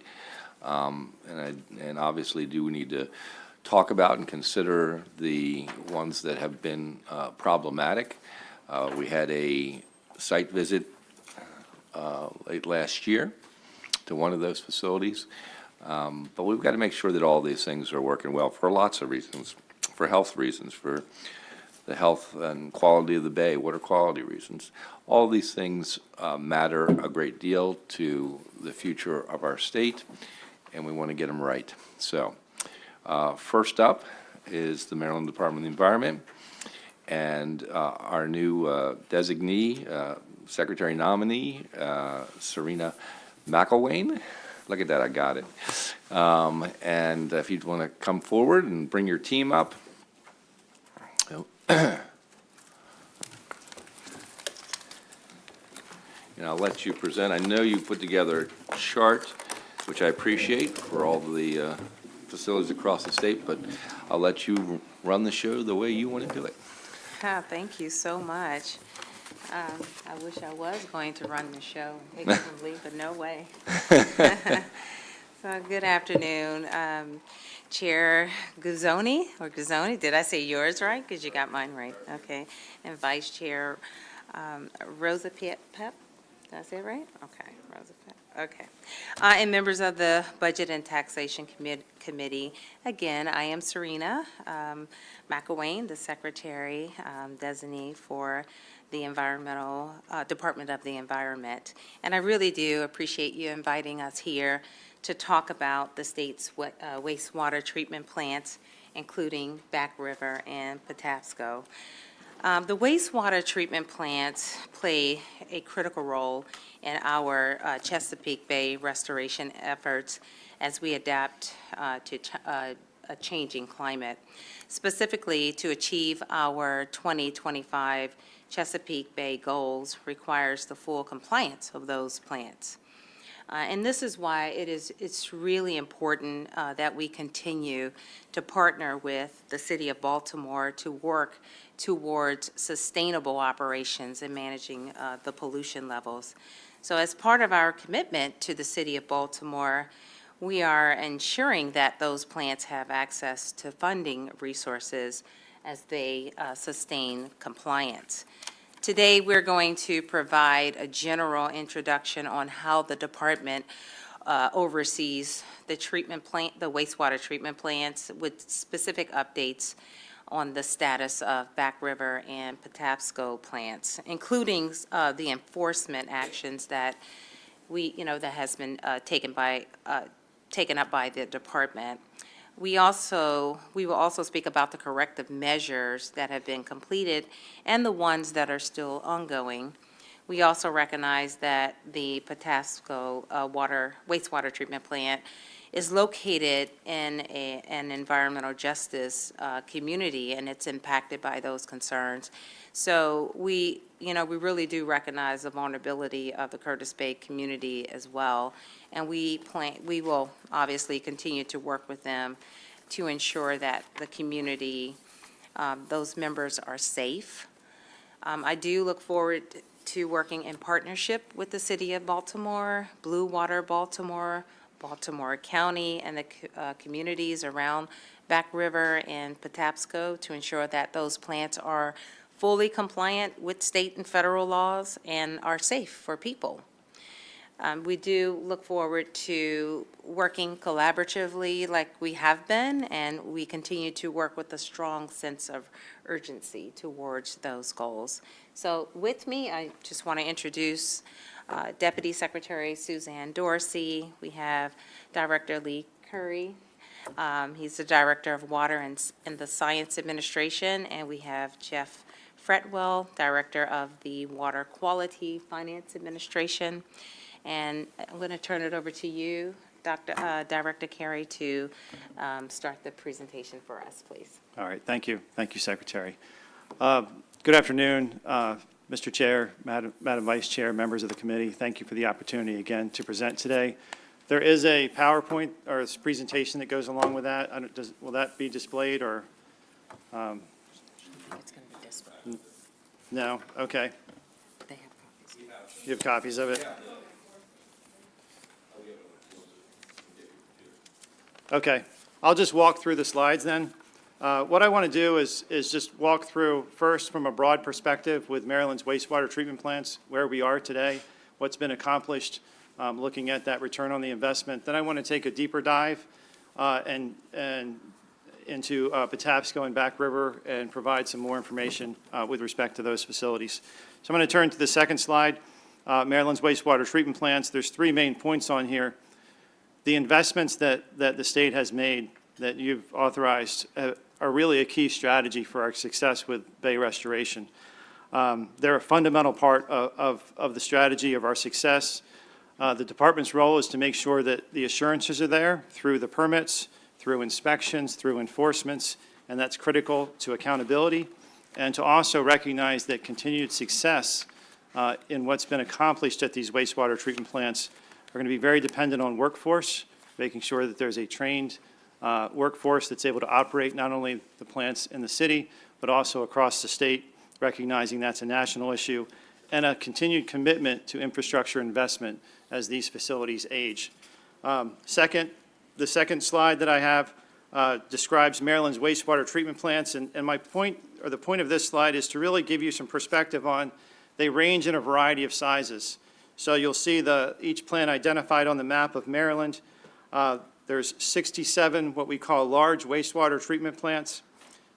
And obviously do need to talk about and consider the ones that have been problematic. We had a site visit late last year to one of those facilities. But we've got to make sure that all these things are working well for lots of reasons, for health reasons, for the health and quality of the bay, water quality reasons. All these things matter a great deal to the future of our state, and we want to get them right. So first up is the Maryland Department of the Environment, and our new designee, Secretary nominee, Serena McElwain. Look at that, I got it. And if you'd want to come forward and bring your team up. And I'll let you present. I know you put together a chart, which I appreciate, for all the facilities across the state, but I'll let you run the show the way you want to do it. Thank you so much. I wish I was going to run the show and take some leave, but no way. So, good afternoon, Chair Guzzoni, or Guzzoni, did I say yours right? Because you got mine right, okay. And Vice Chair Rosa Pep, did I say it right? Okay, Rosa Pep, okay. And members of the Budget and Taxation Committee, again, I am Serena McElwain, the Secretary designee for the Environmental Department of the Environment. And I really do appreciate you inviting us here to talk about the state's wastewater treatment plants, including Back River and Patapsco. The wastewater treatment plants play a critical role in our Chesapeake Bay restoration efforts as we adapt to a changing climate. Specifically, to achieve our 2025 Chesapeake Bay goals requires the full compliance of those plants. And this is why it's really important that we continue to partner with the City of Baltimore to work towards sustainable operations and managing the pollution levels. So as part of our commitment to the City of Baltimore, we are ensuring that those plants have access to funding resources as they sustain compliance. Today, we're going to provide a general introduction on how the department oversees the treatment plant, the wastewater treatment plants, with specific updates on the status of Back River and Patapsco plants, including the enforcement actions that that has been taken up by the department. We will also speak about the corrective measures that have been completed and the ones that are still ongoing. We also recognize that the Patapsco wastewater treatment plant is located in an environmental justice community, and it's impacted by those concerns. So we really do recognize the vulnerability of the Curtis Bay community as well, and we will obviously continue to work with them to ensure that the community, those members are safe. I do look forward to working in partnership with the City of Baltimore, Blue Water Baltimore, Baltimore County, and the communities around Back River and Patapsco to ensure that those plants are fully compliant with state and federal laws and are safe for people. We do look forward to working collaboratively like we have been, and we continue to work with a strong sense of urgency towards those goals. So with me, I just want to introduce Deputy Secretary Suzanne Dorsey. We have Director Lee Curry. He's the Director of Water and the Science Administration, and we have Jeff Fretwell, Director of the Water Quality Finance Administration. And I'm going to turn it over to you, Director Carey, to start the presentation for us, please. All right, thank you. Thank you, Secretary. Good afternoon, Mr. Chair, Madam Vice Chair, members of the committee. Thank you for the opportunity again to present today. There is a PowerPoint or presentation that goes along with that. Will that be displayed or? It's going to be displayed. No? Okay. They have copies. You have copies of it? Okay. I'll just walk through the slides then. What I want to do is just walk through first from a broad perspective with Maryland's wastewater treatment plants, where we are today, what's been accomplished, looking at that return on the investment. Then I want to take a deeper dive and into Patapsco and Back River and provide some more information with respect to those facilities. So I'm going to turn to the second slide, Maryland's wastewater treatment plants. There's three main points on here. The investments that the state has made that you've authorized are really a key strategy for our success with Bay restoration. They're a fundamental part of the strategy of our success. The department's role is to make sure that the assurances are there through the permits, through inspections, through enforcements, and that's critical to accountability, and to also recognize that continued success in what's been accomplished at these wastewater treatment plants are going to be very dependent on workforce, making sure that there's a trained workforce that's able to operate not only the plants in the city, but also across the state, recognizing that's a national issue, and a continued commitment to infrastructure investment as these facilities age. The second slide that I have describes Maryland's wastewater treatment plants, and my point, or the point of this slide, is to really give you some perspective on, they range in a variety of sizes. So you'll see each plant identified on the map of Maryland. There's 67 what we call large wastewater treatment plants.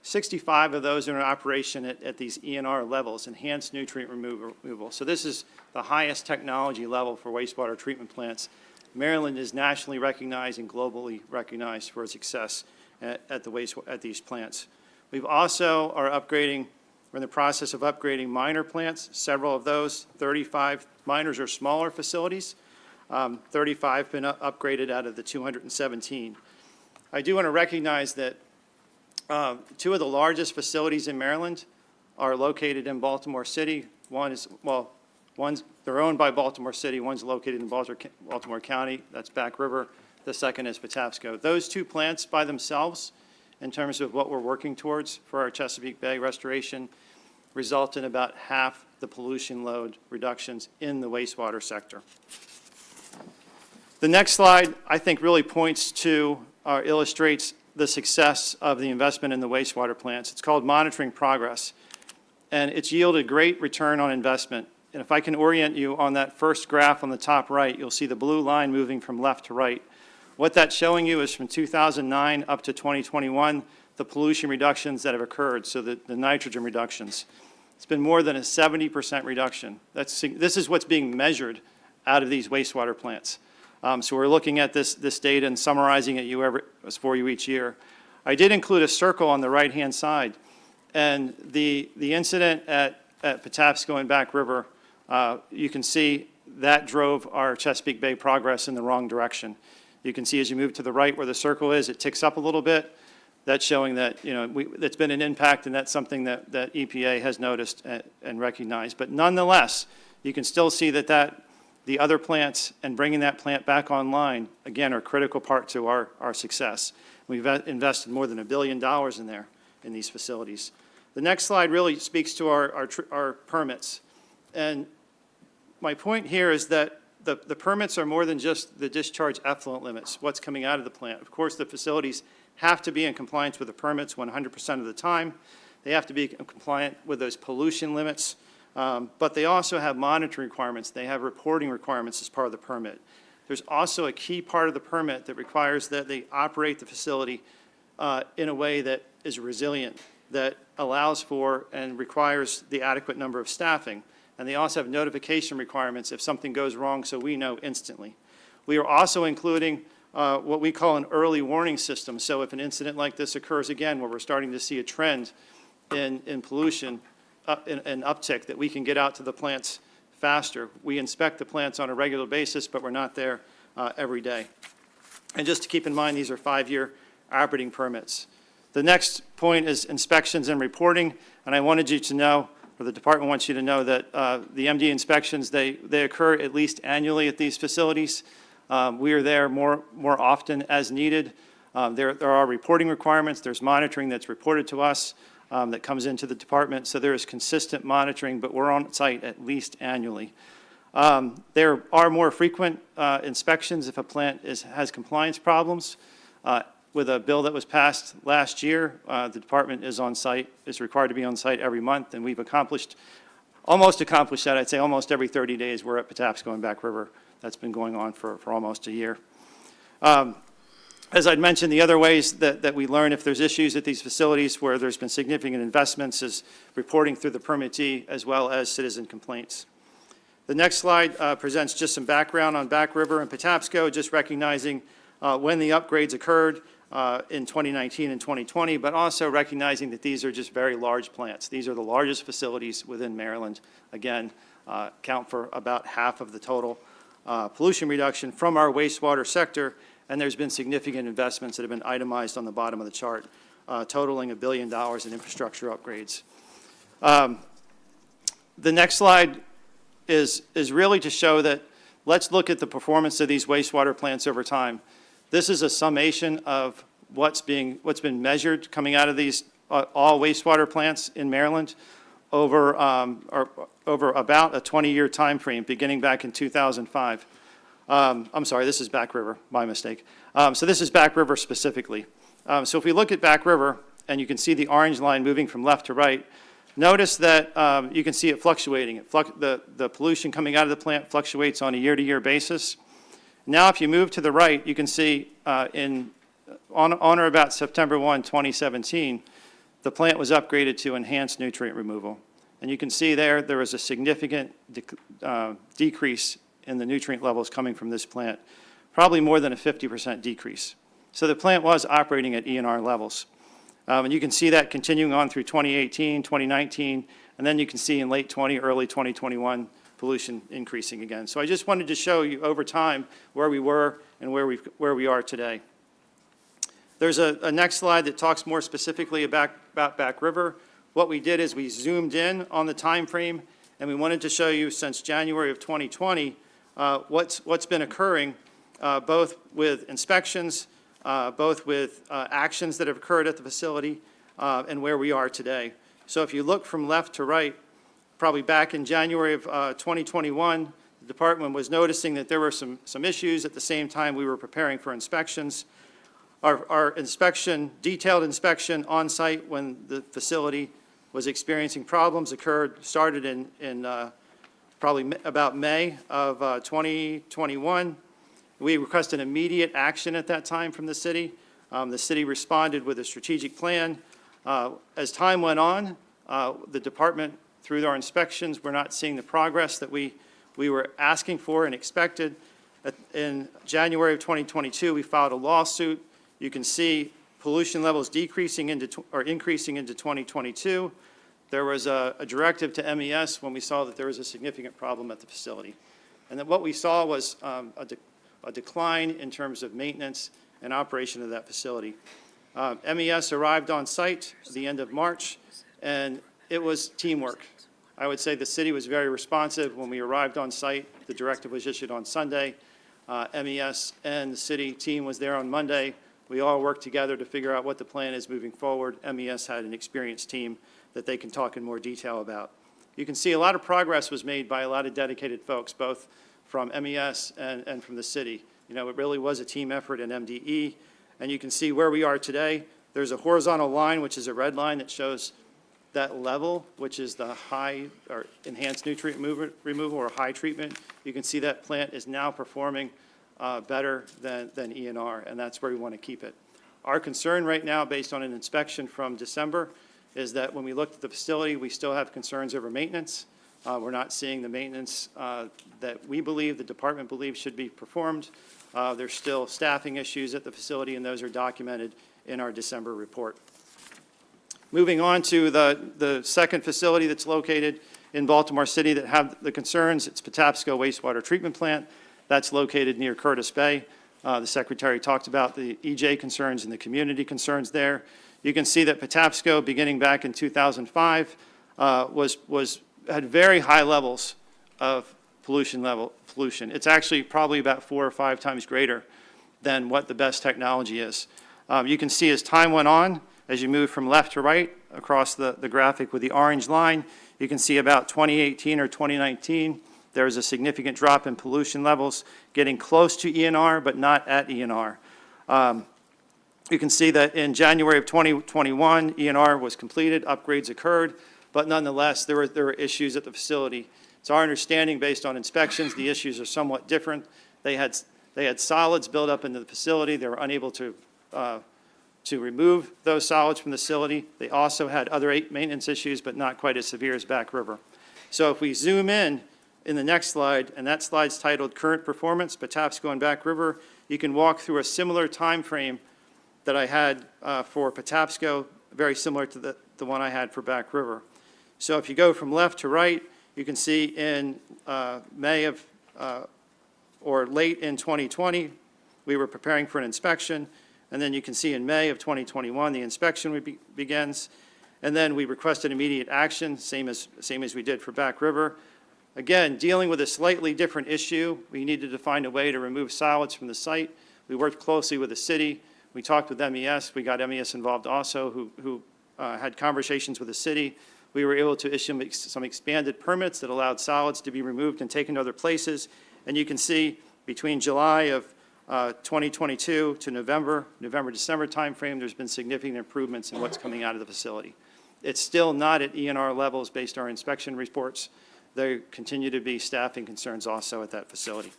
65 of those are in operation at these ENR levels, enhanced nutrient removal. So this is the highest technology level for wastewater treatment plants. Maryland is nationally recognized and globally recognized for its success at these plants. We've also we're in the process of upgrading minor plants, several of those, 35 minors are smaller facilities, 35 have been upgraded out of the 217. I do want to recognize that two of the largest facilities in Maryland are located in Baltimore City. They're owned by Baltimore City, one's located in Baltimore County, that's Back River, the second is Patapsco. Those two plants by themselves, in terms of what we're working towards for our Chesapeake Bay restoration, result in about half the pollution load reductions in the wastewater sector. The next slide, I think, really points to or illustrates the success of the investment in the wastewater plants. It's called Monitoring Progress, and it's yielded great return on investment. And if I can orient you on that first graph on the top right, you'll see the blue line moving from left to right. What that's showing you is from 2009 up to 2021, the pollution reductions that have occurred, so the nitrogen reductions. It's been more than a 70% reduction. This is what's being measured out of these wastewater plants. So we're looking at this data and summarizing it for you each year. I did include a circle on the right-hand side, and the incident at Patapsco and Back River, you can see that drove our Chesapeake Bay progress in the wrong direction. You can see as you move to the right where the circle is, it ticks up a little bit. That's showing that, that's been an impact, and that's something that EPA has noticed and recognized. But nonetheless, you can still see that the other plants and bringing that plant back online, again, are a critical part to our success. We've invested more than $1 billion in there, in these facilities. The next slide really speaks to our permits. And my point here is that the permits are more than just the discharge effluent limits, what's coming out of the plant. Of course, the facilities have to be in compliance with the permits 100% of the time. They have to be compliant with those pollution limits, but they also have monitoring requirements. They have reporting requirements as part of the permit. There's also a key part of the permit that requires that they operate the facility in a way that is resilient, that allows for and requires the adequate number of staffing. And they also have notification requirements if something goes wrong, so we know instantly. We are also including what we call an early warning system. So if an incident like this occurs again, where we're starting to see a trend in pollution, an uptick, that we can get out to the plants faster. We inspect the plants on a regular basis, but we're not there every day. And just to keep in mind, these are 5-year operating permits. The next point is inspections and reporting, and I wanted you to know, or the department wants you to know, that the MD inspections, they occur at least annually at these facilities. We are there more often as needed. There are reporting requirements. There's monitoring that's reported to us that comes into the department. So there is consistent monitoring, but we're on site at least annually. There are more frequent inspections if a plant has compliance problems. With a bill that was passed last year, the department is on site, is required to be on site every month, and we've almost accomplished that. I'd say almost every 30 days we're at Patapsco and Back River. That's been going on for almost a year. As I'd mentioned, the other ways that we learn if there's issues at these facilities where there's been significant investments is reporting through the permittee as well as citizen complaints. The next slide presents just some background on Back River and Patapsco, just recognizing when the upgrades occurred in 2019 and 2020, but also recognizing that these are just very large plants. These are the largest facilities within Maryland. Again, count for about half of the total pollution reduction from our wastewater sector, and there's been significant investments that have been itemized on the bottom of the chart, totaling $1 billion in infrastructure upgrades. The next slide is really to show that let's look at the performance of these wastewater plants over time. This is a summation of what's been measured coming out of these all wastewater plants in Maryland over about a 20-year time frame, beginning back in 2005. I'm sorry, this is Back River, my mistake. So this is Back River specifically. So if we look at Back River, and you can see the orange line moving from left to right, notice that you can see it fluctuating. The pollution coming out of the plant fluctuates on a year-to-year basis. Now, if you move to the right, you can see on or about September 1, 2017, the plant was upgraded to enhanced nutrient removal. And you can see there was a significant decrease in the nutrient levels coming from this plant, probably more than a 50% decrease. So the plant was operating at ENR levels. And you can see that continuing on through 2018, 2019, and then you can see in late early 2021, pollution increasing again. So I just wanted to show you over time where we were and where we are today. There's a next slide that talks more specifically about Back River. What we did is we zoomed in on the time frame, and we wanted to show you since January of 2020 what's been occurring, both with inspections, both with actions that have occurred at the facility, and where we are today. So if you look from left to right, probably back in January of 2021, the department was noticing that there were some issues at the same time we were preparing for inspections. Our inspection, detailed inspection on site when the facility was experiencing problems started in probably about May of 2021. We requested immediate action at that time from the city. The city responded with a strategic plan. As time went on, the department, through our inspections, we're not seeing the progress that we were asking for and expected. In January of 2022, we filed a lawsuit. You can see pollution levels increasing into 2022. There was a directive to MES when we saw that there was a significant problem at the facility. And that what we saw was a decline in terms of maintenance and operation of that facility. MES arrived on site at the end of March, and it was teamwork. I would say the city was very responsive when we arrived on site. The directive was issued on Sunday. MES and the city team was there on Monday. We all worked together to figure out what the plan is moving forward. MES had an experienced team that they can talk in more detail about. You can see a lot of progress was made by a lot of dedicated folks, both from MES and from the city. You know, it really was a team effort in MDE. And you can see where we are today. There's a horizontal line, which is a red line that shows that level, which is the high or enhanced nutrient removal or high treatment. You can see that plant is now performing better than ENR, and that's where we want to keep it. Our concern right now, based on an inspection from December, is that when we looked at the facility, we still have concerns over maintenance. We're not seeing the maintenance that we believe, the department believes should be performed. There's still staffing issues at the facility, and those are documented in our December report. Moving on to the second facility that's located in Baltimore City that have the concerns, it's Patapsco Wastewater Treatment Plant. That's located near Curtis Bay. The Secretary talked about the EJ concerns and the community concerns there. You can see that Patapsco, beginning back in 2005, had very high levels of pollution. It's actually probably about 4 or 5 times greater than what the best technology is. You can see as time went on, as you move from left to right across the graphic with the orange line, you can see about 2018 or 2019, there was a significant drop in pollution levels, getting close to ENR, but not at ENR. You can see that in January of 2021, ENR was completed, upgrades occurred, but nonetheless, there were issues at the facility. It's our understanding, based on inspections, the issues are somewhat different. They had solids built up into the facility. They were unable to remove those solids from the facility. They also had other maintenance issues, but not quite as severe as Back River. So if we zoom in the next slide, and that slide's titled Current Performance, Patapsco and Back River, you can walk through a similar time frame that I had for Patapsco, very similar to the one I had for Back River. So if you go from left to right, you can see in May of or late in 2020, we were preparing for an inspection, and then you can see in May of 2021, the inspection begins, and then we requested immediate action, same as we did for Back River. Again, dealing with a slightly different issue, we needed to find a way to remove solids from the site. We worked closely with the city. We talked with MES. We got MES involved also, who had conversations with the city. We were able to issue some expanded permits that allowed solids to be removed and taken to other places. And you can see between July of 2022 to November-December timeframe, there's been significant improvements in what's coming out of the facility. It's still not at ENR levels based on our inspection reports. There continue to be staffing concerns also at that facility.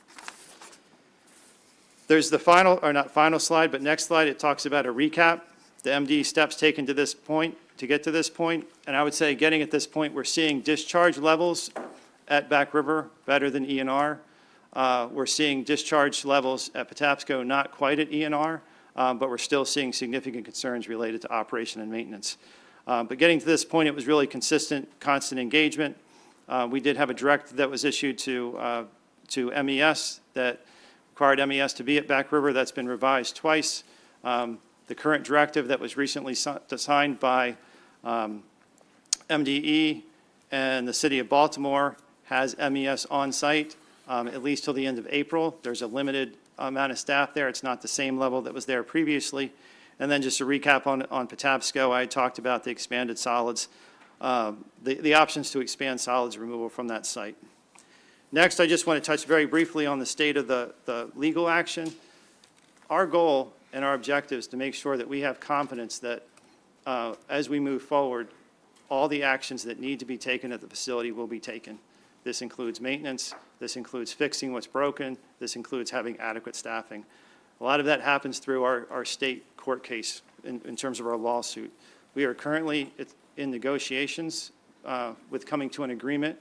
There's the final, or not final slide, but next slide, it talks about a recap, the MD steps taken to this point, to get to this point. And I would say getting at this point, we're seeing discharge levels at Back River better than ENR. We're seeing discharge levels at Patapsco not quite at ENR, but we're still seeing significant concerns related to operation and maintenance. But getting to this point, it was really consistent, constant engagement. We did have a directive that was issued to MES that required MES to be at Back River. That's been revised twice. The current directive that was recently signed by MDE and the City of Baltimore has MES on site at least till the end of April. There's a limited amount of staff there. It's not the same level that was there previously. And then just a recap on Patapsco, I talked about the expanded solids, the options to expand solids removal from that site. Next, I just want to touch very briefly on the state of the legal action. Our goal and our objective is to make sure that we have confidence that as we move forward, all the actions that need to be taken at the facility will be taken. This includes maintenance, this includes fixing what's broken, this includes having adequate staffing. A lot of that happens through our state court case in terms of our lawsuit. We are currently in negotiations with coming to an agreement.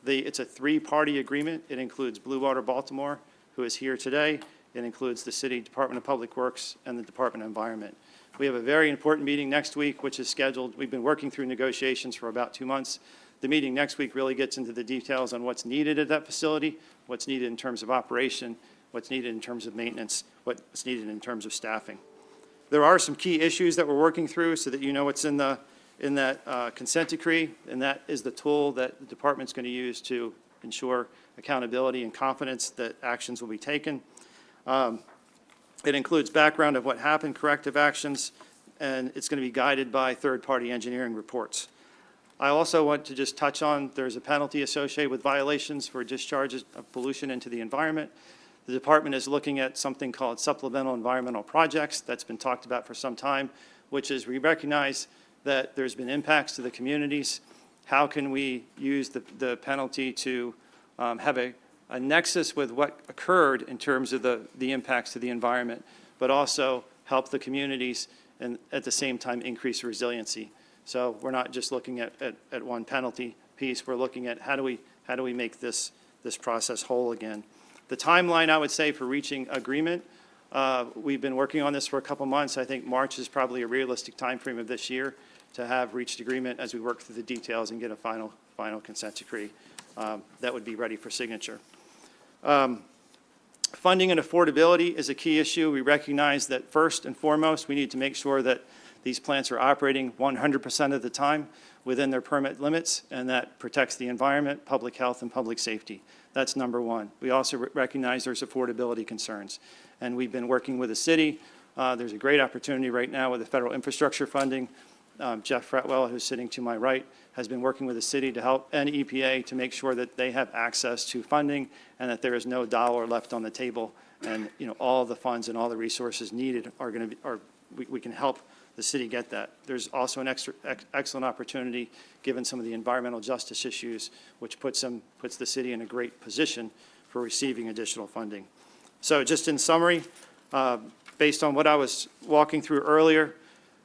It's a three-party agreement. It includes Blue Water Baltimore, who is here today. It includes the City Department of Public Works and the Department of Environment. We have a very important meeting next week, which is scheduled. We've been working through negotiations for about 2 months. The meeting next week really gets into the details on what's needed at that facility, what's needed in terms of operation, what's needed in terms of maintenance, what's needed in terms of staffing. There are some key issues that we're working through so that you know what's in that consent decree, and that is the tool that the department's going to use to ensure accountability and confidence that actions will be taken. It includes background of what happened, corrective actions, and it's going to be guided by third-party engineering reports. I also want to just touch on, there's a penalty associated with violations for discharges of pollution into the environment. The department is looking at something called supplemental environmental projects that's been talked about for some time, which is we recognize that there's been impacts to the communities. How can we use the penalty to have a nexus with what occurred in terms of the impacts to the environment, but also help the communities and at the same time increase resiliency. So we're not just looking at one penalty piece. We're looking at how do we make this process whole again. The timeline, I would say, for reaching agreement, we've been working on this for a couple months. I think March is probably a realistic timeframe of this year to have reached agreement as we work through the details and get a final consent decree that would be ready for signature. Funding and affordability is a key issue. We recognize that first and foremost, we need to make sure that these plants are operating 100% of the time within their permit limits, and that protects the environment, public health, and public safety. That's number one. We also recognize there's affordability concerns, and we've been working with the city. There's a great opportunity right now with the federal infrastructure funding. Jeff Fretwell, who's sitting to my right, has been working with the city to help and EPA to make sure that they have access to funding and that there is no dollar left on the table. And all the funds and all the resources needed are going to be, we can help the city get that. There's also an excellent opportunity, given some of the environmental justice issues, which puts the city in a great position for receiving additional funding. So just in summary, based on what I was walking through earlier,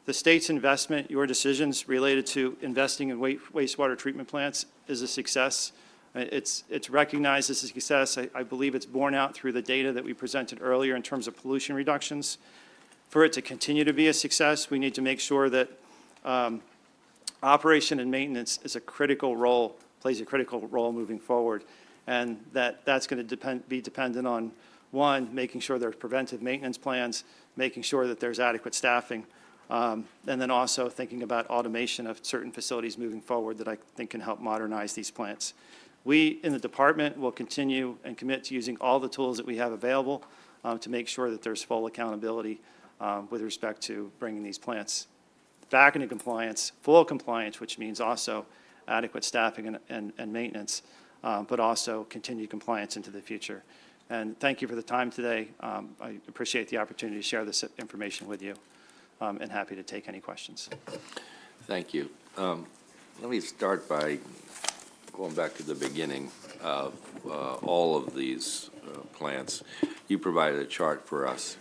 the state's investment, your decisions related to investing in wastewater treatment plants is a success. It's recognized as a success. I believe it's borne out through the data that we presented earlier in terms of pollution reductions. For it to continue to be a success, we need to make sure that operation and maintenance is plays a critical role moving forward. And that's going to be dependent on, one, making sure there's preventive maintenance plans, making sure that there's adequate staffing, and then also thinking about automation of certain facilities moving forward that I think can help modernize these plants. We, in the department, will continue and commit to using all the tools that we have available to make sure that there's full accountability with respect to bringing these plants back into compliance, full compliance, which means also adequate staffing and maintenance, but also continued compliance into the future. And thank you for the time today. I appreciate the opportunity to share this information with you, and happy to take any questions. Thank you. Let me start by going back to the beginning of all of these plants. You provided a chart for us,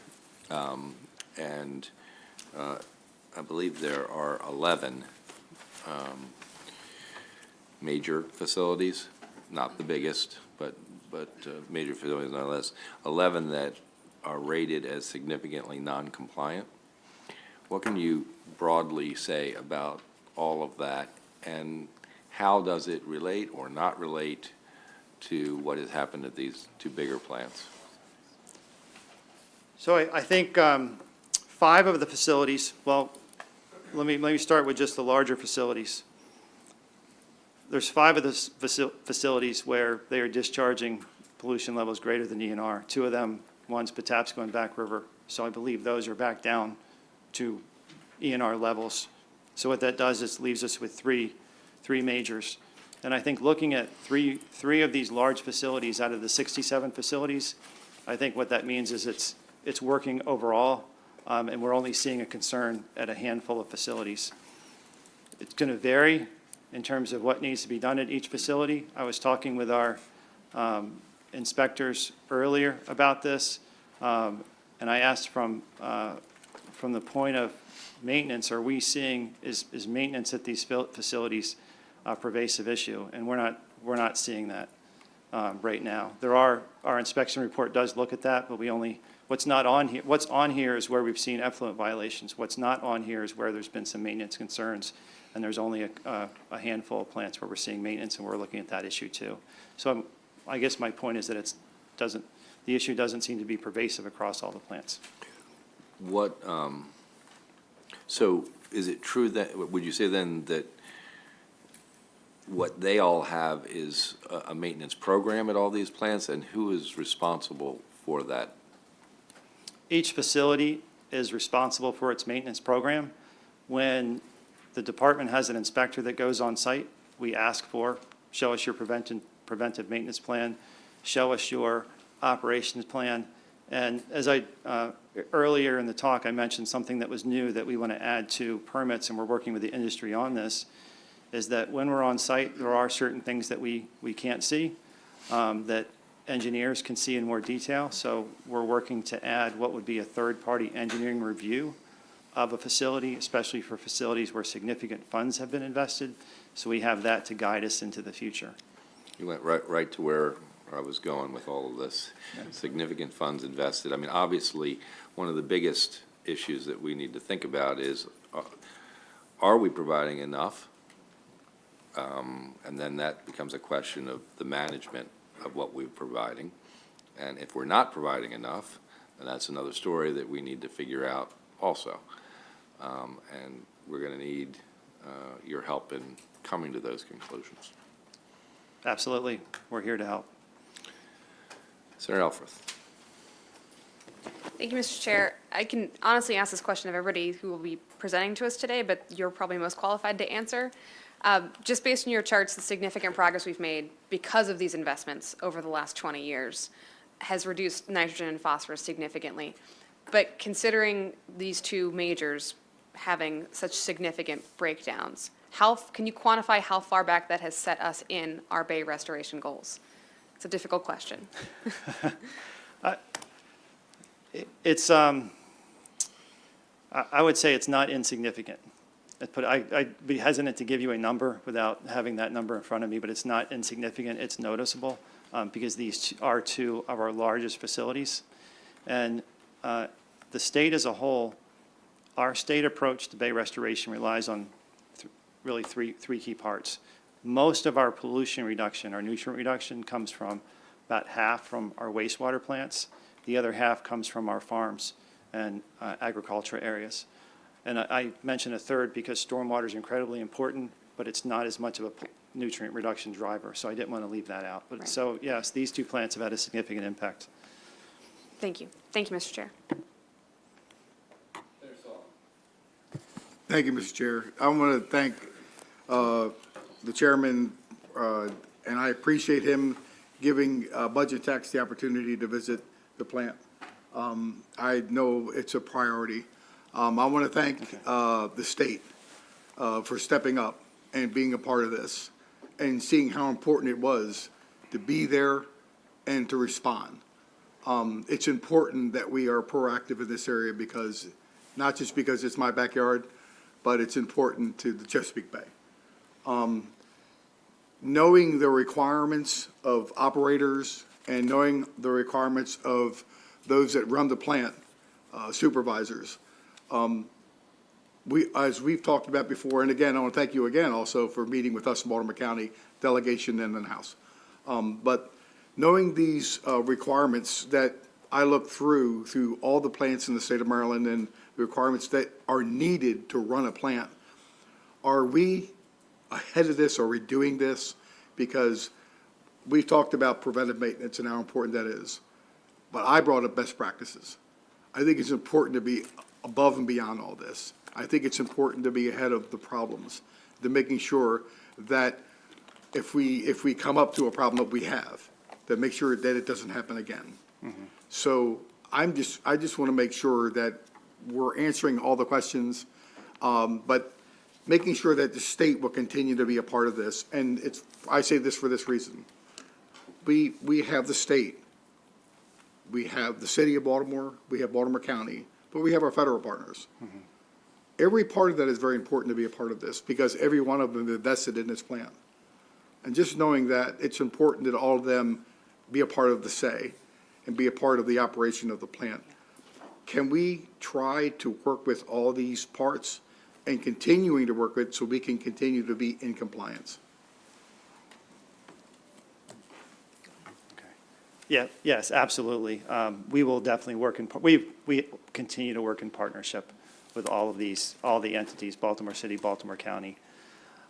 and I believe there are 11 major facilities, not the biggest, but major facilities nonetheless, 11 that are rated as significantly non-compliant. What can you broadly say about all of that, and how does it relate or not relate to what has happened at these two bigger plants? So I think 5 of the facilities, well, let me start with just the larger facilities. There's 5 of the facilities where they are discharging pollution levels greater than ENR. 2 of them, one's Patapsco and Back River. So I believe those are back down to ENR levels. So what that does is leaves us with three majors. And I think looking at three of these large facilities out of the 67 facilities, I think what that means is it's working overall, and we're only seeing a concern at a handful of facilities. It's going to vary in terms of what needs to be done at each facility. I was talking with our inspectors earlier about this, and I asked from the point of maintenance, are we seeing, is maintenance at these facilities a pervasive issue? And we're not seeing that right now. Our inspection report does look at that, but what's on here is where we've seen effluent violations. What's not on here is where there's been some maintenance concerns, and there's only a handful of plants where we're seeing maintenance, and we're looking at that issue too. So I guess my point is that the issue doesn't seem to be pervasive across all the plants. So is it true that, would you say then that what they all have is a maintenance program at all these plants, and who is responsible for that? Each facility is responsible for its maintenance program. When the department has an inspector that goes on site, we ask for, show us your preventive maintenance plan, show us your operations plan. And as earlier in the talk, I mentioned something that was new that we want to add to permits, and we're working with the industry on this, is that when we're on site, there are certain things that we can't see, that engineers can see in more detail. So we're working to add what would be a third-party engineering review of a facility, especially for facilities where significant funds have been invested. So we have that to guide us into the future. You went right to where I was going with all of this. Significant funds invested. I mean, obviously, one of the biggest issues that we need to think about is, are we providing enough? And then that becomes a question of the management of what we're providing. And if we're not providing enough, then that's another story that we need to figure out also. And we're going to need your help in coming to those conclusions. Absolutely. We're here to help. Senator Elfreth. Thank you, Mr. Chair. I can honestly ask this question of everybody who will be presenting to us today, but you're probably most qualified to answer. Just based on your charts, the significant progress we've made because of these investments over the last 20 years has reduced nitrogen and phosphorus significantly. But considering these two majors having such significant breakdowns, can you quantify how far back that has set us in our bay restoration goals? It's a difficult question. I would say it's not insignificant. I'd be hesitant to give you a number without having that number in front of me, but it's not insignificant. It's noticeable because these are 2 of our largest facilities. And the state as a whole, our state approach to bay restoration relies on really three key parts. Most of our pollution reduction, our nutrient reduction, comes from about half from our wastewater plants. The other half comes from our farms and agriculture areas. And I mentioned a third because stormwater is incredibly important, but it's not as much of a nutrient reduction driver, so I didn't want to leave that out. But Right. so, yes, these two plants have had a significant impact. Thank you. Thank you, Mr. Chair. Thank you, Mr. Chair. I want to thank the chairman, and I appreciate him giving Budget Tax the opportunity to visit the plant. I know it's a priority. I want to thank the state for stepping up and being a part of this and seeing how important it was to be there and to respond. It's important that we are proactive in this area because, not just because it's my backyard, but it's important to the Chesapeake Bay. Knowing the requirements of operators and knowing the requirements of those that run the plant, supervisors, as we've talked about before, and again, I want to thank you again also for meeting with us in Baltimore County delegation and in the House. But knowing these requirements that I look through all the plants in the state of Maryland and the requirements that are needed to run a plant, are we ahead of this? Are we doing this? Because we've talked about preventive maintenance and how important that is. But I brought up best practices. I think it's important to be above and beyond all this. I think it's important to be ahead of the problems, to making sure that if we come up to a problem that we have, to make sure that it doesn't happen again. So I just want to make sure that we're answering all the questions, but making sure that the state will continue to be a part of this. And I say this for this reason. We have the state, we have the city of Baltimore, we have Baltimore County, but we have our federal partners. Every part of that is very important to be a part of this because every one of them invested in this plan. And just knowing that, it's important that all of them be a part of the say and be a part of the operation of the plant. Can we try to work with all these parts and continuing to work with so we can continue to be in compliance? Yeah, yes, absolutely. We will definitely work we continue to work in partnership with all the entities, Baltimore City, Baltimore County,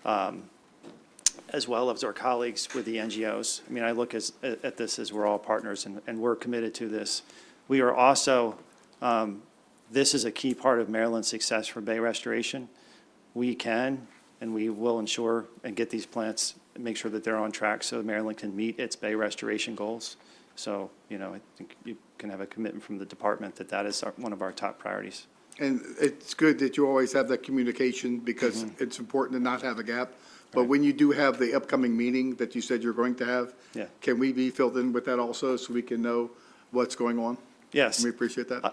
as well as our colleagues with the NGOs. I mean, I look at this as we're all partners and we're committed to this. We are also, this is a key part of Maryland's success for bay restoration. We can and we will ensure and get these plants, make sure that they're on track so Maryland can meet its bay restoration goals. So, I think you can have a commitment from the department that is one of our top priorities. And it's good that you always have that communication because it's important to not have a gap. But when you do have the upcoming meeting that you said you're going to have, can we be filled in with that also so we can know what's going on? Yes. We appreciate that.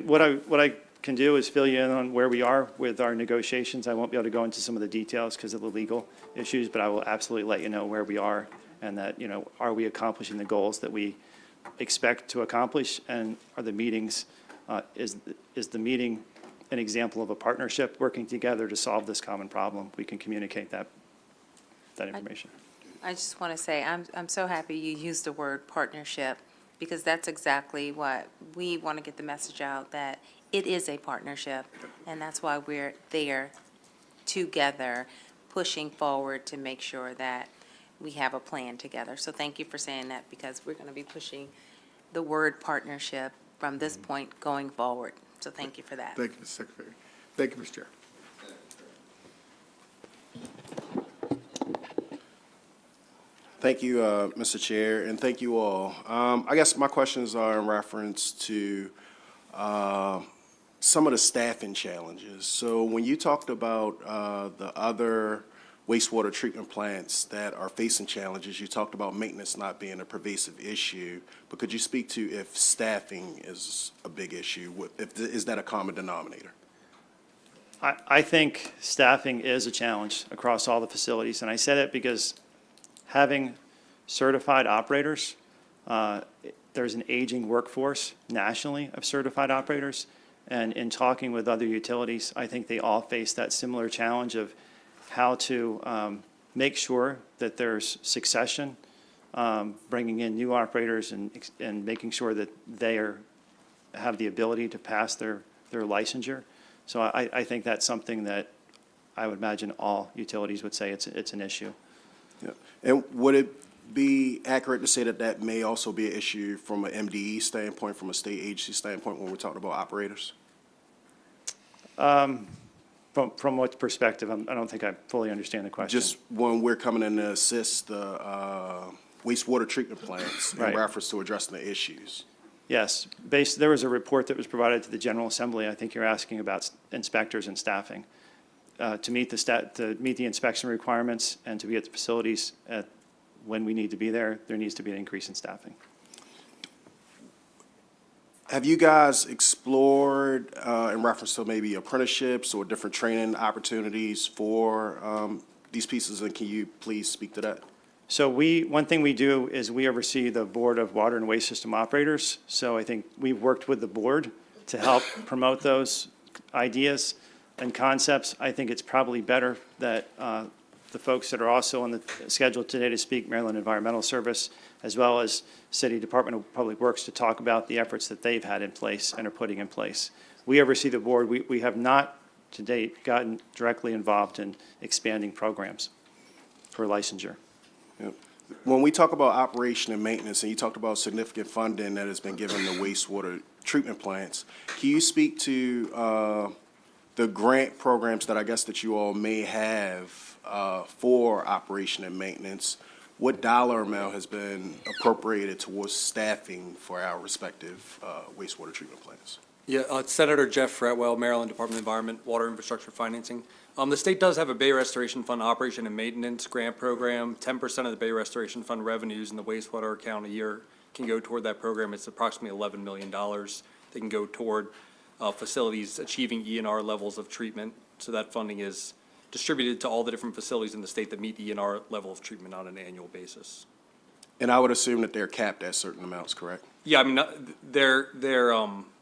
What I can do is fill you in on where we are with our negotiations. I won't be able to go into some of the details because of the legal issues, but I will absolutely let you know where we are and that, are we accomplishing the goals that we expect to accomplish, and are the meetings, is the meeting an example of a partnership working together to solve this common problem? We can communicate that information. I just want to say, I'm so happy you used the word partnership, because that's exactly what we want to get the message out, that it is a partnership, and that's why we're there together, pushing forward to make sure that we have a plan together. So thank you for saying that, because we're going to be pushing the word partnership from this point going forward. So thank you for that. Thank you, Mr. Secretary. Thank you, Mr. Chair. Thank you, Mr. Chair, and thank you all. I guess my questions are in reference to some of the staffing challenges. So when you talked about the other wastewater treatment plants that are facing challenges, you talked about maintenance not being a pervasive issue, but could you speak to if staffing is a big issue? Is that a common denominator? I think staffing is a challenge across all the facilities, and I said it because having certified operators, there's an aging workforce nationally of certified operators, and in talking with other utilities, I think they all face that similar challenge of how to make sure that there's succession, bringing in new operators and making sure that they have the ability to pass their licensure. So I think that's something that I would imagine all utilities would say it's an issue. Yeah. And would it be accurate to say that that may also be an issue from an MDE standpoint, from a state agency standpoint, when we're talking about operators? From what perspective? I don't think I fully understand the question. Just when we're coming in to assist the wastewater treatment plants in Right. reference to addressing the issues. Yes, there was a report that was provided to the General Assembly. I think you're asking about inspectors and staffing. To meet the inspection requirements and to be at the facilities when we need to be there needs to be an increase in staffing. Have you guys explored, in reference to maybe apprenticeships or different training opportunities for these pieces, and can you please speak to that? So one thing we do is we oversee the Board of Water and Waste System Operators. So I think we've worked with the board to help promote those ideas and concepts. I think it's probably better that the folks that are also on the schedule today to speak, Maryland Environmental Service, as well as City Department of Public Works, to talk about the efforts that they've had in place and are putting in place. We oversee the board. We have not, to date, gotten directly involved in expanding programs for licensure. Yeah. When we talk about operation and maintenance, and you talked about significant funding that has been given to wastewater treatment plants, can you speak to the grant programs that I guess that you all may have for operation and maintenance? What dollar amount has been appropriated towards staffing for our respective wastewater treatment plants? Yeah, Senator Jeff Fretwell, Maryland Department of Environment, Water Infrastructure Financing. The state does have a Bay Restoration Fund Operation and Maintenance Grant Program. 10% of the Bay Restoration Fund revenues in the wastewater account a year can go toward that program. It's approximately $11 million. They can go toward facilities achieving ENR levels of treatment. So that funding is distributed to all the different facilities in the state that meet the ENR level of treatment on an annual basis. And I would assume that they're capped at certain amounts, correct? Yeah, I mean,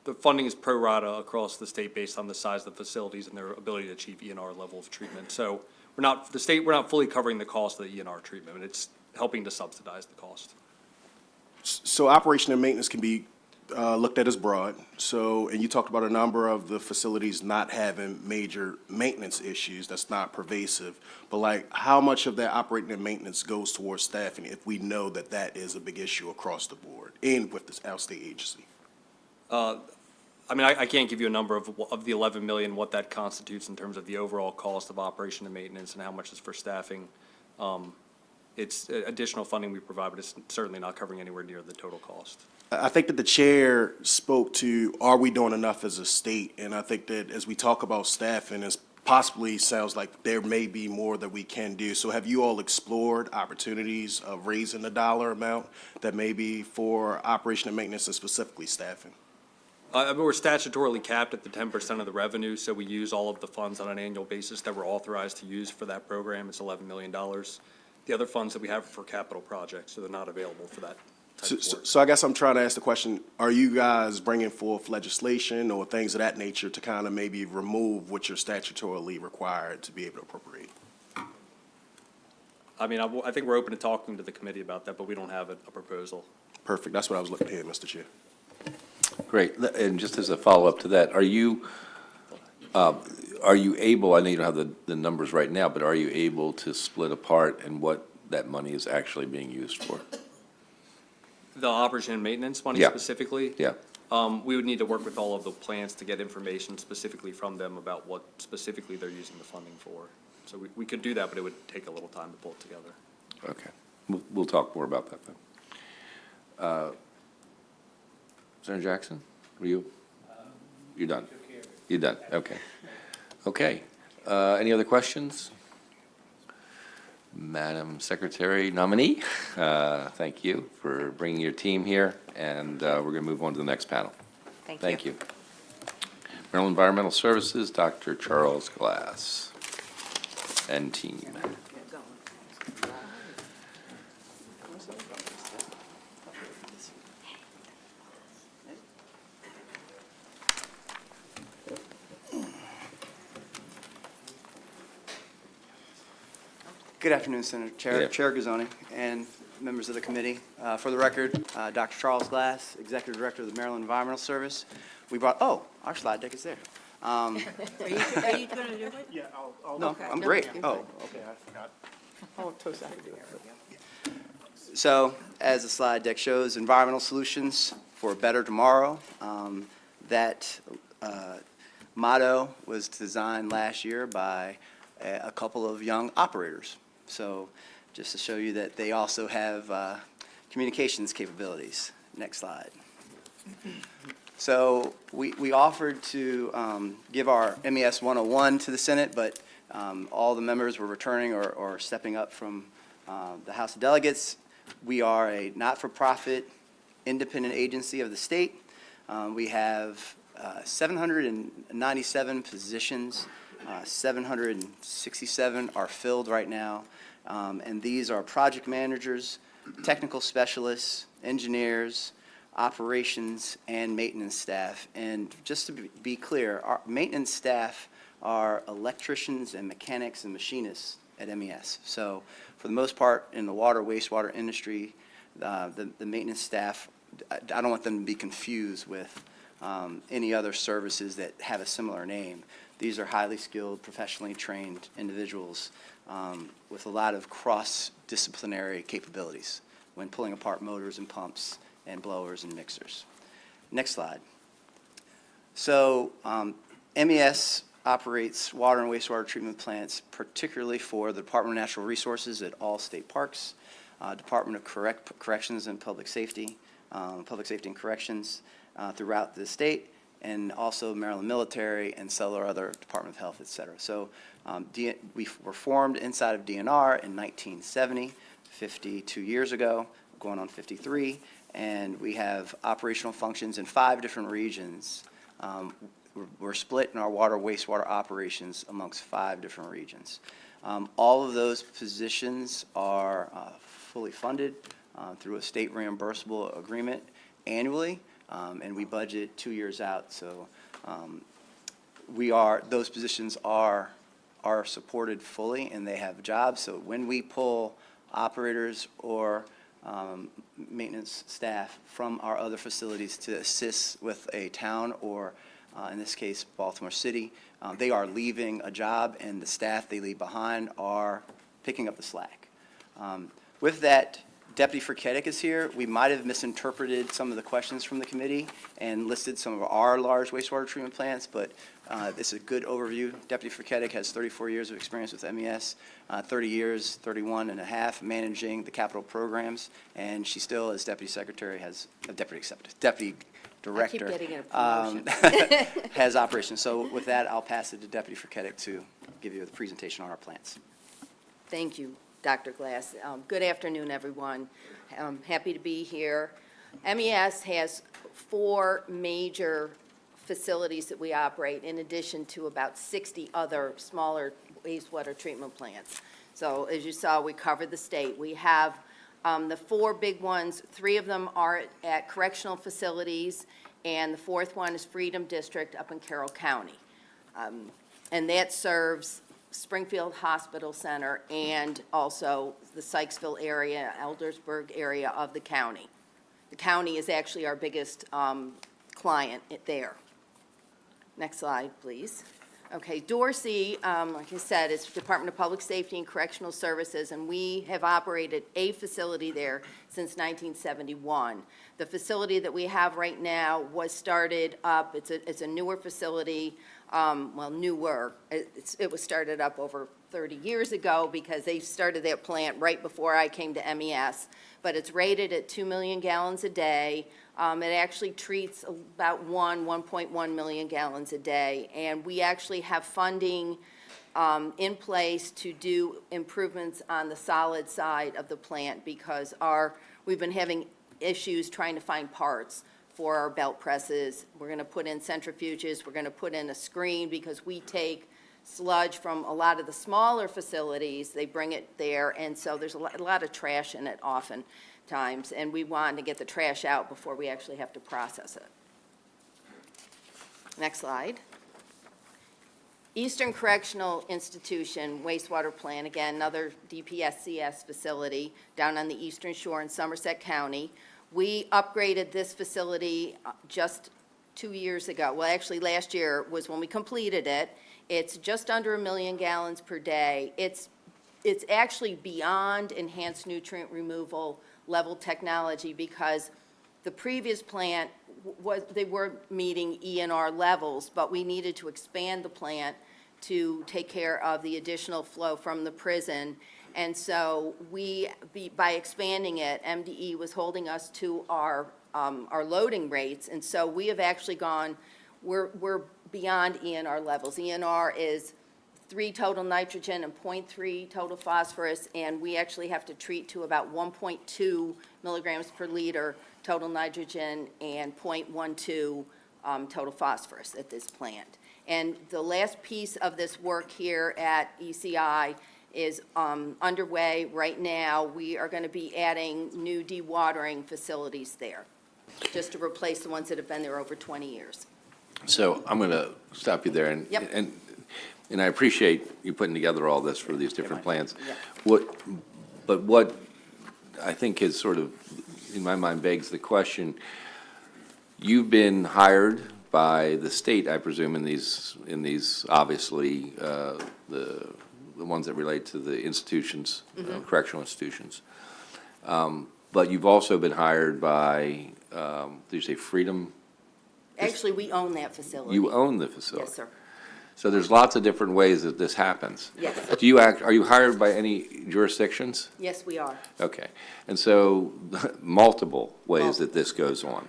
the funding is pro rata across the state based on the size of the facilities and their ability to achieve ENR level of treatment. So we're not fully covering the cost of the ENR treatment, but it's helping to subsidize the cost. So operation and maintenance can be looked at as broad. So, and you talked about a number of the facilities not having major maintenance issues. That's not pervasive. But like, how much of that operating and maintenance goes towards staffing if we know that that is a big issue across the board and with this outstate agency? I mean, I can't give you a number of the 11 million, what that constitutes in terms of the overall cost of operation and maintenance and how much is for staffing. It's additional funding we provide, but it's certainly not covering anywhere near the total cost. I think that the chair spoke to, are we doing enough as a state? And I think that as we talk about staffing, it possibly sounds like there may be more that we can do. So have you all explored opportunities of raising the dollar amount that may be for operation and maintenance and specifically staffing? I mean, we're statutorily capped at the 10% of the revenue, so we use all of the funds on an annual basis that we're authorized to use for that program. It's $11 million. The other funds that we have are for capital projects, so they're not available for that type of work. So I guess I'm trying to ask the question, are you guys bringing forth legislation or things of that nature to kind of maybe remove what you're statutorily required to be able to appropriate? I mean, I think we're open to talking to the committee about that, but we don't have a proposal. Perfect. That's what I was looking to hear, Mr. Chair. Great. And just as a follow-up to that, are you able, I know you don't have the numbers right now, but are you able to split apart and what that money is actually being used for? The operation and maintenance money Yeah. specifically? Yeah. We would need to work with all of the plants to get information specifically from them about what specifically they're using the funding for. So we could do that, but it would take a little time to pull it together. Okay. We'll talk more about that then. Senator Jackson, were you? You're done? You're done, okay. Okay. Any other questions? Madam Secretary nominee, thank you for bringing your team here, and we're going to move on to the next panel. Thank you. Maryland Environmental Services, Dr. Charles Glass and team. Good afternoon, Senator Chair, Chair Guzoni, and members of the committee. For the record, Dr. Charles Glass, Executive Director of the Maryland Environmental Service. We brought, our slide deck is there. Are you going to do it? Yeah, I'll. No, I'm great. Oh, okay, I forgot. Oh, Toast, I can do it. So, as the slide deck shows, environmental solutions for a better tomorrow. That motto was designed last year by a couple of young operators. So, just to show you that they also have communications capabilities. Next slide. So, we offered to give our MES 101 to the Senate, but all the members were returning or stepping up from the House of Delegates. We are a not-for-profit independent agency of the state. We have 797 positions. 767 are filled right now. And these are project managers, technical specialists, engineers, operations, and maintenance staff. And just to be clear, our maintenance staff are electricians and mechanics and machinists at MES. So for the most part, in the water, wastewater industry, the maintenance staff, I don't want them to be confused with any other services that have a similar name. These are highly skilled, professionally trained individuals with a lot of cross-disciplinary capabilities when pulling apart motors and pumps and blowers and mixers. Next slide. So MES operates water and wastewater treatment plants, particularly for the Department of Natural Resources at all state parks, Department of Corrections and Public Safety and Corrections throughout the state, and also Maryland Military and several other Department of Health, et cetera. So we were formed inside of DNR in 1970, 52 years ago, going on 53, and we have operational functions in 5 different regions. We're split in our water, wastewater operations amongst 5 different regions. All of those positions are fully funded through a state reimbursable agreement annually, and we budget 2 years out. So those positions are supported fully, and they have jobs. So when we pull operators or maintenance staff from our other facilities to assist with a town or in this case, Baltimore City, they are leaving a job, and the staff they leave behind are picking up the slack. With that, Deputy Frketic is here. We might have misinterpreted some of the questions from the committee and listed some of our large wastewater treatment plants, but this is a good overview. Deputy Frketic has 34 years of experience with MES, 30 years, 31 and a half managing the capital programs, and she still, as Deputy Secretary, Deputy Director, getting a promotion. has operations. So with that, I'll pass it to Deputy Frketic to give you the presentation on our plants. Thank you, Dr. Glass. Good afternoon, everyone. I'm happy to be here. MES has 4 major facilities that we operate, in addition to about 60 other smaller wastewater treatment plants. So as you saw, we covered the state. We have the 4 big ones. 3 of them are at correctional facilities, and the 4th one is Freedom District up in Carroll County. And that serves Springfield Hospital Center and also the Sykesville area, Eldersburg area of the county. The county is actually our biggest client there. Next slide, please. Okay, Dorsey, like I said, is Department of Public Safety and Correctional Services, and we have operated a facility there since 1971. The facility that we have right now was started up, it's a newer facility, newer. It was started up over 30 years ago because they started that plant right before I came to MES, but it's rated at 2 million gallons a day. It actually treats about 1.1 million gallons a day, and we actually have funding in place to do improvements on the solid side of the plant because we've been having issues trying to find parts for our belt presses. We're going to put in centrifuges. We're going to put in a screen because we take sludge from a lot of the smaller facilities. They bring it there, and so there's a lot of trash in it often times, and we want to get the trash out before we actually have to process it. Next slide. Eastern Correctional Institution wastewater plant, again, another DPSCS facility down on the Eastern Shore in Somerset County. We upgraded this facility just 2 years ago. Well, actually, last year was when we completed it. It's just under 1 million gallons per day. It's actually beyond enhanced nutrient removal level technology because the previous plant they were meeting ENR levels, but we needed to expand the plant to take care of the additional flow from the prison. And so by expanding it, MDE was holding us to our loading rates. And so we have actually we're beyond ENR levels. ENR is 3 total nitrogen and 0.3 total phosphorus, and we actually have to treat to about 1.2 milligrams per liter total nitrogen and 0.12 total phosphorus at this plant. And the last piece of this work here at ECI is underway right now. We are going to be adding new dewatering facilities there, just to replace the ones that have been there over 20 years. So I'm going to stop you there, and, Yep. and I appreciate you putting together all this for these different plans. Yep. What I think is sort of, in my mind, begs the question, you've been hired by the state, I presume, in these obviously, the ones that relate to the institutions, correctional institutions. But you've also been hired by, did you say Freedom? Actually, we own that facility. You own the facility? Yes, sir. So there's lots of different ways that this happens. Yes. Are you hired by any jurisdictions? Yes, we are. Okay. And so multiple ways that this goes on.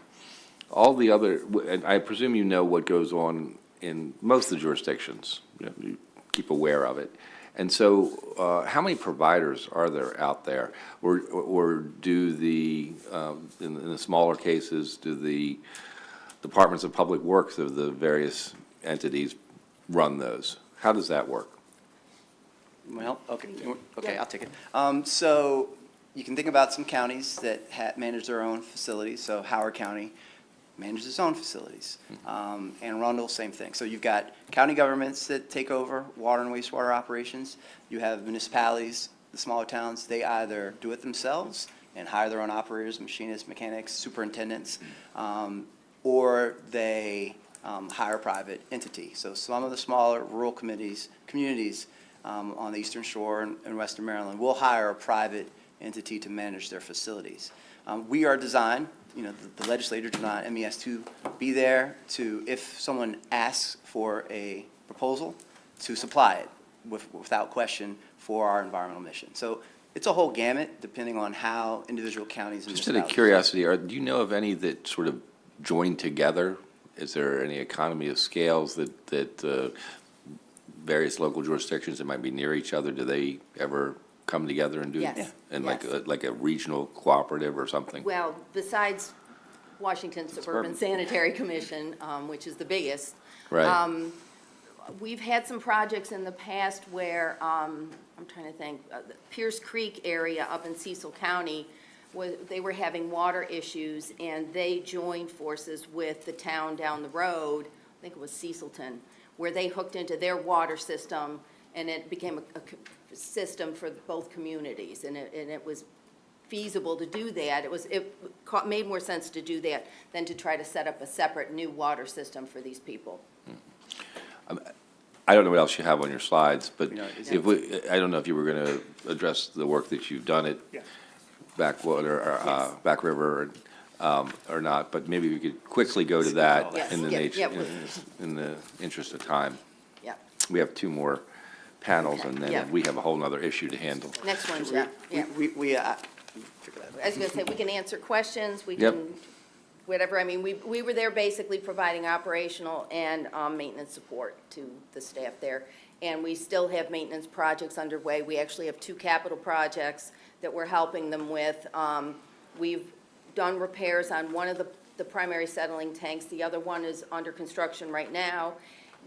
All the other, and I presume you know what goes on in most of the jurisdictions. You keep aware of it. And so how many providers are there out there? Or do in the smaller cases, do the departments of public works of the various entities run those? How does that work? Well, okay, I'll take it. So you can think about some counties that manage their own facilities. So Howard County manages its own facilities. Anne Arundel, same thing. So you've got county governments that take over water and wastewater operations. You have municipalities, the smaller towns, they either do it themselves and hire their own operators, machinists, mechanics, superintendents, or they hire a private entity. So some of the smaller rural communities on the Eastern Shore and Western Maryland will hire a private entity to manage their facilities. We are designed, the legislature designed MES to be there to, if someone asks for a proposal, to supply it without question for our environmental mission. So it's a whole gamut depending on how individual counties and Just out of curiosity, do you know of any that sort of join together? Is there any economy of scales that various local jurisdictions that might be near each other, do they ever come together and do? Yes. Yeah. And Yes. like a regional cooperative or something? Well, besides Washington Suburban Sanitary Commission, which is the biggest. Right. We've had some projects in the past where, I'm trying to think, the Pierce Creek area up in Cecil County, they were having water issues, and they joined forces with the town down the road, I think it was Cecilton, where they hooked into their water system, and it became a system for both communities, and it was feasible to do that. It made more sense to do that than to try to set up a separate new water system for these people. I don't know what else you have on your slides, but No, I don't know if you were going to address the work that you've done at Backwater, or Backriver, or not, but maybe we could quickly go to that Yes. in the Yeah, nature, yeah, in the interest of time. Yeah. We have 2 more panels, and Yeah. then we have a whole nother issue to handle. Next one, Jeff. Yeah. We I was going to say, we can answer questions, we Yep. can, whatever. I mean, we were there basically providing operational and maintenance support to the staff there. And we still have maintenance projects underway. We actually have 2 capital projects that we're helping them with. We've done repairs on one of the primary settling tanks. The other one is under construction right now.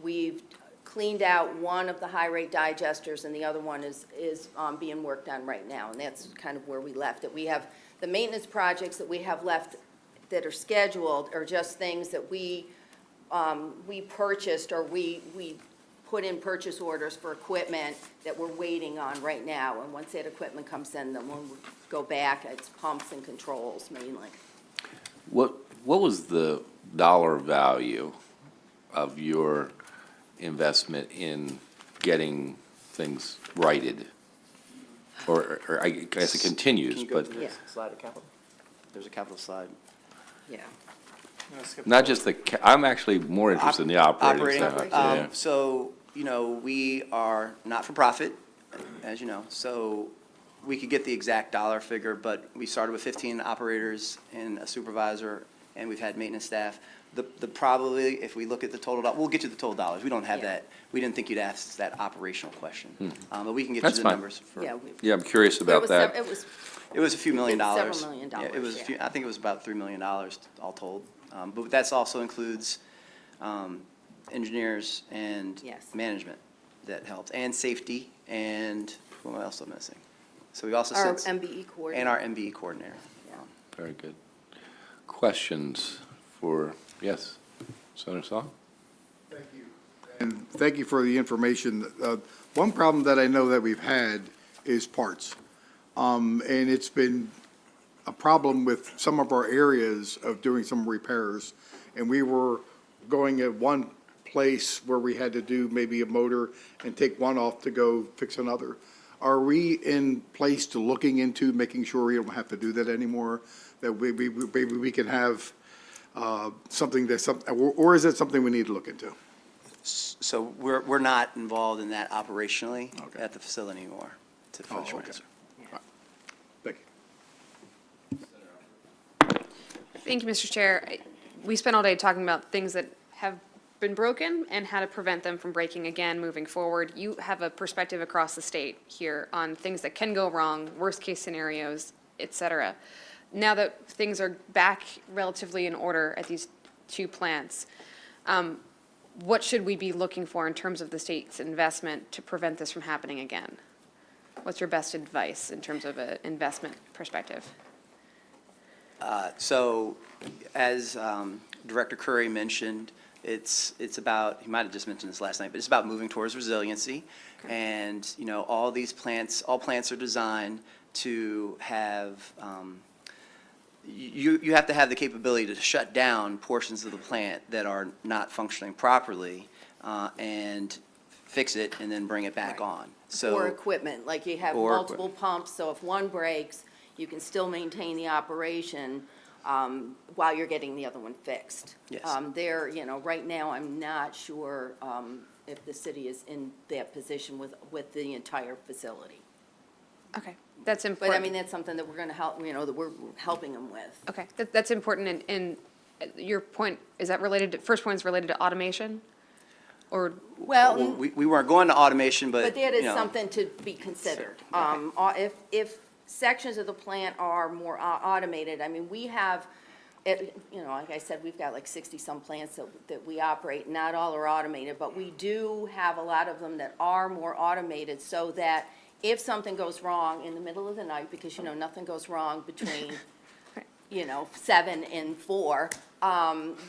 We've cleaned out one of the high-rate digesters, and the other one is being worked on right now, and that's kind of where we left it. We have the maintenance projects that we have left that are scheduled are just things that we purchased or we put in purchase orders for equipment that we're waiting on right now. And once that equipment comes in, then we'll go back, it's pumps and controls mainly. What was the dollar value of your investment in getting things righted? Or I guess it continues, but Yeah. Slide of capital? There's a capital slide. Yeah. not just I'm actually more interested in the operating side. Yeah. So, we are not-for-profit, as you know, so we could get the exact dollar figure, but we started with 15 operators and a supervisor, and we've had maintenance staff. The probably, if we look at the total, we'll get you the total dollars. We don't have Yeah. that. We didn't think you'd ask that operational question. But we can get you That's the fine. numbers. Yeah, I'm curious about that. It was a few million dollars. Several million Yeah, it dollars, was, yeah. I think it was about $3 million all told. But that's also includes engineers and Yes. management that helped, and safety, and what else am I missing? So we also Our sent. MBE coordinator. And our MBE coordinator. Very good. Questions for, yes, Senator Song? And thank you for the information. One problem that I know that we've had is parts. And it's been a problem with some of our areas of doing some repairs. And we were going at one place where we had to do maybe a motor and take one off to go fix another. Are we in place to looking into making sure we don't have to do that anymore? That maybe we can have something or is it something we need to look into? So we're not involved in that operationally at the facility anymore, to the short okay. answer. Thank you. Thank you, Mr. Chair. We spent all day talking about things that have been broken and how to prevent them from breaking again moving forward. You have a perspective across the state here on things that can go wrong, worst-case scenarios, et cetera. Now that things are back relatively in order at these two plants, what should we be looking for in terms of the state's investment to prevent this from happening again? What's your best advice in terms of an investment perspective? So, as Director Curry mentioned, it's about, he might have just mentioned this last night, but it's about moving towards resiliency. And, all plants are designed to have, you have to have the capability to shut down portions of the plant that are not functioning properly, and fix it and then bring it back on. So. Or equipment, like you have Or multiple pumps, so if one breaks, you can still maintain the operation while you're getting the other one fixed. Yes. Right now, I'm not sure if the city is in that position with the entire facility. Okay, that's But important. I mean, that's something that we're gonna help, that we're helping them with. Okay, that's important, and your point, is that related to, first point is related to automation? Or, Well, We weren't going to automation, but that is you know, something to be considered. If sections of the plant are more automated, I mean, we have, like I said, we've got like 60-some plants that we operate. Not all are automated, but we do have a lot of them that are more automated, so that if something goes wrong in the middle of the night, because, nothing goes wrong between, 7 and 4,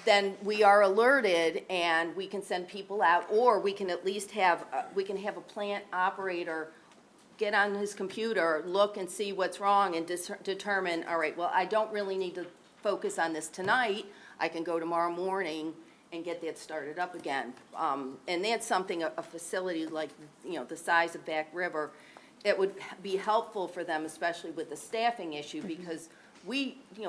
then we are alerted and we can send people out, or we can at least have a plant operator get on his computer, look and see what's wrong and determine, all right, well, I don't really need to focus on this tonight. I can go tomorrow morning and get that started up again. And that's something, a facility like, the size of Back River, it would be helpful for them, especially with the staffing issue, because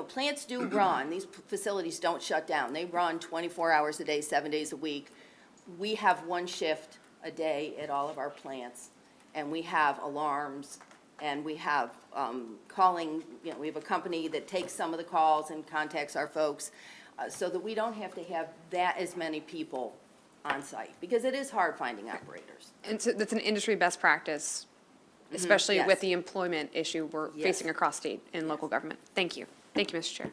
plants do run. These facilities don't shut down. They run 24 hours a day, 7 days a week. We have one shift a day at all of our plants, and we have alarms, and we have calling, we have a company that takes some of the calls and contacts our folks, so that we don't have to have that as many people on site, because it is hard finding operators. and so that's an industry best practice, especially yes. with the employment issue we're Yes. facing across state and local government. Thank you. Thank you, Mr. Chair.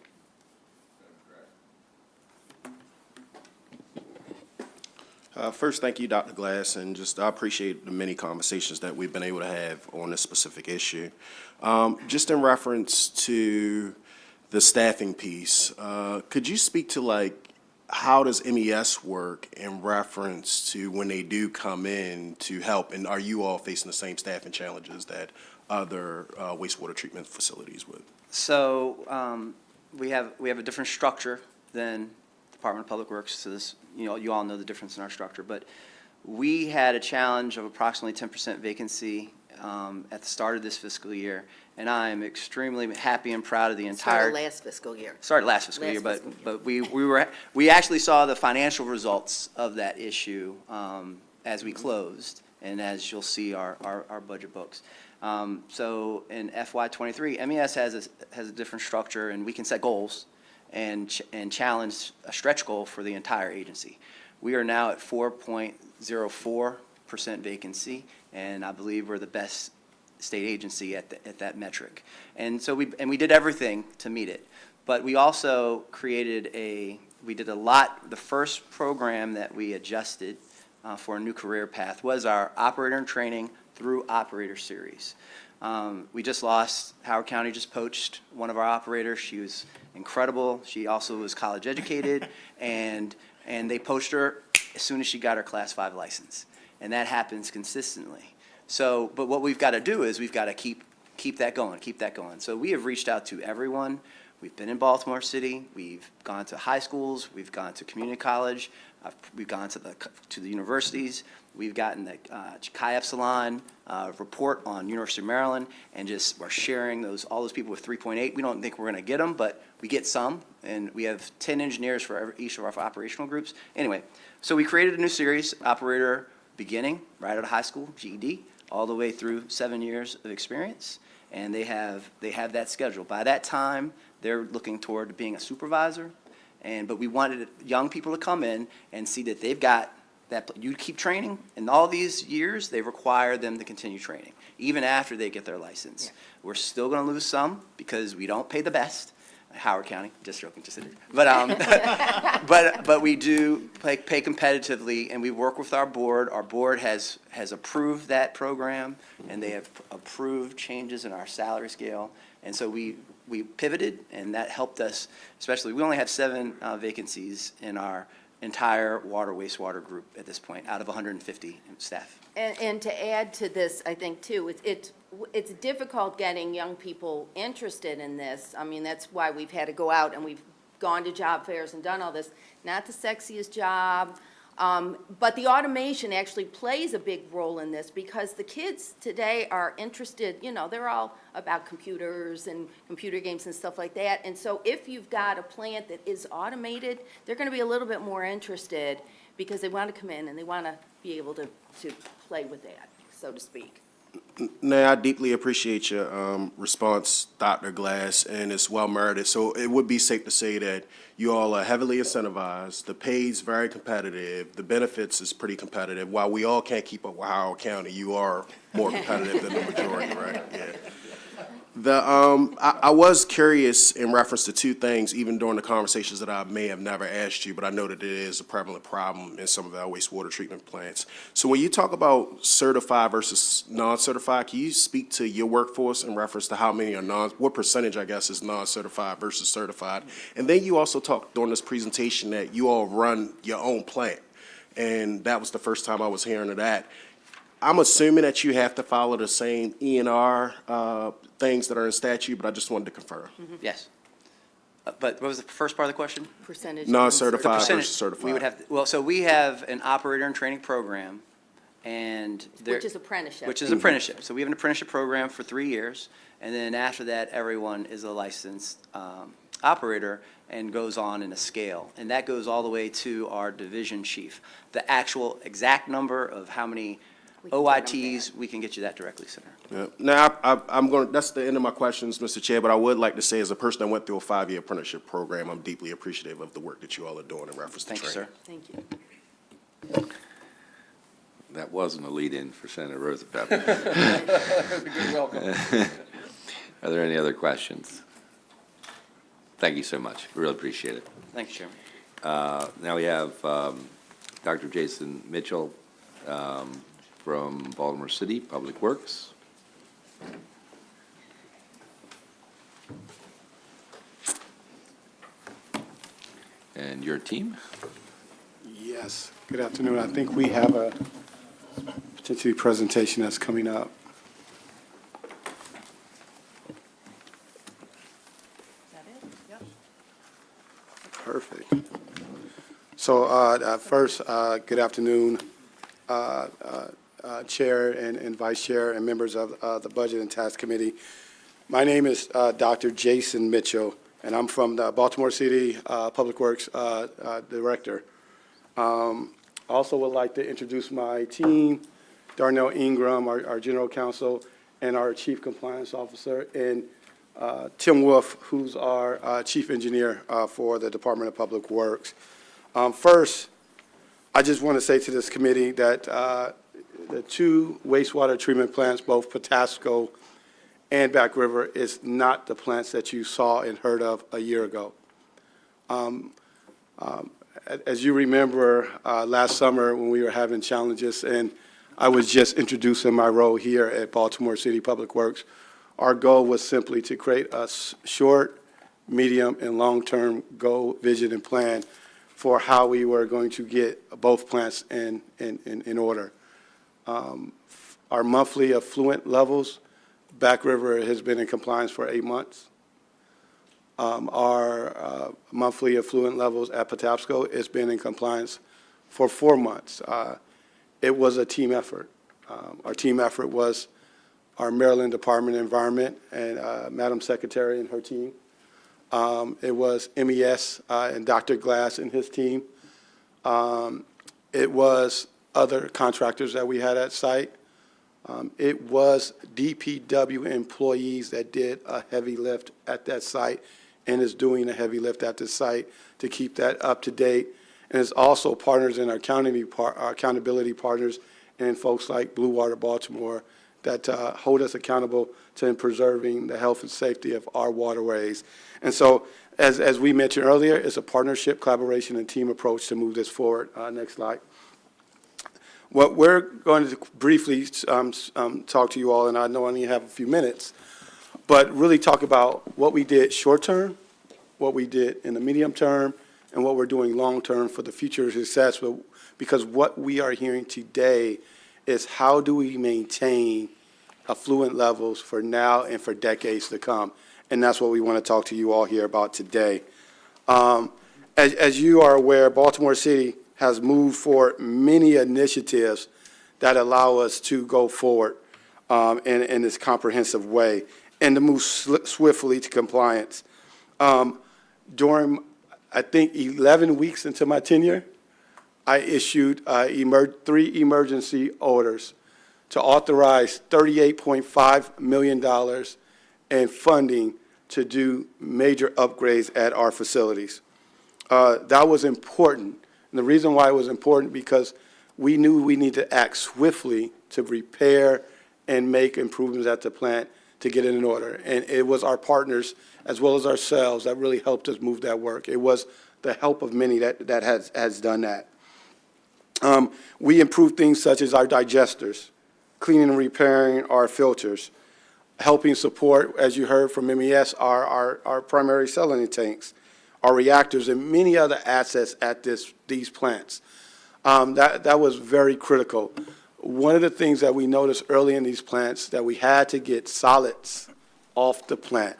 First, thank you, Dr. Glass, and I appreciate the many conversations that we've been able to have on this specific issue. Just in reference to the staffing piece, could you speak to how does MES work in reference to when they do come in to help? And are you all facing the same staffing challenges that other wastewater treatment facilities would? So we have a different structure than Department of Public Works. So this, you all know the difference in our structure. But we had a challenge of approximately 10% vacancy at the start of this fiscal year, and I am extremely happy and proud of the entire. Started last fiscal year. Started last fiscal year, but we actually saw the financial results of that issue as we closed, and as you'll see our budget books. So in FY '23, MES has a different structure, and we can set goals and challenge a stretch goal for the entire agency. We are now at 4.04% vacancy, and I believe we're the best state agency at that metric. And so we did everything to meet it. But we also the first program that we adjusted for a new career path was our operator in training through operator series. We just lost, Howard County just poached one of our operators. She was incredible. She also was college educated, and they poached her as soon as she got her Class 5 license. And that happens consistently. So, but what we've got to do is we've got to keep that going, keep that going. So we have reached out to everyone. We've been in Baltimore City. We've gone to high schools. We've gone to community college. We've gone to the universities. We've gotten the Chi Epsilon report on University of Maryland, and we're sharing all those people with 3.8. We don't think we're going to get them, but we get some, and we have 10 engineers for each of our operational groups. Anyway, so we created a new series, Operator Beginning, right out of high school, GED, all the way through 7 years of experience, and they have that schedule. By that time, they're looking toward being a supervisor, but we wanted young people to come in and see that they've got that. You keep training, and all these years, they require them to continue training, even after they get their license. Yeah. We're still going to lose some because we don't pay the best. Howard County, just joking, just kidding. But we do pay competitively, and we work with our board. Our board has approved that program, and they have approved changes in our salary scale. And so we pivoted, and that helped us, especially, we only have 7 vacancies in our entire water wastewater group at this point, out of 150 staff. And to add to this, I think, too, it's difficult getting young people interested in this. I mean, that's why we've had to go out, and we've gone to job fairs and done all this. Not the sexiest job, but the automation actually plays a big role in this, because the kids today are interested, they're all about computers and computer games and stuff like that. And so if you've got a plant that is automated, they're going to be a little bit more interested, because they want to come in and they want to be able to play with that, so to speak. Now, I deeply appreciate your response, Dr. Glass, and it's well merited. So it would be safe to say that you all are heavily incentivized, the pay's very competitive, the benefits is pretty competitive. While we all can't keep up with Howard County, you are more competitive than the majority, right? Yeah. I was curious in reference to 2 things, even during the conversations that I may have never asked you, but I know that it is a prevalent problem in some of our wastewater treatment plants. So when you talk about certified versus non-certified, can you speak to your workforce in reference to how many are what percentage, I guess, is non-certified versus certified? And then you also talked during this presentation that you all run your own plant, and that was the first time I was hearing of that. I'm assuming that you have to follow the same E&R things that are in statute, but I just wanted to confirm. Yes. But what was the first part of the question? Percentage. Non-certified Percentage. versus certified. We would have, so we have an operator and training program, and Which is apprenticeship. Which is apprenticeship. So we have an apprenticeship program for 3 years, and then after that, everyone is a licensed operator and goes on in a scale. And that goes all the way to our division chief. The actual exact number of how many OITs, we can get you that directly, Senator. Yeah. Now, that's the end of my questions, Mr. Chair, but I would like to say, as a person that went through a 5-year apprenticeship program, I'm deeply appreciative of the work that you all are doing in reference to training. Thank you, sir. Thank you. That wasn't a lead-in for Senator Roosevelt. Good welcome. Are there any other questions? Thank you so much. We really appreciate it. Thank you, Chairman. Now we have Dr. Jason Mitchell from Baltimore City Public Works. and your team. Yes, good afternoon. I think we have a potentially presentation that's coming up. Perfect. So first, good afternoon, Chair and Vice Chair and members of the Budget and Tax Committee. My name is Dr. Jason Mitchell, and I'm from the Baltimore City Public Works Director. Also would like to introduce my team, Darnell Ingram, our General Counsel, and our Chief Compliance Officer, and Tim Wolf, who's our Chief Engineer for the Department of Public Works. First, I just want to say to this committee that the two wastewater treatment plants, both Patapsco and Back River, is not the plants that you saw and heard of a year ago. As you remember, last summer when we were having challenges, and I was just introducing my role here at Baltimore City Public Works, our goal was simply to create a short, medium, and long-term goal, vision, and plan for how we were going to get both plants in order. Our monthly affluent levels, Back River has been in compliance for 8 months. Our monthly affluent levels at Patapsco has been in compliance for 4 months. It was a team effort. Our team effort was our Maryland Department of Environment and Madam Secretary and her team. It was MES and Dr. Glass and his team. It was other contractors that we had at site. It was DPW employees that did a heavy lift at that site and is doing a heavy lift at the site to keep that up to date. And it's also partners in our accountability partners and folks like Blue Water Baltimore that hold us accountable to preserving the health and safety of our waterways. And so, as we mentioned earlier, it's a partnership, collaboration, and team approach to move this forward. Next slide. What we're going to briefly talk to you all, and I know I only have a few minutes, but really talk about what we did short term, what we did in the medium term, and what we're doing long term for the future success. Because what we are hearing today is how do we maintain affluent levels for now and for decades to come. And that's what we want to talk to you all here about today. As you are aware, Baltimore City has moved forward many initiatives that allow us to go forward in this comprehensive way and to move swiftly to compliance. During, I think, 11 weeks into my tenure, I issued 3 emergency orders to authorize $38.5 million in funding to do major upgrades at our facilities. That was important. And the reason why it was important because we knew we needed to act swiftly to repair and make improvements at the plant to get it in order. And it was our partners as well as ourselves that really helped us move that work. It was the help of many that has done that. We improved things such as our digesters, cleaning and repairing our filters, helping support, as you heard from MES, our primary saline tanks, our reactors, and many other assets at these plants. That was very critical. One of the things that we noticed early in these plants that we had to get solids off the plant.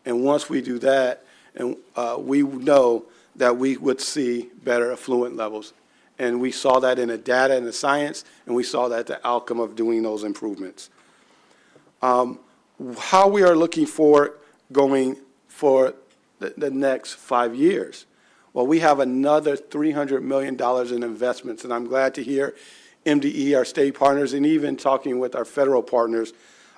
And once we do that, and we know that we would see better affluent levels. And we saw that in the data and the science, and we saw that the outcome of doing those improvements. How we are looking for going for the next 5 years. Well, we have another $300 million in investments, and I'm glad to hear MDE, our state partners, and even talking with our federal partners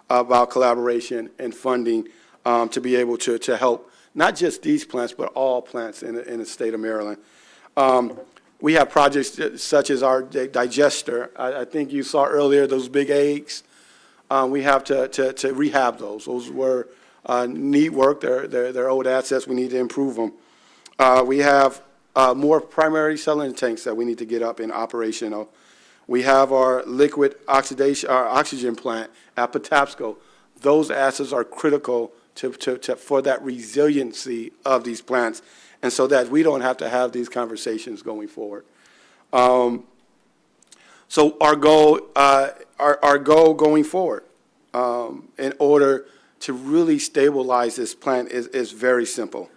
about collaboration and funding to be able to help not just these plants, but all plants in the state of Maryland. We have projects such as our digester. I think you saw earlier those big eggs. We have to rehab those. Those were neat work. They're old assets. We need to improve them. We have more primary saline tanks that we need to get up and operational. We have our liquid oxygen plant at Patapsco. Those assets are critical for that resiliency of these plants and so that we don't have to have these conversations going forward. So our goal going forward, in order to really stabilize this plant is very simple.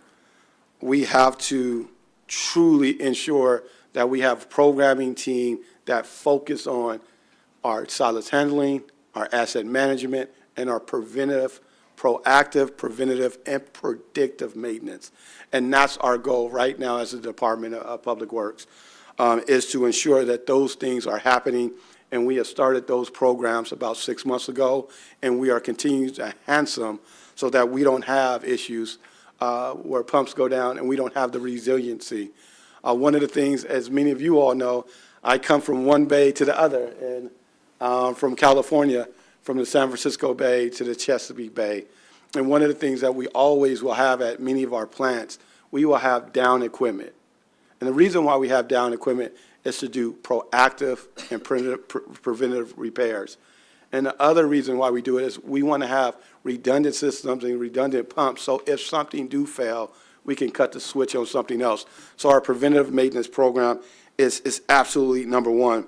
We have to truly ensure that we have a programming team that focus on our solids handling, our asset management, and our proactive, preventative, and predictive maintenance. And that's our goal right now as the Department of Public Works, is to ensure that those things are happening. And we have started those programs about 6 months ago, and we are continuing to enhance them so that we don't have issues where pumps go down and we don't have the resiliency. One of the things, as many of you all know, I come from one bay to the other, and from California, from the San Francisco Bay to the Chesapeake Bay. And one of the things that we always will have at many of our plants, we will have down equipment. And the reason why we have down equipment is to do proactive and preventative repairs. And the other reason why we do it is we want to have redundant systems and redundant pumps, so if something do fail, we can cut the switch on something else. So our preventative maintenance program is absolutely number one.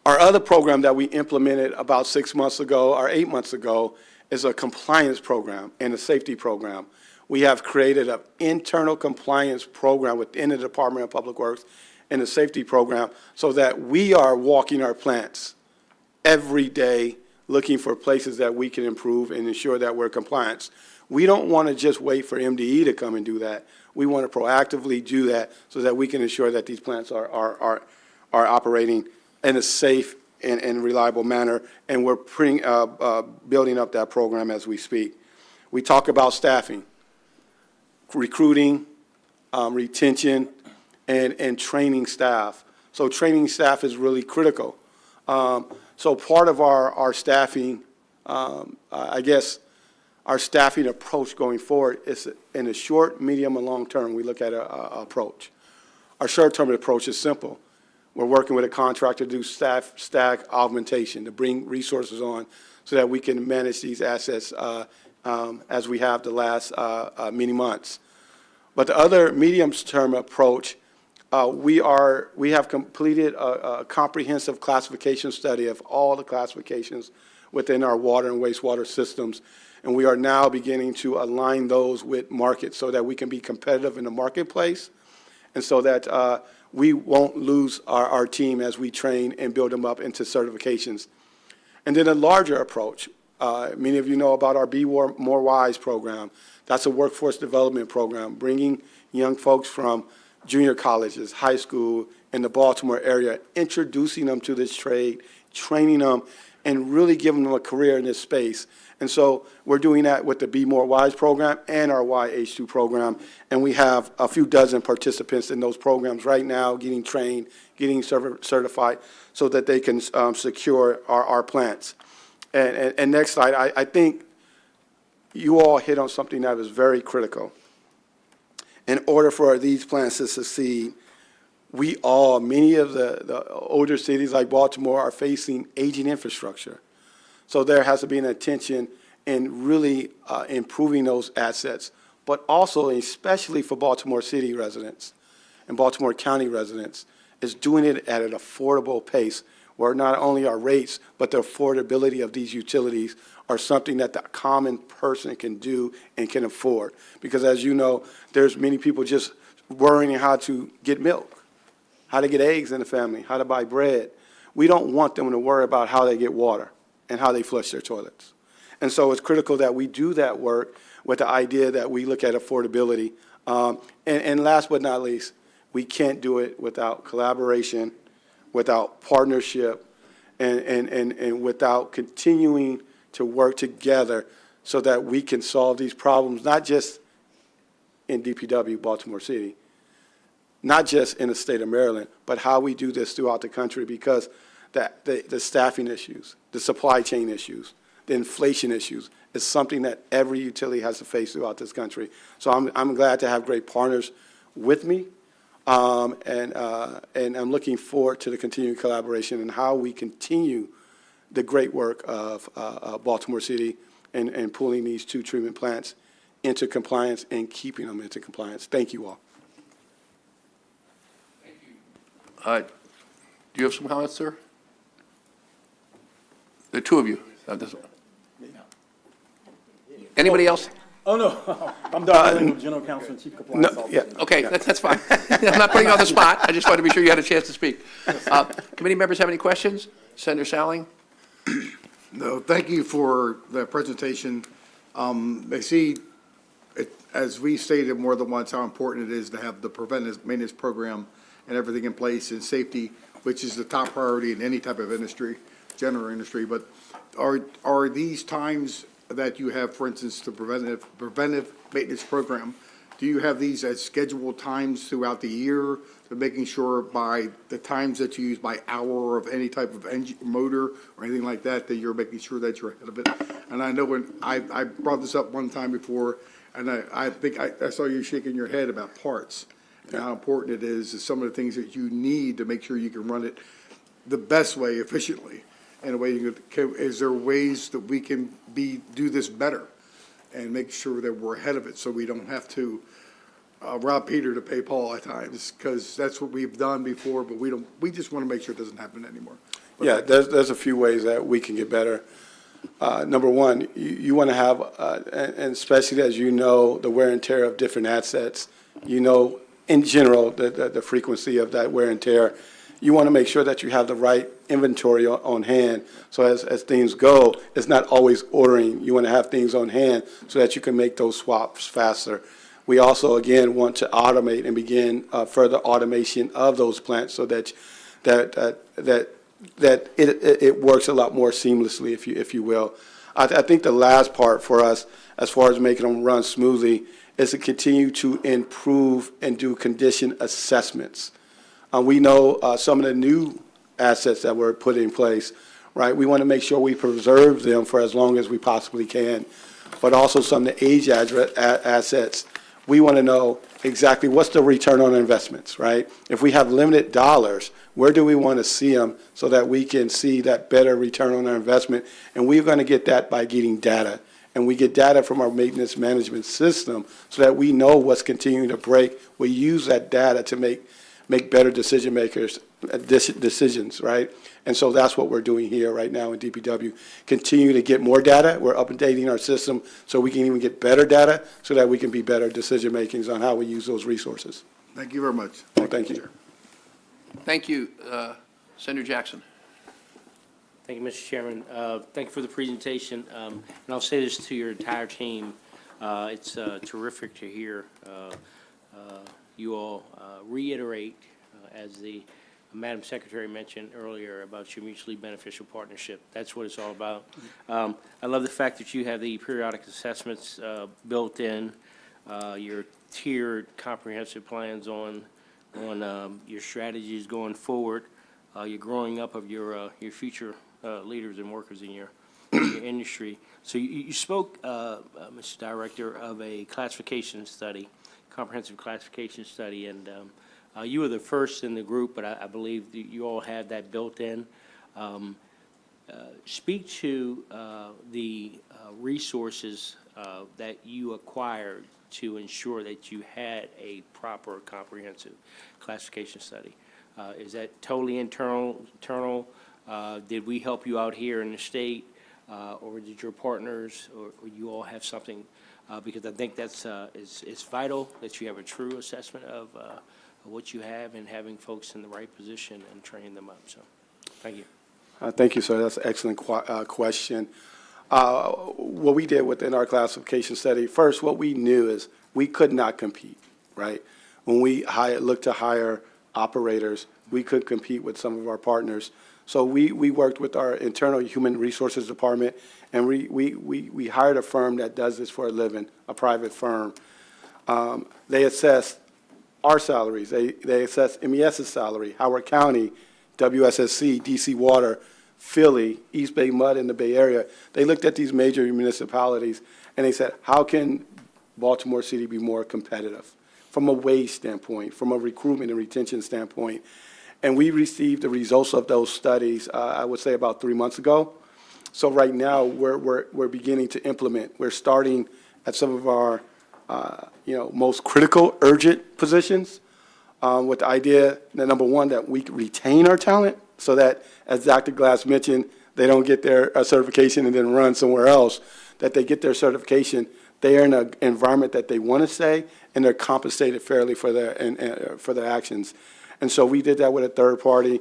Our other program that we implemented about 6 months ago or 8 months ago is a compliance program and a safety program. We have created an internal compliance program within the Department of Public Works and a safety program so that we are walking our plants every day looking for places that we can improve and ensure that we're compliant. We don't want to just wait for MDE to come and do that. We want to proactively do that so that we can ensure that these plants are operating in a safe and reliable manner, and we're building up that program as we speak. We talk about staffing, recruiting, retention, and training staff. So training staff is really critical. So part of our staffing, I guess, our staffing approach going forward is in the short, medium, and long term, we look at an approach. Our short-term approach is simple. We're working with a contractor to do staff augmentation, to bring resources on so that we can manage these assets as we have the last many months. But the other medium-term approach, we have completed a comprehensive classification study of all the classifications within our water and wastewater systems, and we are now beginning to align those with markets so that we can be competitive in the marketplace, and so that we won't lose our team as we train and build them up into certifications. And then a larger approach, many of you know about our Be More Wise program. That's a workforce development program, bringing young folks from junior colleges, high school, in the Baltimore area, introducing them to this trade, training them, and really giving them a career in this space. And so we're doing that with the Be More Wise program and our YH2 program, and we have a few dozen participants in those programs right now getting trained, getting certified, so that they can secure our plants. And next slide, I think you all hit on something that is very critical. In order for these plants to succeed, many of the older cities like Baltimore are facing aging infrastructure. So there has to be an attention in really improving those assets, but also, especially for Baltimore City residents and Baltimore County residents, is doing it at an affordable pace where not only our rates, but the affordability of these utilities are something that the common person can do and can afford. Because as you know, there's many people just worrying how to get milk, how to get eggs in the family, how to buy bread. We don't want them to worry about how they get water and how they flush their toilets. And so it's critical that we do that work with the idea that we look at affordability. And last but not least, we can't do it without collaboration, without partnership, and without continuing to work together so that we can solve these problems, not just in DPW, Baltimore City, not just in the state of Maryland, but how we do this throughout the country, because the staffing issues, the supply chain issues, the inflation issues is something that every utility has to face throughout this country. So I'm glad to have great partners with me, and I'm looking forward to the continued collaboration and how we continue the great work of Baltimore City and pulling these two treatment plants into compliance and keeping them into compliance. Thank you all. Do you have some comments, sir? The two of you. Anybody else? Oh, no, I'm Dr. Lingle, General Counsel and Chief Compliance No, Officer. yeah. Okay, that's fine. I'm not putting you on the spot. I just wanted to be sure you had a chance to speak. Committee members have any questions? Senator Salling? No, thank you for the presentation. I see, as we stated more than once, how important it is to have the preventive maintenance program and everything in place, and safety, which is the top priority in any type of industry, general industry. But are these times that you have, for instance, the preventive maintenance program, do you have these as scheduled times throughout the year, so making sure by the times that you use by hour of any type of engine, motor, or anything like that, that you're making sure that you're ahead of it? And I know when I brought this up one time before, and I think I saw you shaking your head about parts, and how important it is some of the things that you need to make sure you can run it the best way, efficiently. And a way is there ways that we can do this better and make sure that we're ahead of it, so we don't have to rob Peter to pay Paul at times, because that's what we've done before, but we just want to make sure it doesn't happen anymore. Yeah, there's a few ways that we can get better. Number one, you want to have, and especially as you know, the wear and tear of different assets, you know, in general, the frequency of that wear and tear. You want to make sure that you have the right inventory on hand. So as things go, it's not always ordering. You want to have things on hand so that you can make those swaps faster. We also, again, want to automate and begin further automation of those plants so that it works a lot more seamlessly, if you will. I think the last part for us, as far as making them run smoothly, is to continue to improve and do condition assessments. We know some of the new assets that were put in place, right? We want to make sure we preserve them for as long as we possibly can, but also some of the age assets. We want to know exactly what's the return on investments, right? If we have limited dollars, where do we want to see them so that we can see that better return on our investment? And we're going to get that by getting data. And we get data from our maintenance management system so that we know what's continuing to break. We use that data to make better decisions, right? And so that's what we're doing here right now in DPW. Continue to get more data. We're updating our system so we can even get better data so that we can be better decision makings on how we use those resources. Thank you very much. Thank you. Thank you. Senator Jackson. Thank you, Mr. Chairman. Thank you for the presentation. And I'll say this to your entire team. It's terrific to hear you all reiterate, as the Madam Secretary mentioned earlier, about your mutually beneficial partnership. That's what it's all about. I love the fact that you have the periodic assessments built in, your tiered comprehensive plans on your strategies going forward, your growing up of your future leaders and workers in your industry. So you spoke, Mr. Director, of a classification study, comprehensive classification study, and you were the first in the group, but I believe you all had that built in. Speak to the resources that you acquired to ensure that you had a proper comprehensive classification study. Is that totally internal? Did we help you out here in the state, or did your partners, or you all have something? Because I think that's it's vital that you have a true assessment of what you have and having folks in the right position and training them up. So, thank you. Thank you, sir. That's an excellent question. What we did within our classification study, first, what we knew is we could not compete, right? When we looked to hire operators, we could compete with some of our partners. So we worked with our internal human resources department, and we hired a firm that does this for a living, a private firm. They assessed our salaries. They assessed MES's salary, Howard County, WSSC, DC Water, Philly, East Bay Mud in the Bay Area. They looked at these major municipalities, and they said, how can Baltimore City be more competitive from a wage standpoint, from a recruitment and retention standpoint? And we received the results of those studies, I would say, about 3 months ago. So right now, we're beginning to implement. We're starting at some of our, most critical, urgent positions, with the idea that, number one, that we retain our talent so that, as Dr. Glass mentioned, they don't get their certification and then run somewhere else, that they get their certification, they are in an environment that they want to stay, and they're compensated fairly for their actions. And so we did that with a third party.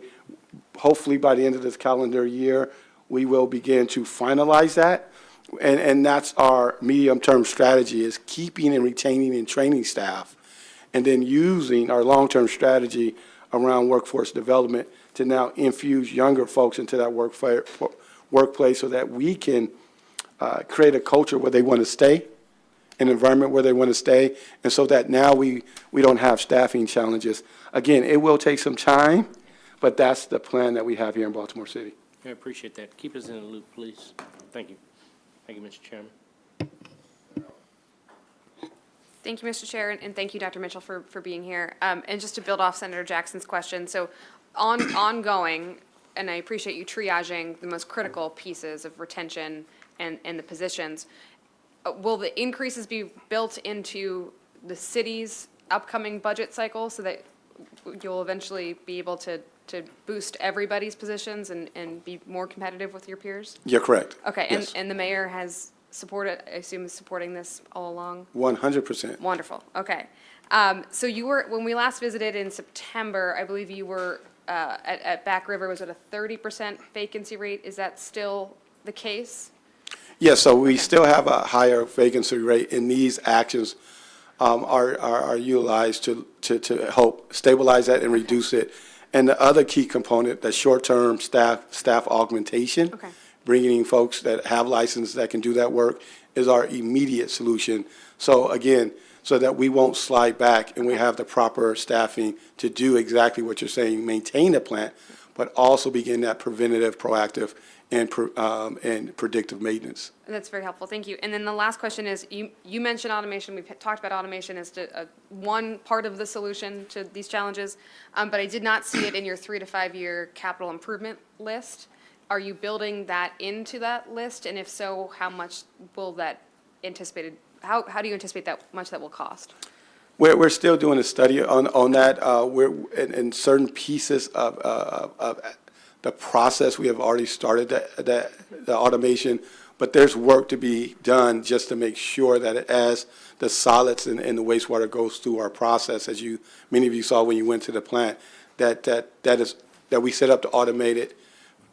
Hopefully, by the end of this calendar year, we will begin to finalize that. And that's our medium-term strategy, is keeping and retaining and training staff, and then using our long-term strategy around workforce development to now infuse younger folks into that workplace so that we can create a culture where they want to stay, an environment where they want to stay, and so that now we don't have staffing challenges. Again, it will take some time, but that's the plan that we have here in Baltimore City. I appreciate that. Keep us in the loop, please. Thank you. Thank you, Mr. Chairman. Thank you, Mr. Chair, and thank you, Dr. Mitchell, for being here. And just to build off Senator Jackson's question, so ongoing, and I appreciate you triaging the most critical pieces of retention and the positions, will the increases be built into the city's upcoming budget cycle so that you'll eventually be able to boost everybody's positions and be more competitive with your peers? You're correct. Okay, Yes. and the mayor has supported, I assume, is supporting this all along? 100%. Wonderful, okay. So you were, when we last visited in September, I believe you were at Back River, was it a 30% vacancy rate? Is that still the case? Yes, so we still have a higher vacancy rate, and these actions are utilized to help stabilize that and reduce it. And the other key component, the short-term staff augmentation, Okay. bringing in folks that have licenses that can do that work, is our immediate solution. So again, so that we won't slide back and we have the proper staffing to do exactly what you're saying, maintain the plant, but also begin that preventative, proactive, and predictive maintenance. That's very helpful, thank you. And then the last question is, you mentioned automation, we've talked about automation as one part of the solution to these challenges, but I did not see it in your 3 to 5 year capital improvement list. Are you building that into that list? And if so, how much will that anticipated, how do you anticipate that much that will cost? We're still doing a study on that. We're in certain pieces of the process. We have already started the automation, but there's work to be done just to make sure that as the solids and the wastewater goes through our process, as many of you saw when you went to the plant, that we set up the automated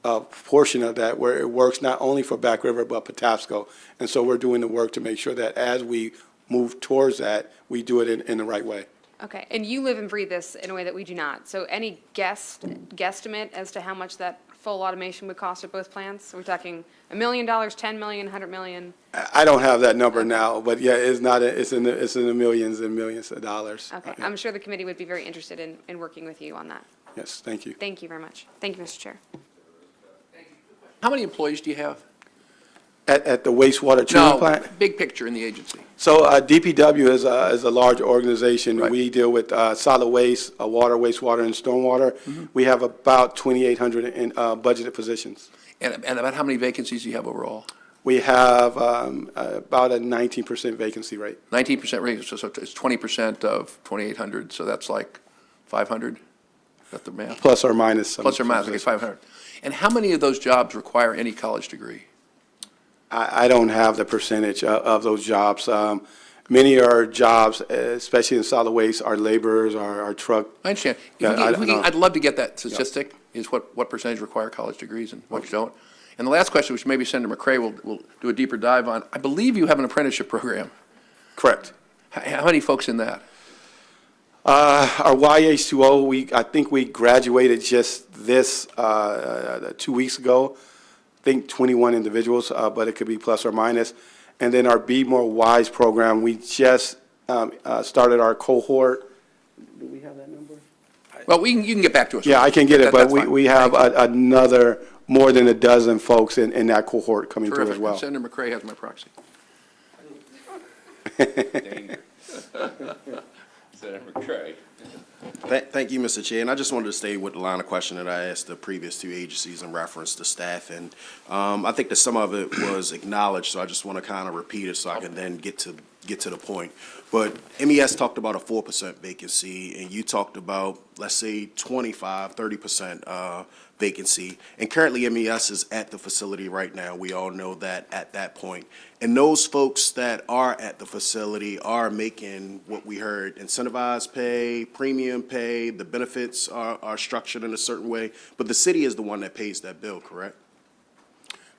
portion of that where it works not only for Back River but Patapsco. And so we're doing the work to make sure that as we move towards that, we do it in the right way. Okay, and you live and breathe this in a way that we do not. So any guesstimate as to how much that full automation would cost at both plants? Are we talking $1 million, $10 million, $100 million? I don't have that number now, but yeah, it's in the millions and millions of dollars. Okay, Yeah. I'm sure the committee would be very interested in working with you on that. Yes, thank you. Thank you very much. Thank you, Mr. Chair. How many employees do you have? At the wastewater treatment plant? No, big picture in the agency. So DPW is a large organization. Right. We deal with solid waste, water, wastewater, and stormwater. We have about 2,800 in budgeted positions. And about how many vacancies do you have overall? We have about a 19% vacancy rate. 19% rate, so it's 20% of 2,800, so that's like 500? Is that the math? Plus or minus some. Plus or minus, okay, 500. And how many of those jobs require any college degree? I don't have the percentage of those jobs. Many are jobs, especially in solid waste, are laborers, are truck. I understand. I'd love to get that statistic, is what percentage require college degrees and what don't. And the last question, which maybe Senator McCray will do a deeper dive on, I believe you have an apprenticeship program. Correct. How many folks in that? Our YH2O, I think we graduated just this 2 weeks ago. I think 21 individuals, but it could be plus or minus. And then our Be More Wise program, we just started our cohort. Do we have that number? Well, you can get back to us. Yeah, I can get it, but That's fine. we have another more than a dozen folks in that cohort coming through as Terrific. well. Senator McCray has my proxy. Senator McCray. Thank you, Mr. Chair, and I just wanted to stay with the line of question that I asked the previous two agencies in reference to staff, and I think that some of it was acknowledged, so I just want to kind of repeat it so I can then get to the point. But MES talked about a 4% vacancy, and you talked about, let's say, 30% vacancy, and currently MES is at the facility right now. We all know that at that point. And those folks that are at the facility are making what we heard, incentivized pay, premium pay, the benefits are structured in a certain way, but the city is the one that pays that bill, correct?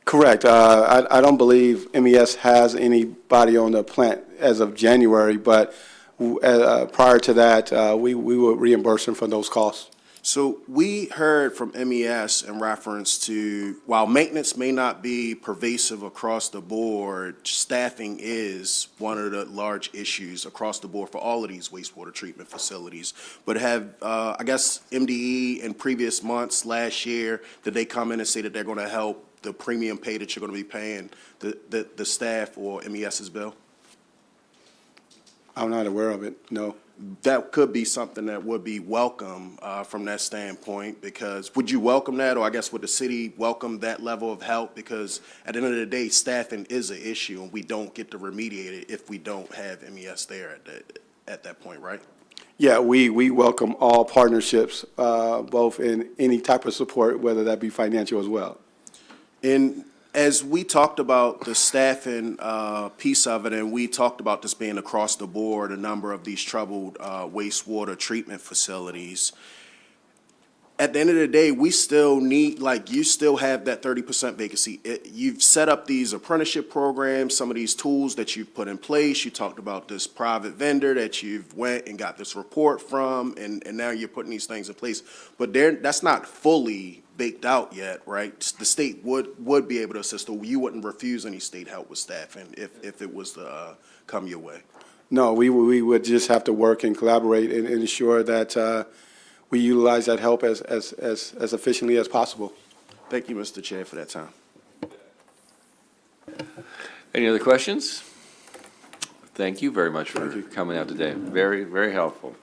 Correct. I don't believe MES has anybody on the plant as of January, but prior to that, we would reimburse them for those costs. So we heard from MES in reference to, while maintenance may not be pervasive across the board, staffing is one of the large issues across the board for all of these wastewater treatment facilities. But have, I guess, MDE in previous months, last year, did they come in and say that they're going to help the premium pay that you're going to be paying the staff or MES's bill? I'm not aware of it, no. That could be something that would be welcome from that standpoint, because would you welcome that, or I guess would the city welcome that level of help? Because at the end of the day, staffing is an issue, and we don't get to remediate it if we don't have MES there at that point, right? Yeah, we welcome all partnerships, both in any type of support, whether that be financial as well. And as we talked about the staffing piece of it, and we talked about this being across the board, a number of these troubled wastewater treatment facilities, at the end of the day, we still need, like, you still have that 30% vacancy. You've set up these apprenticeship programs, some of these tools that you've put in place. You talked about this private vendor that you've went and got this report from, and now you're putting these things in place. But that's not fully baked out yet, right? The state would be able to assist, or you wouldn't refuse any state help with staffing if it was to come your way? No, we would just have to work and collaborate and ensure that we utilize that help as efficiently as possible. Thank you, Mr. Chair, for that time. Any other questions? Thank you very much for coming out today. Very, very helpful.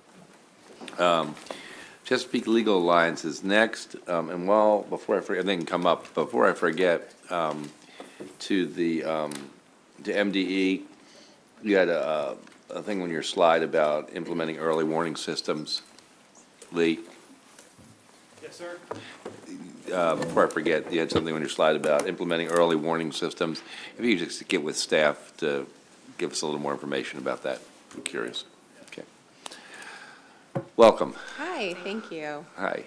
Chesapeake Legal Alliance is next, and before I forget, they can come up. Before I forget, to MDE, you had a thing on your slide about implementing early warning systems. Lee? Yes, sir. Before I forget, you had something on your slide about implementing early warning systems. If you could just get with staff to give us a little more information about that, I'm curious. Okay. Welcome. Hi, thank you. Hi.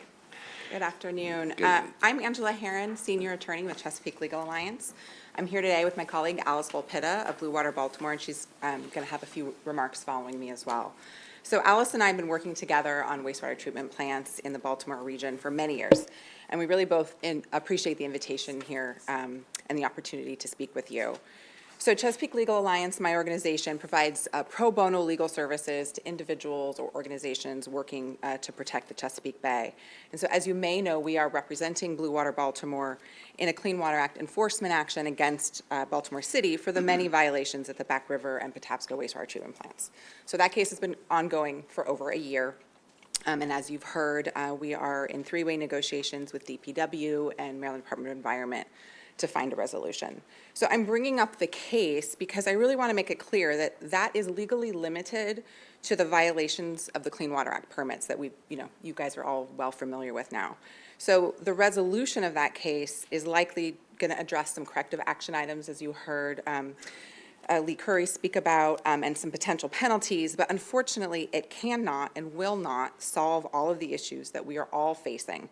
Good afternoon. Good. I'm Angela Herron, Senior Attorney with Chesapeake Legal Alliance. I'm here today with my colleague Alice Volpitta of Blue Water Baltimore, and she's going to have a few remarks following me as well. So Alice and I have been working together on wastewater treatment plants in the Baltimore region for many years, and we really both appreciate the invitation here and the opportunity to speak with you. So Chesapeake Legal Alliance, my organization, provides pro bono legal services to individuals or organizations working to protect the Chesapeake Bay. And so as you may know, we are representing Blue Water Baltimore in a Clean Water Act enforcement action against Baltimore City for the many violations at the Back River and Patapsco wastewater treatment plants. So that case has been ongoing for over a year. And as you've heard, we are in three-way negotiations with DPW and Maryland Department of Environment to find a resolution. So I'm bringing up the case because I really want to make it clear that that is legally limited to the violations of the Clean Water Act permits that you guys are all well familiar with now. So the resolution of that case is likely going to address some corrective action items, as you heard Lee Curry speak about, and some potential penalties, but unfortunately it cannot and will not solve all of the issues that we are all facing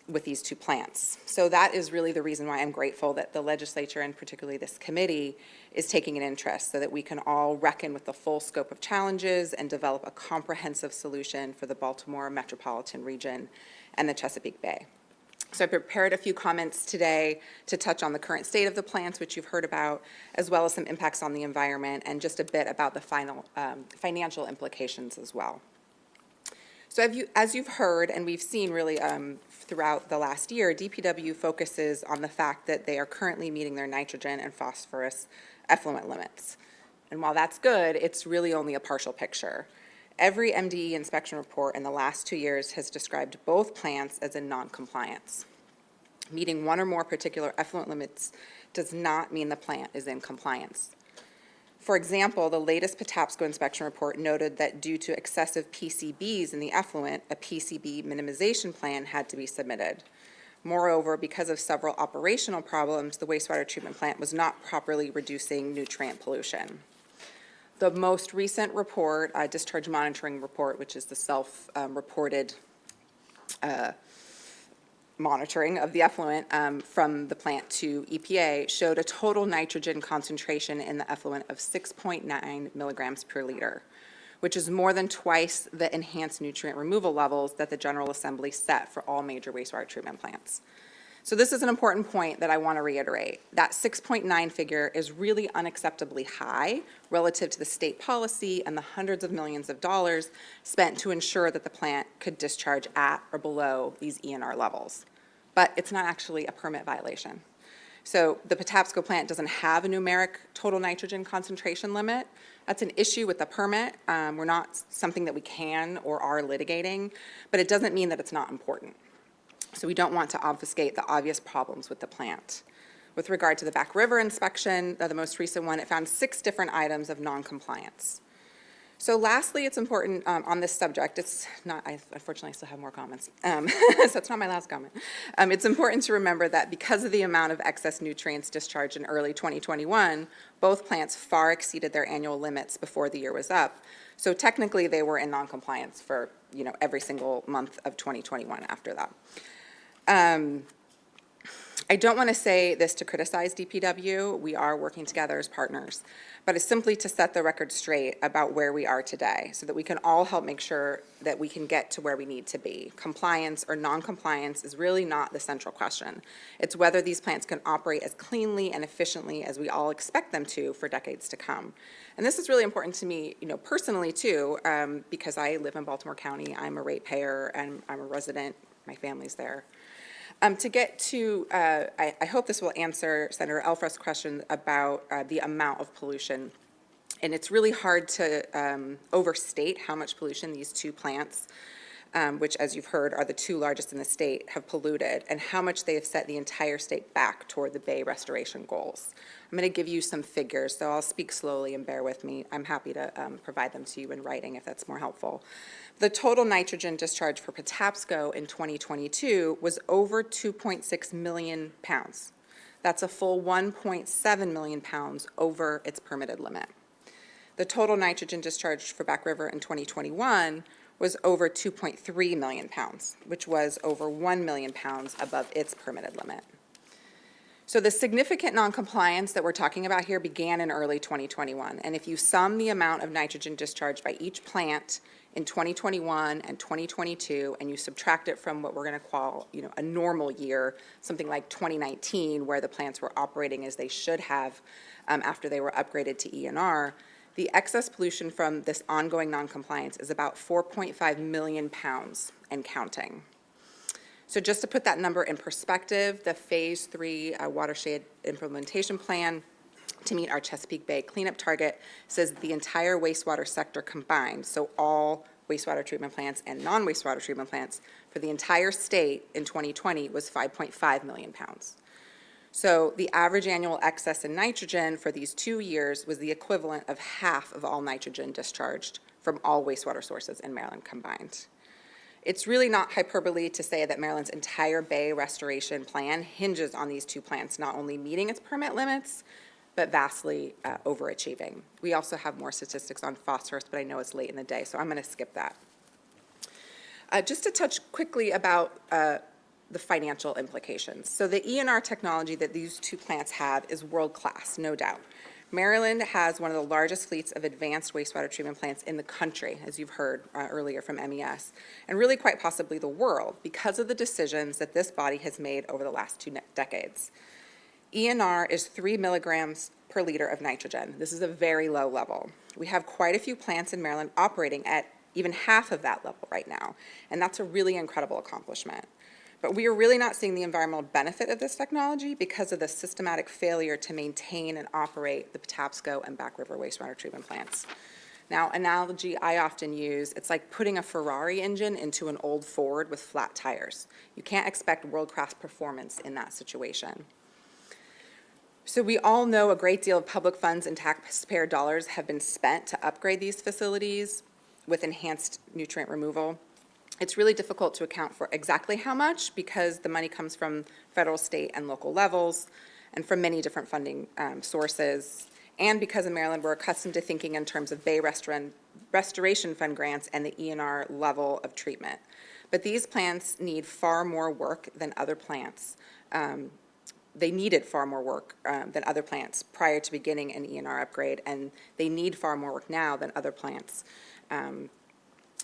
with these two plants. So that is really the reason why I'm grateful that the legislature, and particularly this committee, is taking an interest so that we can all reckon with the full scope of challenges and develop a comprehensive solution for the Baltimore metropolitan region and the Chesapeake Bay. So I prepared a few comments today to touch on the current state of the plants, which you've heard about, as well as some impacts on the environment, and just a bit about the financial implications as well. So as you've heard, and we've seen really throughout the last year, DPW focuses on the fact that they are currently meeting their nitrogen and phosphorus effluent limits. And while that's good, it's really only a partial picture. every MDE inspection report in the last 2 years has described both plants as in non-compliance. Meeting one or more particular effluent limits does not mean the plant is in compliance. For example, the latest Patapsco inspection report noted that due to excessive PCBs in the effluent, a PCB minimization plan had to be submitted. Moreover, because of several operational problems, the wastewater treatment plant was not properly reducing nutrient pollution. The most recent report, discharge monitoring report, which is the self-reported monitoring of the effluent from the plant to EPA, showed a total nitrogen concentration in the effluent of 6.9 milligrams per liter, which is more than twice the enhanced nutrient removal levels that the General Assembly set for all major wastewater treatment plants. So this is an important point that I want to reiterate. That 6.9 figure is really unacceptably high relative to the state policy and the hundreds of millions of dollars spent to ensure that the plant could discharge at or below these ENR levels. But it's not actually a permit violation. So the Patapsco plant doesn't have a numeric total nitrogen concentration limit. That's an issue with the permit. We're not something that we can or are litigating, but it doesn't mean that it's not important. So we don't want to obfuscate the obvious problems with the plant. With regard to the Back River inspection, the most recent one, it found 6 different items of noncompliance. So lastly, it's important on this subject, it's not, unfortunately I still have more comments, so it's not my last comment. It's important to remember that because of the amount of excess nutrients discharged in early 2021, both plants far exceeded their annual limits before the year was up. So technically they were in noncompliance for every single month of 2021 after that. I don't want to say this to criticize DPW. We are working together as partners, but it's simply to set the record straight about where we are today so that we can all help make sure that we can get to where we need to be. Compliance or non-compliance is really not the central question. It's whether these plants can operate as cleanly and efficiently as we all expect them to for decades to come. And this is really important to me, personally too, because I live in Baltimore County. I'm a ratepayer and I'm a resident. My family's there. To get to, I hope this will answer Senator Elfreth's question about the amount of pollution. And it's really hard to overstate how much pollution these 2 plants, which as you've heard are the 2 largest in the state, have polluted, and how much they have set the entire state back toward the Bay restoration goals. I'm going to give you some figures, so I'll speak slowly and bear with me. I'm happy to provide them to you in writing if that's more helpful. The total nitrogen discharge for Patapsco in 2022 was over 2.6 million pounds. That's a full 1.7 million pounds over its permitted limit. The total nitrogen discharge for Back River in 2021 was over 2.3 million pounds, which was over 1 million pounds above its permitted limit. So the significant noncompliance that we're talking about here began in early 2021. And if you sum the amount of nitrogen discharged by each plant in 2021 and 2022, and you subtract it from what we're going to call, a normal year, something like 2019, where the plants were operating as they should have after they were upgraded to ENR, the excess pollution from this ongoing noncompliance is about 4.5 million pounds and counting. So just to put that number in perspective, the Phase 3 watershed implementation plan to meet our Chesapeake Bay cleanup target says the entire wastewater sector combined, so all wastewater treatment plants and non-wastewater treatment plants for the entire state in 2020 was 5.5 million pounds. So the average annual excess in nitrogen for these 2 years was the equivalent of half of all nitrogen discharged from all wastewater sources in Maryland combined. It's really not hyperbole to say that Maryland's entire Bay restoration plan hinges on these 2 plants not only meeting its permit limits, but vastly overachieving. We also have more statistics on phosphorus, but I know it's late in the day, so I'm going to skip that. Just to touch quickly about the financial implications. So the ENR technology that these 2 plants have is world-class, no doubt. Maryland has one of the largest fleets of advanced wastewater treatment plants in the country, as you've heard earlier from MES, and really quite possibly the world, because of the decisions that this body has made over the last 2 decades. ENR is 3 milligrams per liter of nitrogen. This is a very low level. We have quite a few plants in Maryland operating at even half of that level right now, and that's a really incredible accomplishment. But we are really not seeing the environmental benefit of this technology because of the systematic failure to maintain and operate the Patapsco and Back River wastewater treatment plants. Now, analogy I often use, it's like putting a Ferrari engine into an old Ford with flat tires. You can't expect world-class performance in that situation. So we all know a great deal of public funds and taxpayer dollars have been spent to upgrade these facilities with enhanced nutrient removal. It's really difficult to account for exactly how much because the money comes from federal, state, and local levels and from many different funding sources. And because in Maryland, we're accustomed to thinking in terms of Bay Restoration Fund grants and the ENR level of treatment. But these plants need far more work than other plants. They needed far more work than other plants prior to beginning an ENR upgrade, and they need far more work now than other plants.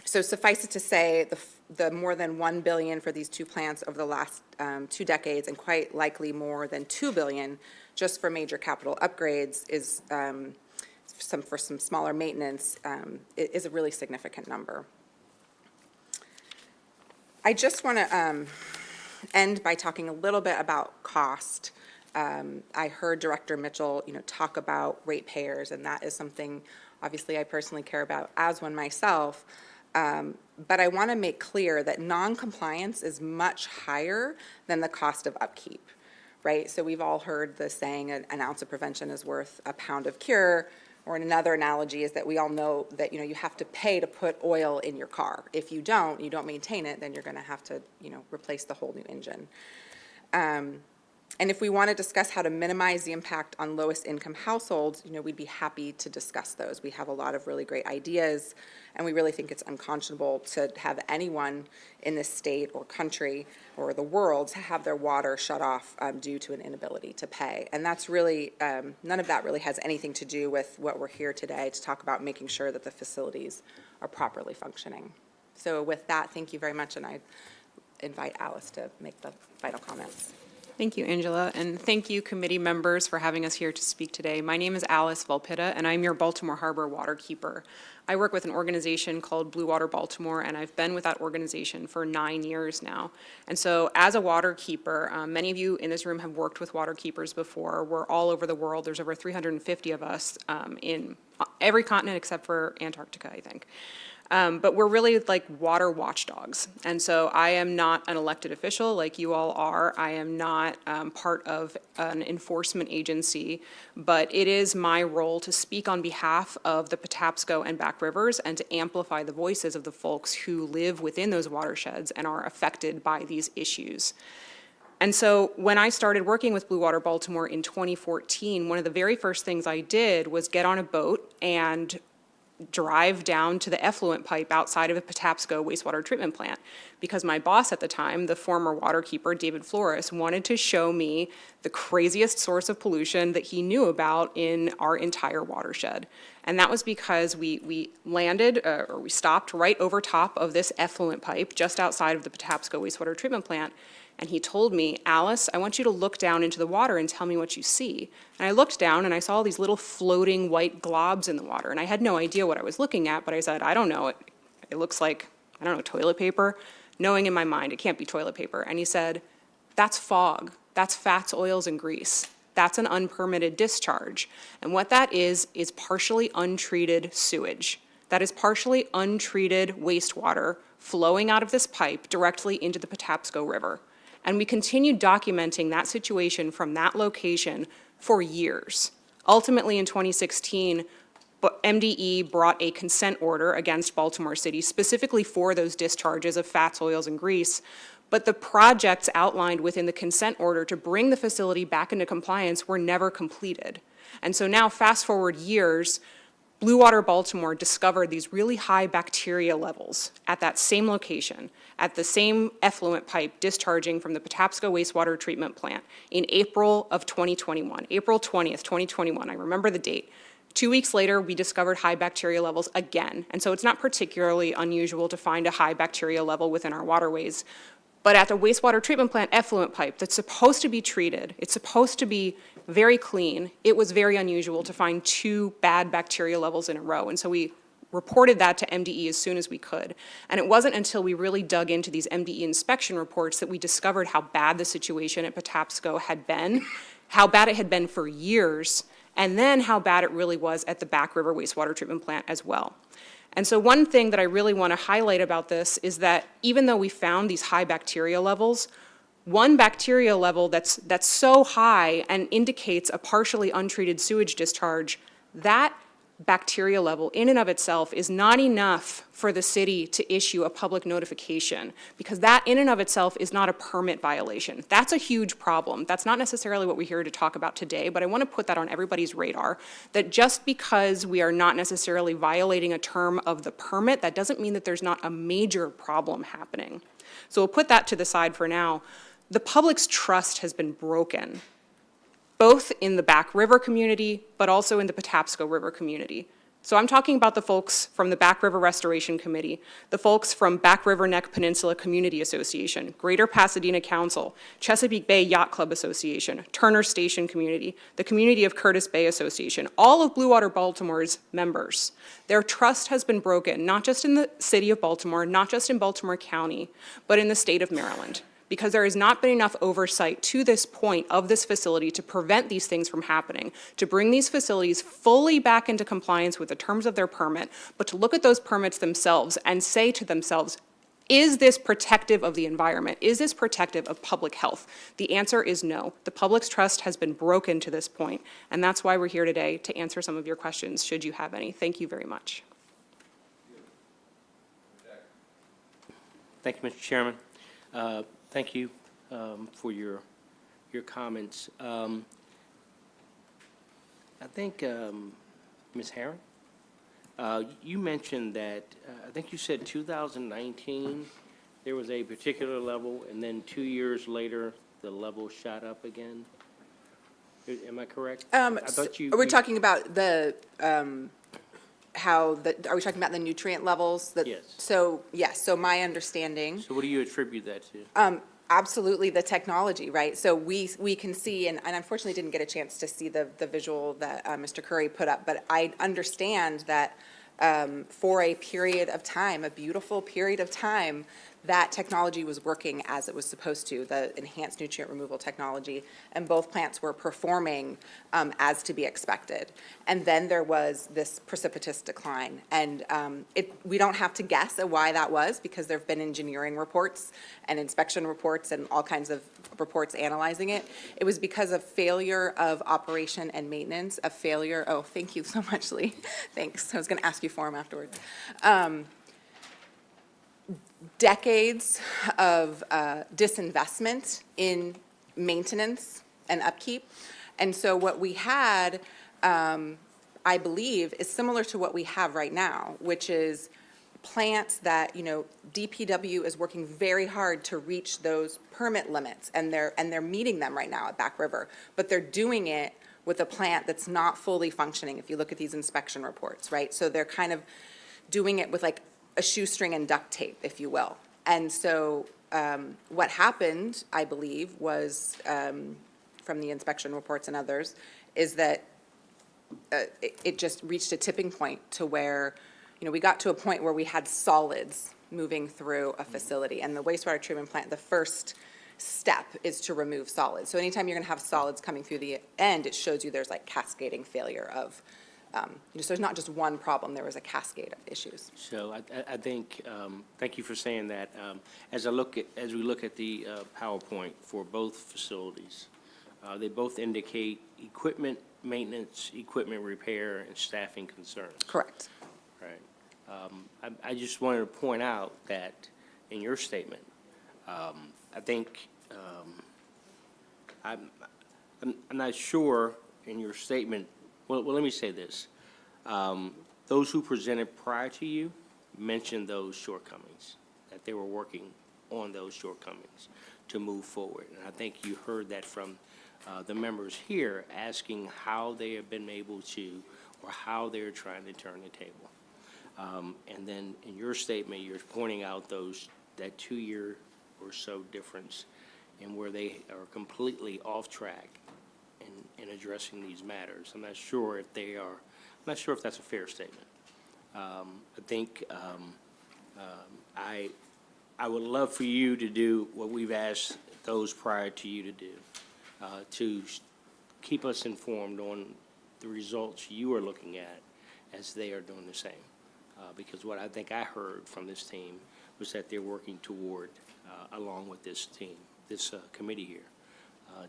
So suffice it to say, the more than $1 billion for these two plants over the last 2 decades, and quite likely more than $2 billion just for major capital upgrades is for some smaller maintenance is a really significant number. I just want to end by talking a little bit about cost. I heard Director Mitchell, talk about ratepayers, and that is something obviously I personally care about as one myself. But I want to make clear that non-compliance is much higher than the cost of upkeep, right? So we've all heard the saying, an ounce of prevention is worth a pound of cure. Or another analogy is that we all know that, you have to pay to put oil in your car. If you don't maintain it, then you're going to have to, replace the whole new engine. And if we want to discuss how to minimize the impact on lowest income households, we'd be happy to discuss those. We have a lot of really great ideas, and we really think it's unconscionable to have anyone in this state or country or the world to have their water shut off due to an inability to pay. And that's really, none of that really has anything to do with what we're here today to talk about, making sure that the facilities are properly functioning. So with that, thank you very much, and I invite Alice to make the final comments. Thank you, Angela, and thank you, committee members, for having us here to speak today. My name is Alice Volpitta, and I'm your Baltimore Harbor waterkeeper. I work with an organization called Blue Water Baltimore, and I've been with that organization for 9 years now. And so as a waterkeeper, many of you in this room have worked with waterkeepers before. We're all over the world. There's over 350 of us in every continent except for Antarctica, I think. But we're really like water watchdogs. And so I am not an elected official like you all are. I am not part of an enforcement agency, but it is my role to speak on behalf of the Patapsco and Back Rivers and to amplify the voices of the folks who live within those watersheds and are affected by these issues. And so when I started working with Blue Water Baltimore in 2014, one of the very first things I did was get on a boat and drive down to the effluent pipe outside of a Patapsco wastewater treatment plant, because my boss at the time, the former waterkeeper, David Flores, wanted to show me the craziest source of pollution that he knew about in our entire watershed. And that was because we landed, or we stopped right over top of this effluent pipe just outside of the Patapsco wastewater treatment plant. And he told me, Alice, I want you to look down into the water and tell me what you see. And I looked down and I saw all these little floating white globs in the water. And I had no idea what I was looking at, but I said, I don't know. It looks like, I don't know, toilet paper. Knowing in my mind, it can't be toilet paper. And he said, that's fog. That's fats, oils, and grease. That's an unpermitted discharge. And what that is partially untreated sewage. That is partially untreated wastewater flowing out of this pipe directly into the Patapsco River. And we continued documenting that situation from that location for years. Ultimately, in 2016, MDE brought a consent order against Baltimore City specifically for those discharges of fats, oils, and grease. But the projects outlined within the consent order to bring the facility back into compliance were never completed. And so now, fast forward years, Blue Water Baltimore discovered these really high bacteria levels at that same location, at the same effluent pipe discharging from the Patapsco wastewater treatment plant in April of 2021, April 20th, 2021. I remember the date. 2 weeks later, we discovered high bacteria levels again. And so it's not particularly unusual to find a high bacteria level within our waterways. But at the wastewater treatment plant effluent pipe that's supposed to be treated, it's supposed to be very clean, it was very unusual to find 2 bad bacteria levels in a row. And so we reported that to MDE as soon as we could. And it wasn't until we really dug into these MDE inspection reports that we discovered how bad the situation at Patapsco had been, how bad it had been for years, and then how bad it really was at the Back River wastewater treatment plant as well. And so one thing that I really want to highlight about this is that even though we found these high bacteria levels, one bacteria level that's so high and indicates a partially untreated sewage discharge, that bacteria level in and of itself is not enough for the city to issue a public notification, because that in and of itself is not a permit violation. That's a huge problem. That's not necessarily what we're here to talk about today, but I want to put that on everybody's radar, that just because we are not necessarily violating a term of the permit, that doesn't mean that there's not a major problem happening. So we'll put that to the side for now. The public's trust has been broken, both in the Back River community, but also in the Patapsco River community. So I'm talking about the folks from the Back River Restoration Committee, the folks from Back River Neck Peninsula Community Association, Greater Pasadena Council, Chesapeake Bay Yacht Club Association, Turner Station Community, the Community of Curtis Bay Association, all of Blue Water Baltimore's members. Their trust has been broken, not just in the city of Baltimore, not just in Baltimore County, but in the state of Maryland, because there has not been enough oversight to this point of this facility to prevent these things from happening, to bring these facilities fully back into compliance with the terms of their permit, but to look at those permits themselves and say to themselves, is this protective of the environment? Is this protective of public health? The answer is no. The public's trust has been broken to this point, and that's why we're here today, to answer some of your questions, should you have any. Thank you very much. Thank you, Mr. Chairman. Thank you for your comments. I think, Ms. Herron, you mentioned that, I think you said 2019, there was a particular level, and then 2 years later, the level shot up again. Am I correct? I thought you. Are we talking about the, are we talking about the nutrient levels? Yes. So, yes, so my understanding. So what do you attribute that to? Absolutely the technology, right? So we can see, and unfortunately didn't get a chance to see the visual that Mr. Curry put up, but I understand that for a period of time, a beautiful period of time, that technology was working as it was supposed to, the enhanced nutrient removal technology, and both plants were performing as to be expected. And then there was this precipitous decline. And we don't have to guess at why that was, because there have been engineering reports and inspection reports and all kinds of reports analyzing it. It was because of failure of operation and maintenance, a failure, oh, thank you so much, Lee. Thanks, I was gonna ask you for them afterwards. Decades of disinvestment in maintenance and upkeep. And so what we had, I believe, is similar to what we have right now, which is plants that, DPW is working very hard to reach those permit limits, and they're meeting them right now at Back River, but they're doing it with a plant that's not fully functioning, if you look at these inspection reports, right? So they're kind of doing it with like a shoestring and duct tape, if you will. And so what happened, I believe, was, from the inspection reports and others, is that it just reached a tipping point to where, we got to a point where we had solids moving through a facility. And the wastewater treatment plant, the first step is to remove solids. So anytime you're gonna have solids coming through the end, it shows you there's like cascading failure of, so there's not just one problem, there was a cascade of issues. So I think, thank you for saying that. As we look at the PowerPoint for both facilities, they both indicate equipment maintenance, equipment repair, and staffing concerns. Correct. Right. I just wanted to point out that in your statement, I think, I'm not sure in your statement. Well, let me say this. Those who presented prior to you mentioned those shortcomings, that they were working on those shortcomings to move forward. And I think you heard that from the members here asking how they have been able to, or how they're trying to turn the table. And then in your statement, you're pointing out that 2 year or so difference in where they are completely off track in addressing these matters. I'm not sure if that's a fair statement. I think I would love for you to do what we've asked those prior to you to do, to keep us informed on the results you are looking at as they are doing the same. Because what I think I heard from this team was that they're working toward, along with this team, this committee here,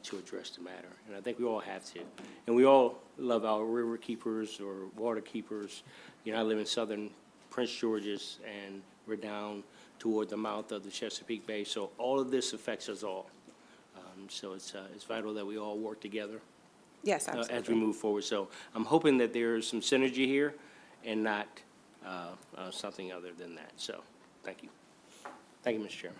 to address the matter. And I think we all have to. And we all love our river keepers or water keepers. You know, I live in southern Prince George's, and we're down toward the mouth of the Chesapeake Bay. So all of this affects us all. So it's vital that we all work together Yes, absolutely. as we move forward. So I'm hoping that there's some synergy here and not something other than that. So thank you. Thank you, Mr. Chairman.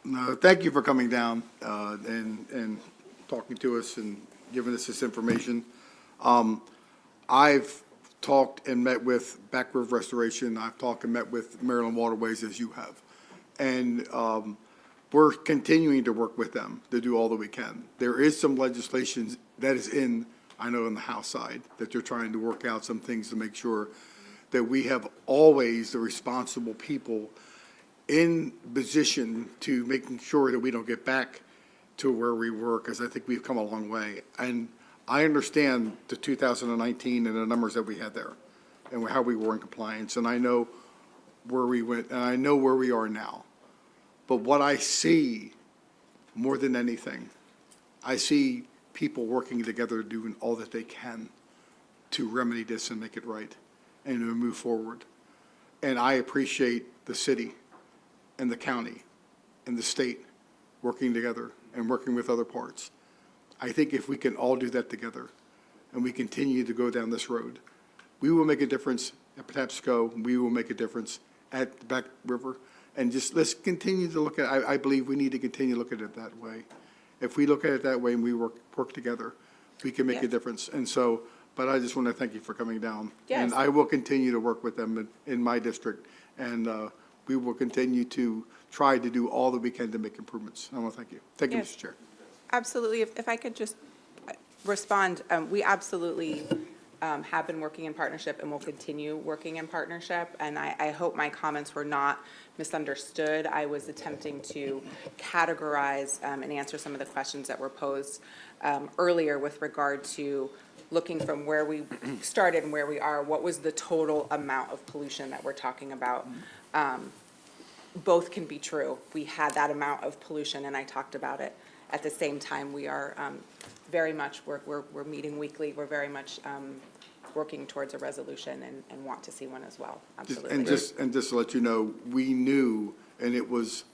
No, thank you for coming down and talking to us and giving us this information. I've talked and met with Back River Restoration. I've talked and met with Maryland Waterways, as you have. And we're continuing to work with them to do all that we can. There is some legislation that is I know in the House side, that they're trying to work out some things to make sure that we have always the responsible people in position to making sure that we don't get back to where we were, because I think we've come a long way. And I understand the 2019 and the numbers that we had there and how we were in compliance, and I know where we went, and I know where we are now. But what I see more than anything, I see people working together doing all that they can to remedy this and make it right and to move forward. And I appreciate the city and the county and the state working together and working with other parts. I think if we can all do that together and we continue to go down this road, we will make a difference at Patapsco. We will make a difference at the Back River. And just let's continue to look at, I believe we need to continue to look at it that way. If we look at it that way and we work together, we can make a Yes. difference. And so, but I just want to thank you for coming down. Yes. And I will continue to work with them in my district. And we will continue to try to do all that we can to make improvements. I want to thank you. Thank you, Yes. Mr. Chair. Absolutely. If I could just respond, we absolutely have been working in partnership and will continue working in partnership. And I hope my comments were not misunderstood. I was attempting to categorize and answer some of the questions that were posed earlier with regard to looking from where we started and where we are. What was the total amount of pollution that we're talking about? Both can be true. We had that amount of pollution, and I talked about it. At the same time, we are very much, we're meeting weekly. We're very much working towards a resolution and want to see one as well. Absolutely. And just to let you know, we knew, and it was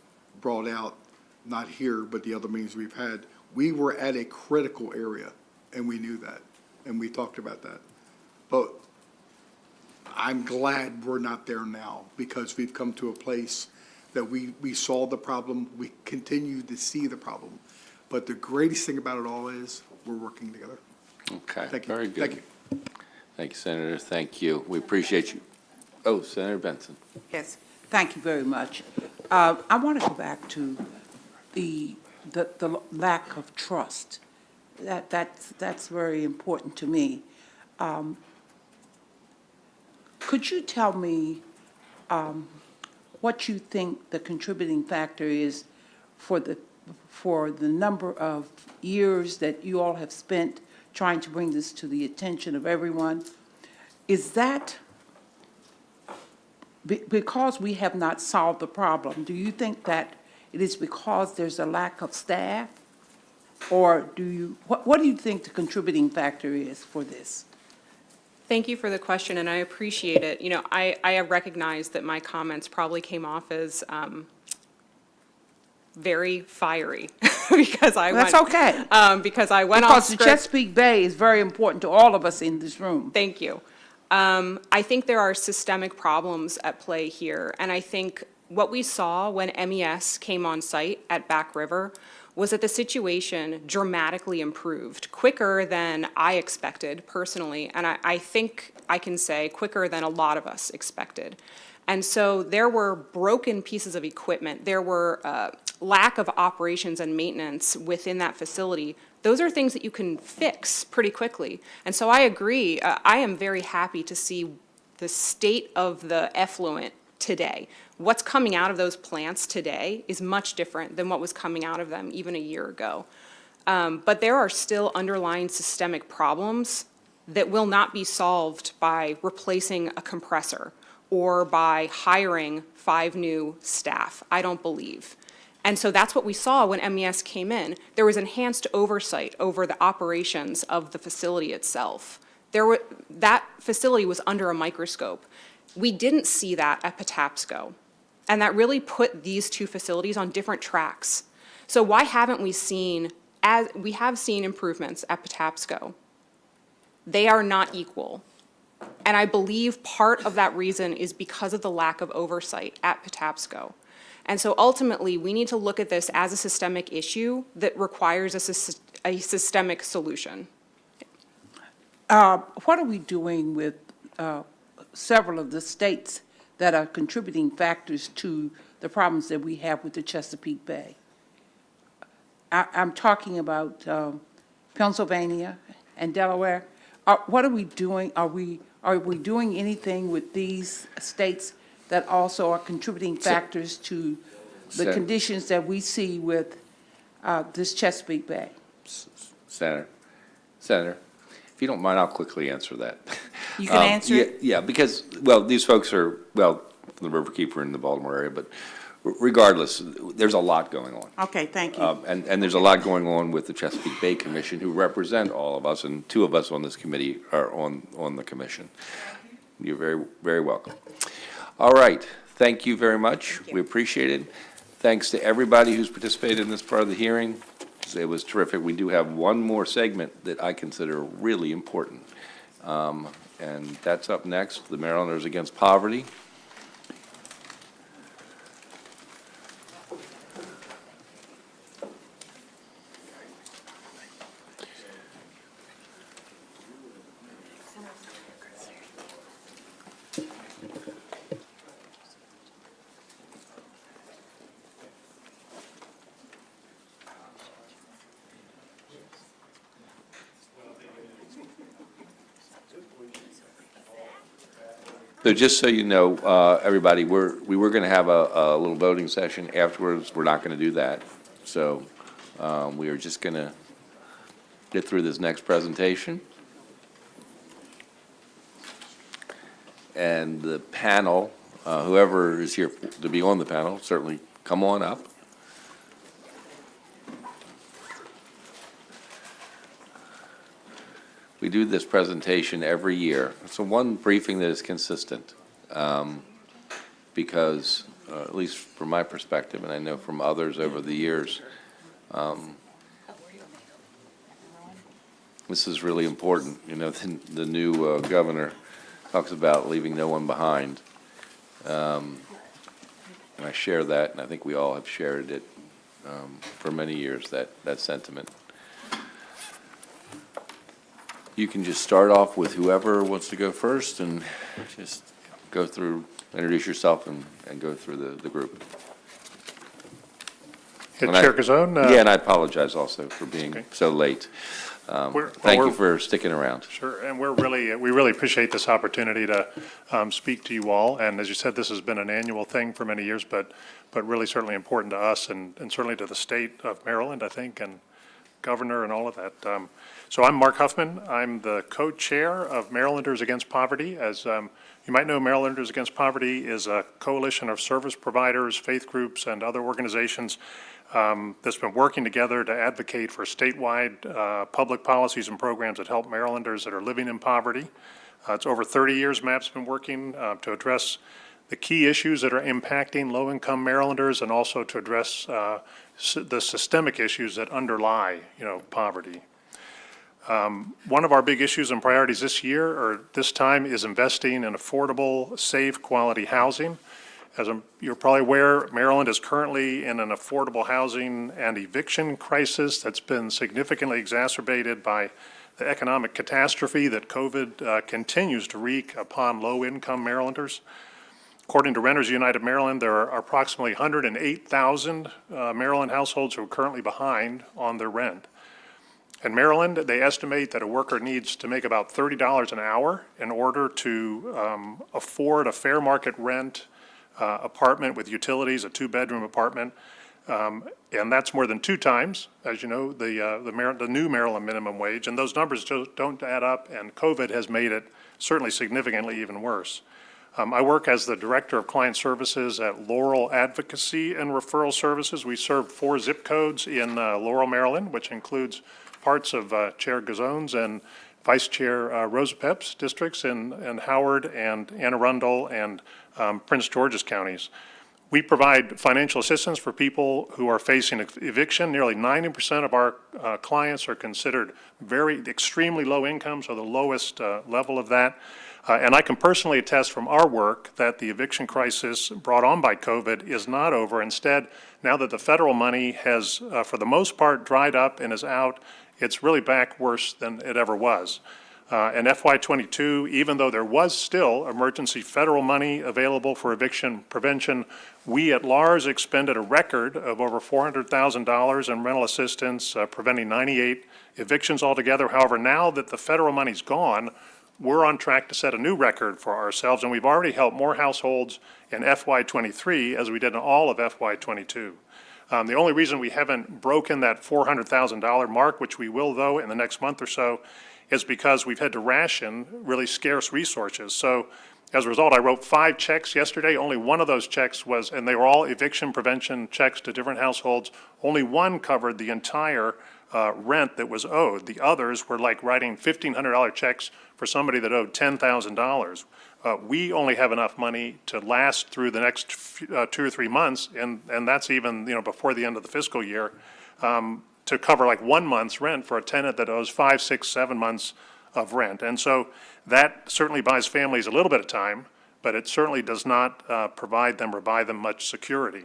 brought out, not here, but the other meetings we've had, we were at a critical area, and we knew that, and we talked about that. But I'm glad we're not there now, because we've come to a place that we saw the problem, we continue to see the problem. But the greatest thing about it all is we're working together. Okay, Thank you. very good. Thank you. Thank you, Senator. Thank you. We appreciate you. Oh, Senator Benson. Yes, thank you very much. I want to go back to the lack of trust. That's very important to me. Could you tell me what you think the contributing factor is for the number of years that you all have spent trying to bring this to the attention of everyone? Is that because we have not solved the problem? Do you think that it is because there's a lack of staff? Or what do you think the contributing factor is for this? Thank you for the question, and I appreciate it. You know, I recognize that my comments probably came off as very fiery because I went. That's okay. Because I went off Because the script. Chesapeake Bay is very important to all of us in this room. Thank you. I think there are systemic problems at play here, and I think what we saw when MES came on site at Back River was that the situation dramatically improved, quicker than I expected personally, and I think I can say quicker than a lot of us expected. And so there were broken pieces of equipment, there were lack of operations and maintenance within that facility. Those are things that you can fix pretty quickly. And so I agree, I am very happy to see the state of the effluent today. What's coming out of those plants today is much different than what was coming out of them even a year ago. But there are still underlying systemic problems that will not be solved by replacing a compressor or by hiring 5 new staff, I don't believe. And so that's what we saw when MES came in. There was enhanced oversight over the operations of the facility itself. That facility was under a microscope. We didn't see that at Patapsco. And that really put these two facilities on different tracks. So why haven't we seen, as we have seen improvements at Patapsco? They are not equal. And I believe part of that reason is because of the lack of oversight at Patapsco. And so ultimately, we need to look at this as a systemic issue that requires a systemic solution. What are we doing with several of the states that are contributing factors to the problems that we have with the Chesapeake Bay? I'm talking about Pennsylvania and Delaware. What are we doing? Are we doing anything with these states that also are contributing factors to the conditions that we see with this Chesapeake Bay? Senator, if you don't mind, I'll quickly answer that. You can answer it? Yeah, because, well, these folks are, well, from the Riverkeeper in the Baltimore area, but regardless, there's a lot going on. Okay, thank you. And there's a lot going on with the Chesapeake Bay Commission, who represent all of us, and 2 of us on this committee are on the commission. You're very, very welcome. All right, thank you very much. We appreciate it. Thanks to everybody who's participated in this part of the hearing. It was terrific. We do have one more segment that I consider really important. And that's up next, the Marylanders Against Poverty. So just so you know, everybody, we were going to have a little voting session afterwards. We're not going to do that. So we are just going to get through this next presentation. And the panel, whoever is here to be on the panel, certainly come on up. We do this presentation every year. It's one briefing that is consistent, because, at least from my perspective, and I know from others over the years, this is really important. You know, the new governor talks about leaving no one behind. And I share that, and I think we all have shared it for many years, that sentiment. You can just start off with whoever wants to go first and just go through, introduce yourself and go through the group. Chair Gazone? Yeah, and I apologize also for being so late. Thank you for sticking around. Sure, and we really appreciate this opportunity to speak to you all. And as you said, this has been an annual thing for many years, but really certainly important to us and certainly to the state of Maryland, I think, and governor and all of that. So I'm Mark Huffman. I'm the co-chair of Marylanders Against Poverty. As you might know, Marylanders Against Poverty is a coalition of service providers, faith groups, and other organizations that's been working together to advocate for statewide public policies and programs that help Marylanders that are living in poverty. It's over 30 years MAP's been working to address the key issues that are impacting low-income Marylanders and also to address the systemic issues that underlie, poverty. One of our big issues and priorities this year, or this time, is investing in affordable, safe, quality housing. As you're probably aware, Maryland is currently in an affordable housing and eviction crisis that's been significantly exacerbated by the economic catastrophe that COVID continues to wreak upon low-income Marylanders. According to Renters United Maryland, there are approximately 108,000 Maryland households who are currently behind on their rent. In Maryland, they estimate that a worker needs to make about $30 an hour in order to afford a fair market rent apartment with utilities, a 2-bedroom apartment. And that's more than 2 times, as you know, the new Maryland minimum wage. And those numbers don't add up, and COVID has made it certainly significantly even worse. I work as the Director of Client Services at Laurel Advocacy and Referral Services. We serve 4 zip codes in Laurel, Maryland, which includes parts of Chair Gazone's and Vice Chair Rosapep's districts in Howard and Anne Arundel and Prince George's counties. We provide financial assistance for people who are facing eviction. Nearly 90% of our clients are considered extremely low income, so the lowest level of that. And I can personally attest from our work that the eviction crisis brought on by COVID is not over. Instead, now that the federal money has, for the most part, dried up and is out, it's really back worse than it ever was. In FY22, even though there was still emergency federal money available for eviction prevention, we at LARS expended a record of over $400,000 in rental assistance, preventing 98 evictions altogether. However, now that the federal money's gone, we're on track to set a new record for ourselves, and we've already helped more households in FY23 as we did in all of FY22. The only reason we haven't broken that $400,000 mark, which we will, though, in the next month or so, is because we've had to ration really scarce resources. So as a result, I wrote 5 checks yesterday. Only one of those checks was, and they were all eviction prevention checks to different households. Only one covered the entire rent that was owed. The others were like writing $1,500 checks for somebody that owed $10,000. We only have enough money to last through the next 2 or 3 months, and that's even before the end of the fiscal year, to cover like 1 month's rent for a tenant that owes 5, 6, 7 months of rent. And so that certainly buys families a little bit of time, but it certainly does not provide them or buy them much security.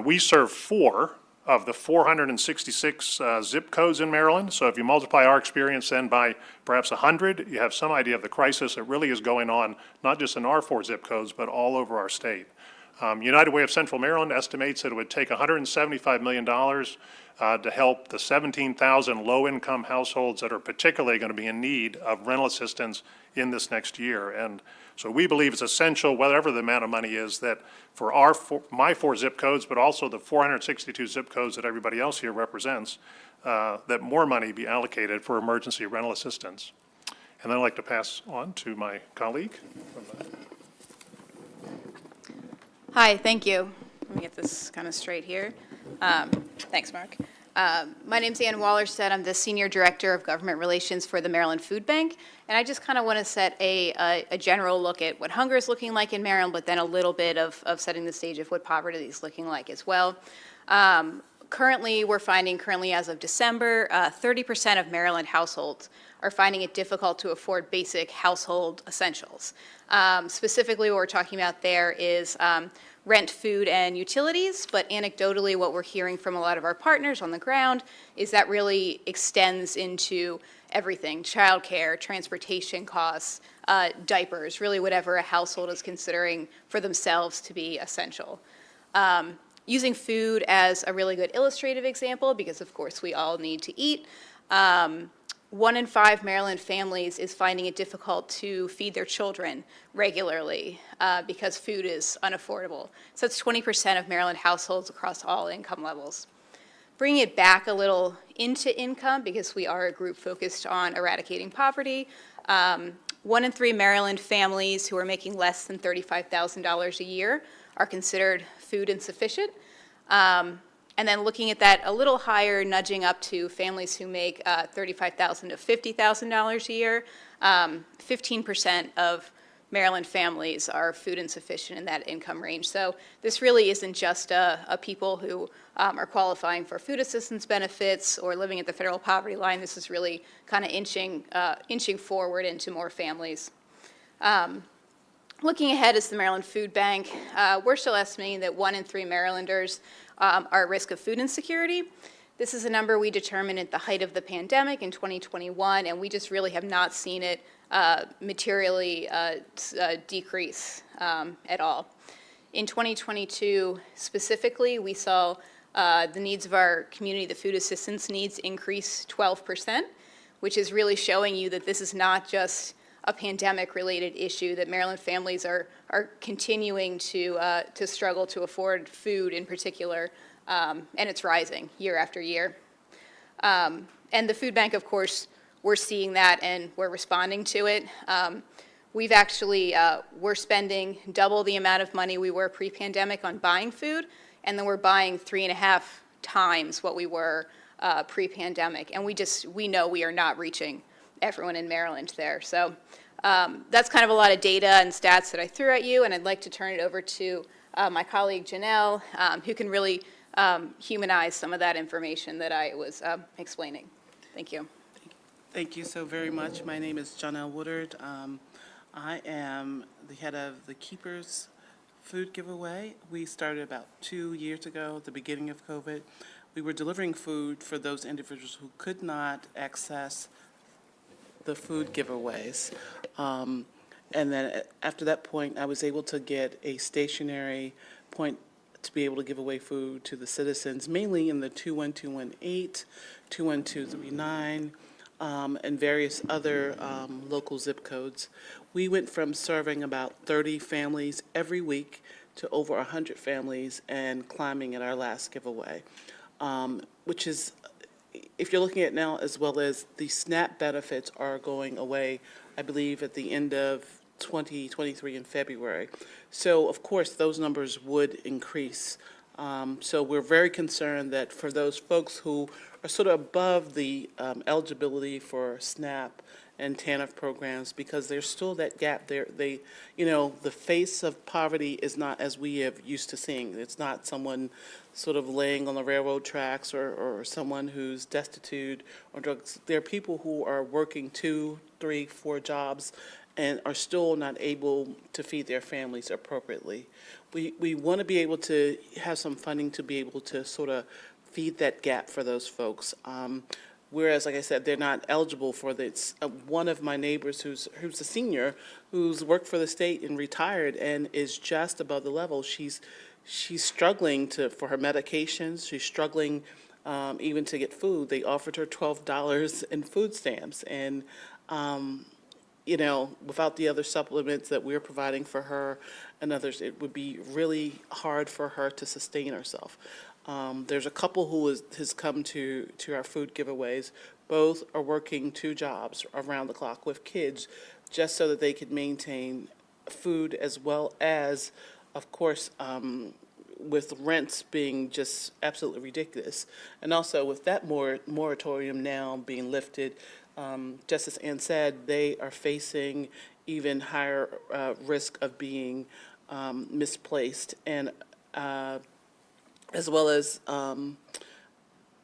We serve 4 of the 466 zip codes in Maryland. So if you multiply our experience then by perhaps 100, you have some idea of the crisis that really is going on, not just in our 4 zip codes, but all over our state. United Way of Central Maryland estimates that it would take $175 million to help the 17,000 low-income households that are particularly going to be in need of rental assistance in this next year. And so we believe it's essential, whatever the amount of money is, that for my 4 zip codes, but also the 462 zip codes that everybody else here represents, that more money be allocated for emergency rental assistance. And then I'd like to pass on to my colleague. Hi, thank you. Let me get this kind of straight here. Thanks, Mark. My name's Ann Wallerstedt. I'm the Senior Director of Government Relations for the Maryland Food Bank. And I just kind of want to set a general look at what hunger is looking like in Maryland, but then a little bit of setting the stage of what poverty is looking like as well. Currently, we're finding, as of December, 30% of Maryland households are finding it difficult to afford basic household essentials. Specifically, what we're talking about there is rent, food, and utilities, but anecdotally, what we're hearing from a lot of our partners on the ground is that really extends into everything: childcare, transportation costs, diapers, really whatever a household is considering for themselves to be essential. Using food as a really good illustrative example, because of course we all need to eat, 1 in 5 Maryland families is finding it difficult to feed their children regularly because food is unaffordable. So it's 20% of Maryland households across all income levels. Bringing it back a little into income, because we are a group focused on eradicating poverty, 1 in 3 Maryland families who are making less than $35,000 a year are considered food insufficient. And then looking at that a little higher, nudging up to families who make $35,000 to $50,000 a year, 15% of Maryland families are food insufficient in that income range. So this really isn't just a people who are qualifying for food assistance benefits or living at the federal poverty line. This is really kind of inching forward into more families. Looking ahead as the Maryland Food Bank, we're still estimating that 1 in 3 Marylanders are at risk of food insecurity. This is a number we determined at the height of the pandemic in 2021, and we just really have not seen it materially decrease at all. In 2022 specifically, we saw the needs of our community, the food assistance needs, increase 12%, which is really showing you that this is not just a pandemic-related issue, that Maryland families are continuing to struggle to afford food in particular and it's rising year after year. And the food bank, of course, we're seeing that and we're responding to it. We've actually, we're spending double the amount of money we were pre-pandemic on buying food, and then we're buying 3.5 times what we were pre-pandemic. And we know we are not reaching everyone in Maryland there. So that's kind of a lot of data and stats that I threw at you, and I'd like to turn it over to my colleague Janelle, who can really humanize some of that information that I was explaining. Thank you. Thank you so very much. My name is Janelle Woodard. I am the head of the Keepers Food Giveaway. We started about 2 years ago, at the beginning of COVID. We were delivering food for those individuals who could not access the food giveaways. And then after that point, I was able to get a stationary point to be able to give away food to the citizens, mainly in the 21218, 21239, and various other local zip codes. We went from serving about 30 families every week to over 100 families and climbing at our last giveaway, which is, if you're looking at now, as well as the SNAP benefits are going away, I believe, at the end of 2023 in February. So, of course, those numbers would increase. So we're very concerned that for those folks who are sort of above the eligibility for SNAP and TANF programs, because there's still that gap there. They, the face of poverty is not as we have used to seeing. It's not someone sort of laying on the railroad tracks or someone who's destitute or drugs. There are people who are working 2, 3, 4 jobs and are still not able to feed their families appropriately. We want to be able to have some funding to be able to sort of feed that gap for those folks. Whereas, like I said, they're not eligible for this. One of my neighbors who's a senior, who's worked for the state and retired and is just above the level, she's struggling for her medications. She's struggling even to get food. They offered her $12 in food stamps, and without the other supplements that we're providing for her and others, it would be really hard for her to sustain herself. There's a couple who has come to our food giveaways. Both are working 2 jobs around the clock with kids, just so that they could maintain food, as well as, of course, with rents being just absolutely ridiculous. And also with that moratorium now being lifted, just as Ann said, they are facing even higher risk of being misplaced, and as well as,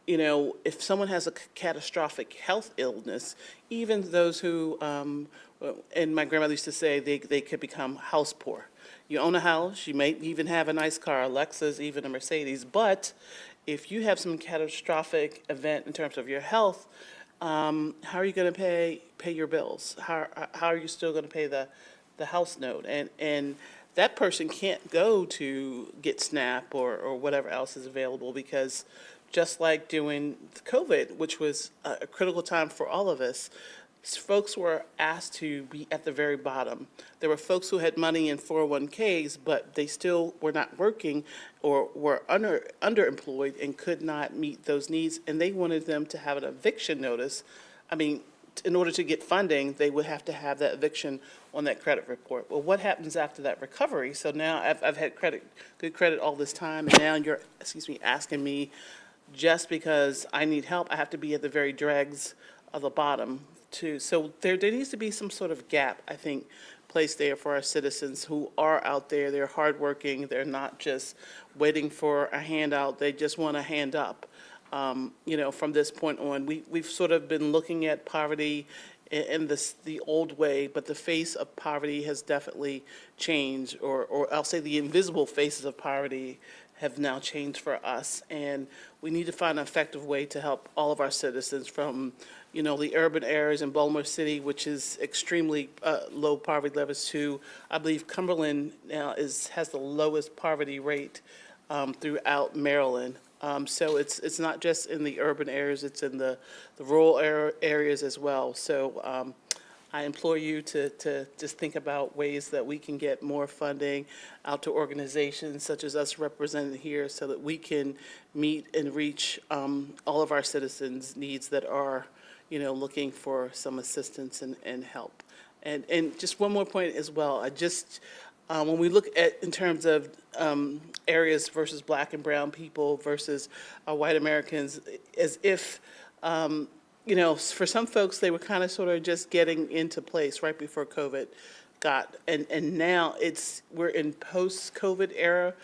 if someone has a catastrophic health illness, even those who, and my grandmother used to say, they could become house poor. You own a house, you may even have a nice car, a Lexus, even a Mercedes, but if you have some catastrophic event in terms of your health, how are you going to pay your bills? How are you still going to pay the house note? And that person can't go to get SNAP or whatever else is available, because just like during COVID, which was a critical time for all of us, folks were asked to be at the very bottom. There were folks who had money in 401ks, but they still were not working or were underemployed and could not meet those needs, and they wanted them to have an eviction notice. I mean, in order to get funding, they would have to have that eviction on that credit report. Well, what happens after that recovery? So now I've had good credit all this time, and now you're, asking me, just because I need help, I have to be at the very dregs of the bottom too. So there needs to be some sort of gap, I think, placed there for our citizens who are out there. They're hardworking. They're not just waiting for a handout. They just want a hand up. From this point on, we've sort of been looking at poverty in the old way, but the face of poverty has definitely changed, or I'll say the invisible faces of poverty have now changed for us, and we need to find an effective way to help all of our citizens from, the urban areas in Baltimore City, which is extremely low poverty levels, to, I believe, Cumberland now has the lowest poverty rate throughout Maryland. So it's not just in the urban areas, it's in the rural areas as well. So I implore you to just think about ways that we can get more funding out to organizations such as us represented here so that we can meet and reach all of our citizens' needs that are, looking for some assistance and help. And just one more point as well, when we look at, in terms of areas versus black and brown people versus white Americans, as if, for some folks, they were kind of sort of just getting into place right before COVID and now we're in post-COVID era,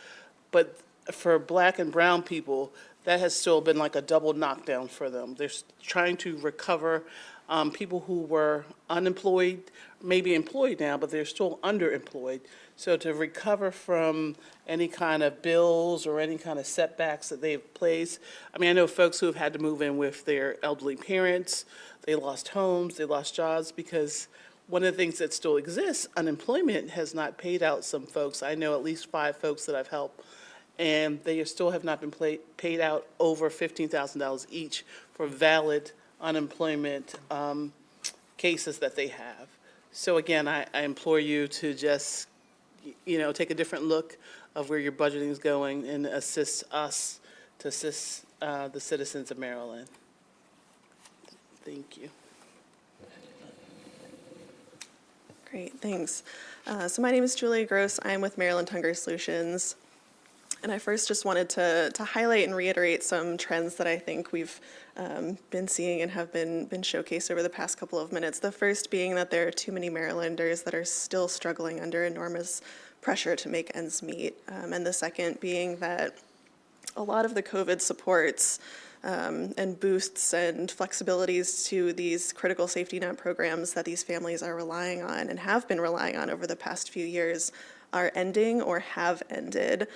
but for black and brown people, that has still been like a double knockdown for them. They're trying to recover people who were unemployed, maybe employed now, but they're still underemployed. So to recover from any kind of bills or any kind of setbacks that they've placed, I know folks who have had to move in with their elderly parents, they lost homes, they lost jobs, because one of the things that still exists, unemployment has not paid out some folks. I know at least 5 folks that I've helped, and they still have not been paid out over $15,000 each for valid unemployment cases that they have. So again, I implore you to just, take a different look of where your budgeting is going and assist us to assist the citizens of Maryland. Thank you. Great, thanks. So my name is Julia Gross. I'm with Maryland Hunger Solutions. And I first just wanted to highlight and reiterate some trends that I think we've been seeing and have been showcased over the past couple of minutes. The first being that there are too many Marylanders that are still struggling under enormous pressure to make ends meet. And the second being that a lot of the COVID supports and boosts and flexibilities to these critical safety net programs that these families are relying on and have been relying on over the past few years are ending or have ended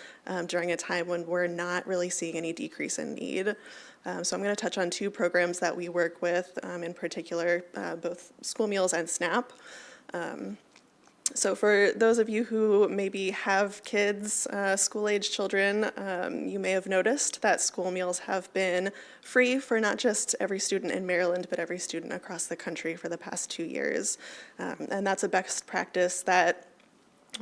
during a time when we're not really seeing any decrease in need. So I'm going to touch on 2 programs that we work with, in particular, both school meals and SNAP. So for those of you who maybe have kids, school-age children, you may have noticed that school meals have been free for not just every student in Maryland, but every student across the country for the past 2 years. And that's a best practice that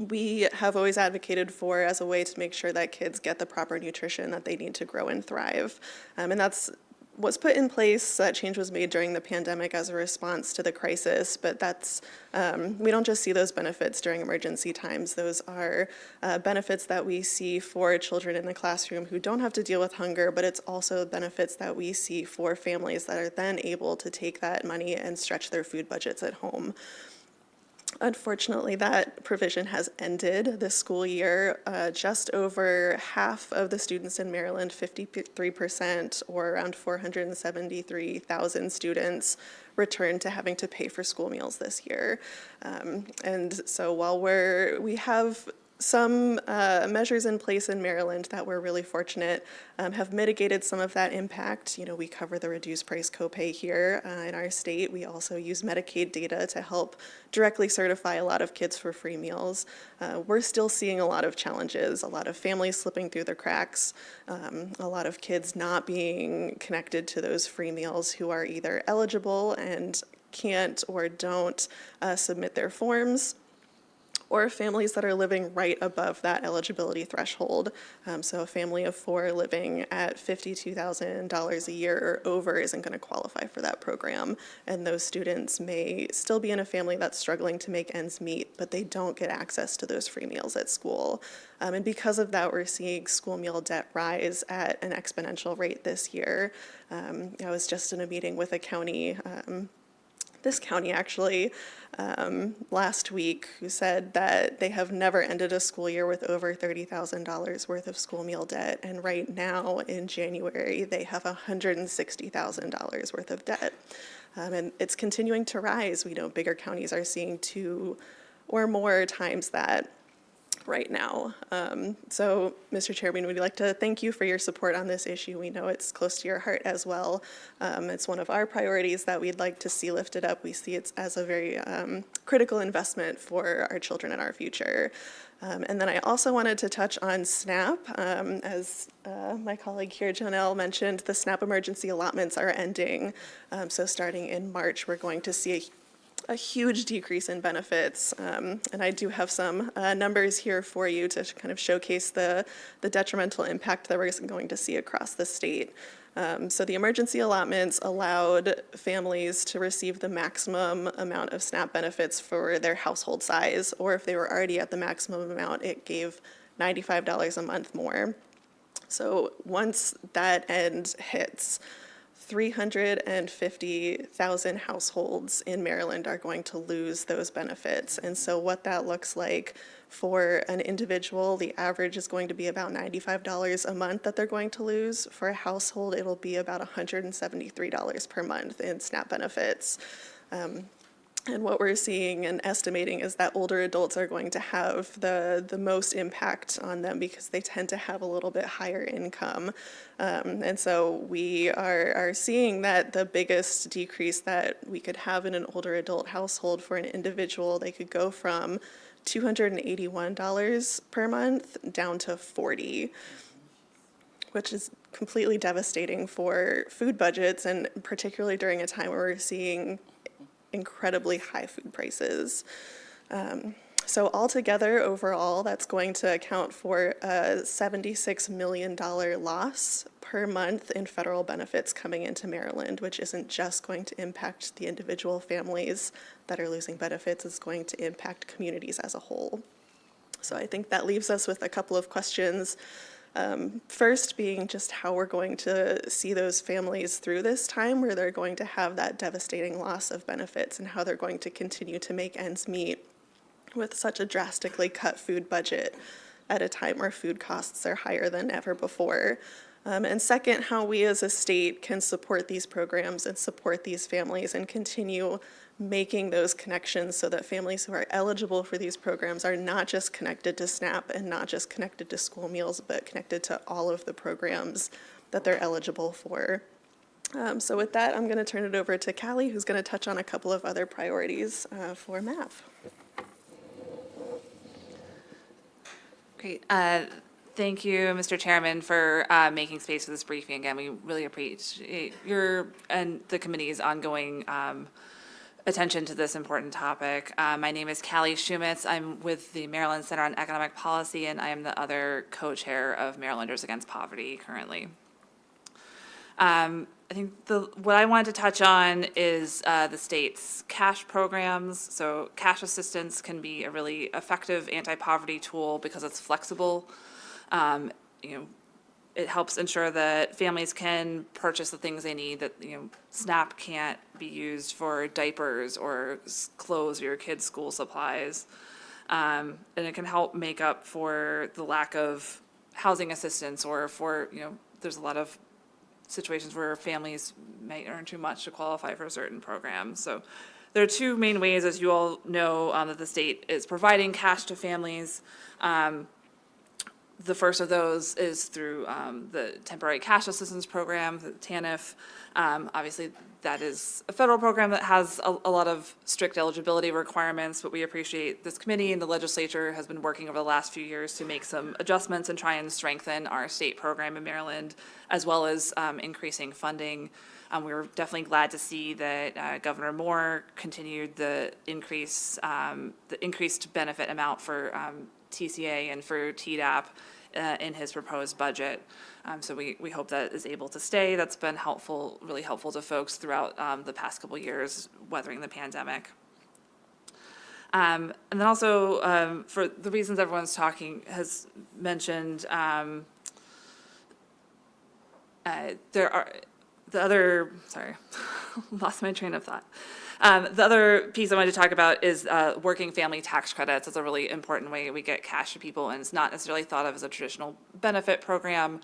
we have always advocated for as a way to make sure that kids get the proper nutrition that they need to grow and thrive. And that's was put in place, that change was made during the pandemic as a response to the crisis, but that's, we don't just see those benefits during emergency times. Those are benefits that we see for children in the classroom who don't have to deal with hunger, but it's also benefits that we see for families that are then able to take that money and stretch their food budgets at home. Unfortunately, that provision has ended this school year. Just over half of the students in Maryland, 53%, or around 473,000 students, returned to having to pay for school meals this year. And so while we have some measures in place in Maryland that we're really fortunate have mitigated some of that impact. We cover the reduced price copay here in our state. We also use Medicaid data to help directly certify a lot of kids for free meals. We're still seeing a lot of challenges, a lot of families slipping through the cracks, a lot of kids not being connected to those free meals who are either eligible and can't or don't submit their forms, or families that are living right above that eligibility threshold. So a family of 4 living at $52,000 a year or over isn't going to qualify for that program. And those students may still be in a family that's struggling to make ends meet, but they don't get access to those free meals at school. And because of that, we're seeing school meal debt rise at an exponential rate this year. I was just in a meeting with a county, this county actually, last week, who said that they have never ended a school year with over $30,000 worth of school meal debt. And right now, in January, they have $160,000 worth of debt. And it's continuing to rise. We know bigger counties are seeing 2 or more times that right now. So, Mr. Chairman, we'd like to thank you for your support on this issue. We know it's close to your heart as well. It's one of our priorities that we'd like to see lifted up. We see it as a very critical investment for our children and our future. And then I also wanted to touch on SNAP. As my colleague here, Janelle, mentioned, the SNAP emergency allotments are ending. So starting in March, we're going to see a huge decrease in benefits. And I do have some numbers here for you to kind of showcase the detrimental impact that we're going to see across the state. So the emergency allotments allowed families to receive the maximum amount of SNAP benefits for their household size, or if they were already at the maximum amount, it gave $95 a month more. So once that end hits, 350,000 households in Maryland are going to lose those benefits. And so what that looks like for an individual, the average is going to be about $95 a month that they're going to lose. For a household, it'll be about $173 per month in SNAP benefits. And what we're seeing and estimating is that older adults are going to have the most impact on them because they tend to have a little bit higher income. And so we are seeing that the biggest decrease that we could have in an older adult household for an individual, they could go from $281 per month down to $40, which is completely devastating for food budgets, and particularly during a time where we're seeing incredibly high food prices. So altogether, overall, that's going to account for a $76 million loss per month in federal benefits coming into Maryland, which isn't just going to impact the individual families that are losing benefits, it's going to impact communities as a whole. So I think that leaves us with a couple of questions. First being just how we're going to see those families through this time where they're going to have that devastating loss of benefits, and how they're going to continue to make ends meet with such a drastically cut food budget at a time where food costs are higher than ever before. And second, how we as a state can support these programs and support these families and continue making those connections so that families who are eligible for these programs are not just connected to SNAP and not just connected to school meals, but connected to all of the programs that they're eligible for. So with that, I'm going to turn it over to Callie, who's going to touch on a couple of other priorities for MAV. Great. Thank you, Mr. Chairman, for making space for this briefing. Again, we really appreciate your and the committee's ongoing attention to this important topic. My name is Callie Shumitz. I'm with the Maryland Center on Economic Policy, and I am the other co-chair of Marylanders Against Poverty currently. I think what I wanted to touch on is the state's cash programs. So cash assistance can be a really effective anti-poverty tool because it's flexible. It helps ensure that families can purchase the things they need, that, SNAP can't be used for diapers or clothes or your kids' school supplies. And it can help make up for the lack of housing assistance, or for, there's a lot of situations where families may earn too much to qualify for certain programs. So there are two main ways, as you all know, that the state is providing cash to families. The first of those is through the Temporary Cash Assistance Program, the TANF. Obviously, that is a federal program that has a lot of strict eligibility requirements, but we appreciate this committee and the legislature has been working over the last few years to make some adjustments and try and strengthen our state program in Maryland, as well as increasing funding. We were definitely glad to see that Governor Moore continued the increased benefit amount for TCA and for TDAP in his proposed budget. So we hope that is able to stay. That's been helpful, really helpful to folks throughout the past couple years weathering the pandemic. And then also, for the reasons everyone's has mentioned, there are the other, sorry, lost my train of thought. The other piece I wanted to talk about is working family tax credits. It's a really important way we get cash to people, and it's not necessarily thought of as a traditional benefit program,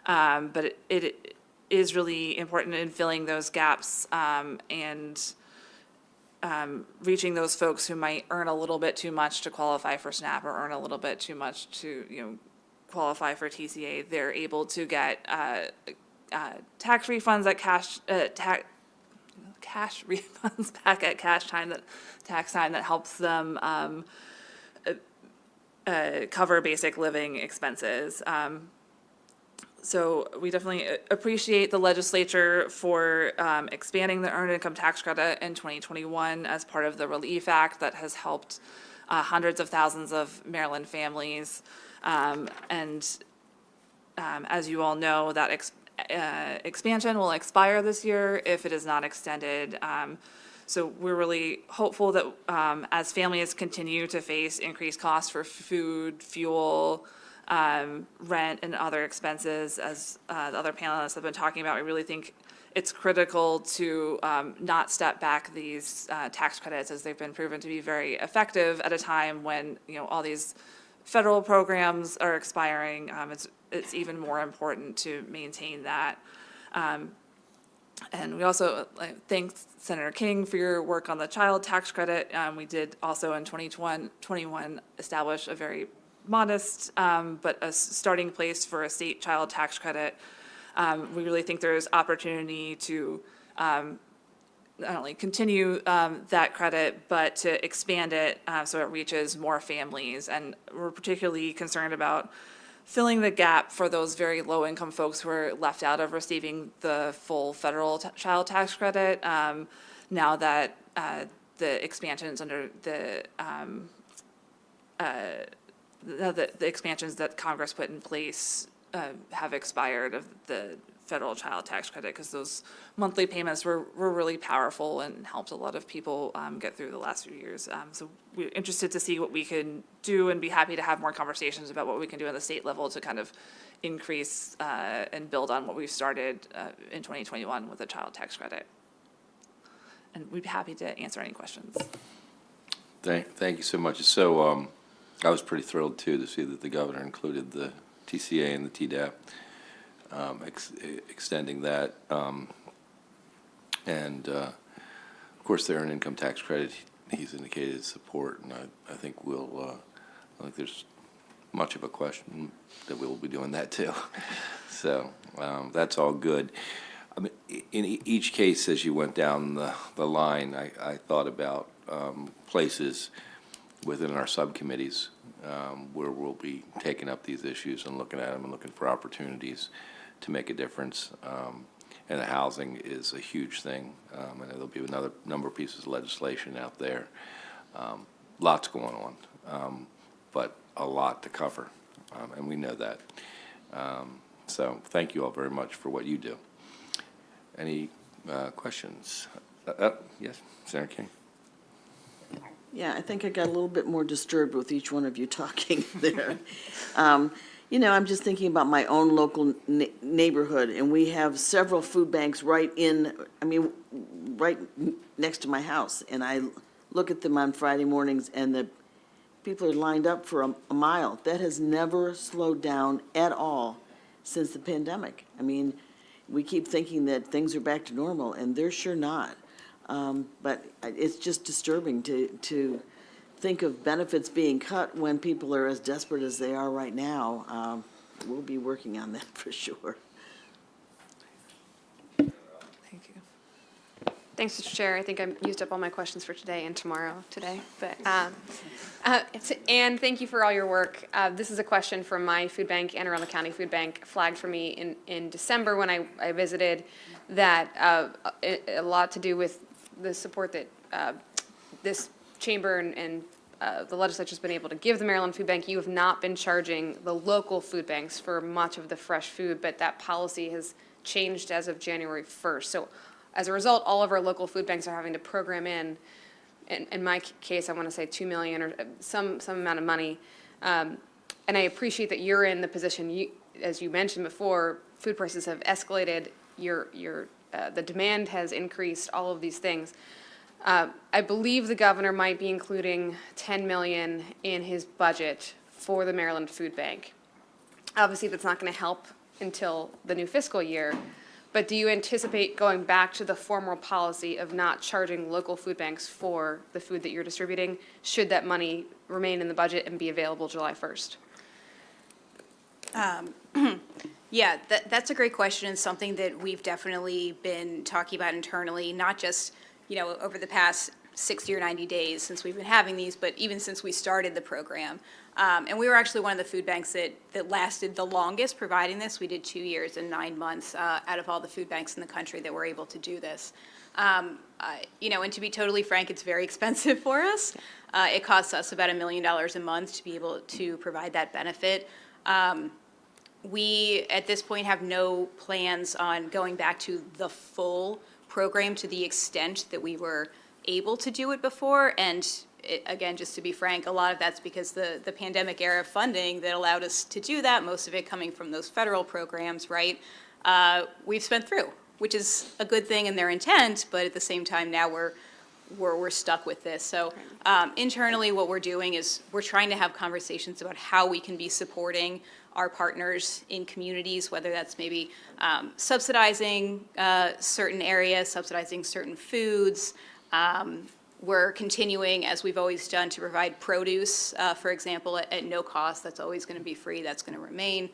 but it is really important in filling those gaps and reaching those folks who might earn a little bit too much to qualify for SNAP, or earn a little bit too much to qualify for TCA. They're able to get tax refunds at cash refunds back at tax time that helps them cover basic living expenses. So we definitely appreciate the legislature for expanding the earned income tax credit in 2021 as part of the Relief Act that has helped hundreds of thousands of Maryland families. As you all know, that expansion will expire this year if it is not extended. So we're really hopeful that as families continue to face increased costs for food, fuel, rent, and other expenses, as the other panelists have been talking about, we really think it's critical to not step back these tax credits, as they've been proven to be very effective at a time when, you know, all these federal programs are expiring. It's even more important to maintain that. And we also thank Senator King for your work on the child tax credit. We did also in 2021 establish a very modest but a starting place for a state child tax credit. We really think there's opportunity to not only continue that credit, but to expand it so it reaches more families. And we're particularly concerned about filling the gap for those very low-income folks who are left out of receiving the full federal child tax credit. Now that the expansions under the expansions that Congress put in place have expired of the federal child tax credit, because those monthly payments were really powerful and helped a lot of people get through the last few years. So we're interested to see what we can do and be happy to have more conversations about what we can do on the state level to kind of increase and build on what we've started in 2021 with the child tax credit. And we'd be happy to answer any questions. Thank you so much. So I was pretty thrilled, too, to see that the governor included the TCA and the TDAP, extending that. Of course, the earned income tax credit, he's indicated his support, and I think I think there's much of a question that we'll be doing that, too. So that's all good. I mean, in each case, as you went down the line, I thought about places within our subcommittees where we'll be taking up these issues and looking at them and looking for opportunities to make a difference. And the housing is a huge thing. And there'll be another number of pieces of legislation out there. Lots going on, but a lot to cover, and we know that. So thank you all very much for what you do. Any questions? Yes, Senator King. Yeah, I think I got a little bit more disturbed with each one of you talking there. You know, I'm just thinking about my own local neighborhood, and we have several food banks right next to my house. And I look at them on Friday mornings, and the people are lined up for a mile. That has never slowed down at all since the pandemic. I mean, we keep thinking that things are back to normal, and they're sure not. But it's just disturbing to think of benefits being cut when people are as desperate as they are right now. We'll be working on that for sure. Thank you. Thanks, Mr. Chair. I think I used up all my questions for today and tomorrow today. But and thank you for all your work. This is a question from my food bank, Anne Arundel County Food Bank, flagged for me in December when I visited, that a lot to do with the support that this chamber and the legislature's been able to give the Maryland Food Bank. You have not been charging the local food banks for much of the fresh food, but that policy has changed as of January 1st. So as a result, all of our local food banks are having to program in my case, I want to say $2 million or some amount of money. And I appreciate that you're in the position, as you mentioned before, food prices have escalated, the demand has increased, all of these things. I believe the governor might be including $10 million in his budget for the Maryland Food Bank. Obviously, that's not going to help until the new fiscal year, but do you anticipate going back to the former policy of not charging local food banks for the food that you're distributing, should that money remain in the budget and be available July 1st? Yeah, that's a great question, and something that we've definitely been talking about internally, not just, over the past 60 or 90 days since we've been having these, but even since we started the program. And we were actually one of the food banks that lasted the longest providing this. We did 2 years and 9 months out of all the food banks in the country that were able to do this. You know, and to be totally frank, it's very expensive for us. It costs us about $1 million a month to be able to provide that benefit. We, at this point, have no plans on going back to the full program to the extent that we were able to do it before. And again, just to be frank, a lot of that's because the pandemic era funding that allowed us to do that, most of it coming from those federal programs, right, we've spent through, which is a good thing in their intent, but at the same time now we're stuck with this. So internally what we're doing is we're trying to have conversations about how we can be supporting our partners in communities, whether that's maybe subsidizing certain areas, subsidizing certain foods. We're continuing, as we've always done, to provide produce, for example, at no cost. That's always going to be free. That's going to remain.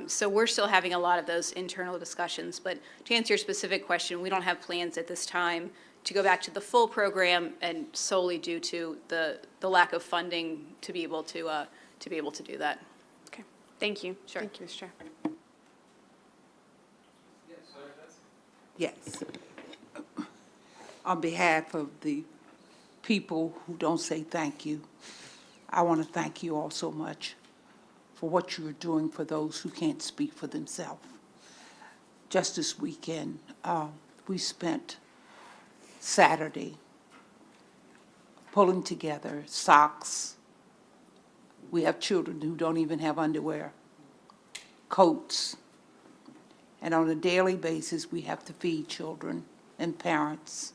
So we're still having a lot of those internal discussions. But to answer your specific question, we don't have plans at this time to go back to the full program, and solely due to the lack of funding to be able to do that. Okay, thank you. Sure. Thank you, Mr. Chair. Yes. On behalf of the people who don't say thank you, I want to thank you all so much for what you're doing for those who can't speak for themselves. Just this weekend, we spent Saturday pulling together socks. We have children who don't even have underwear, coats. And on a daily basis, we have to feed children and parents,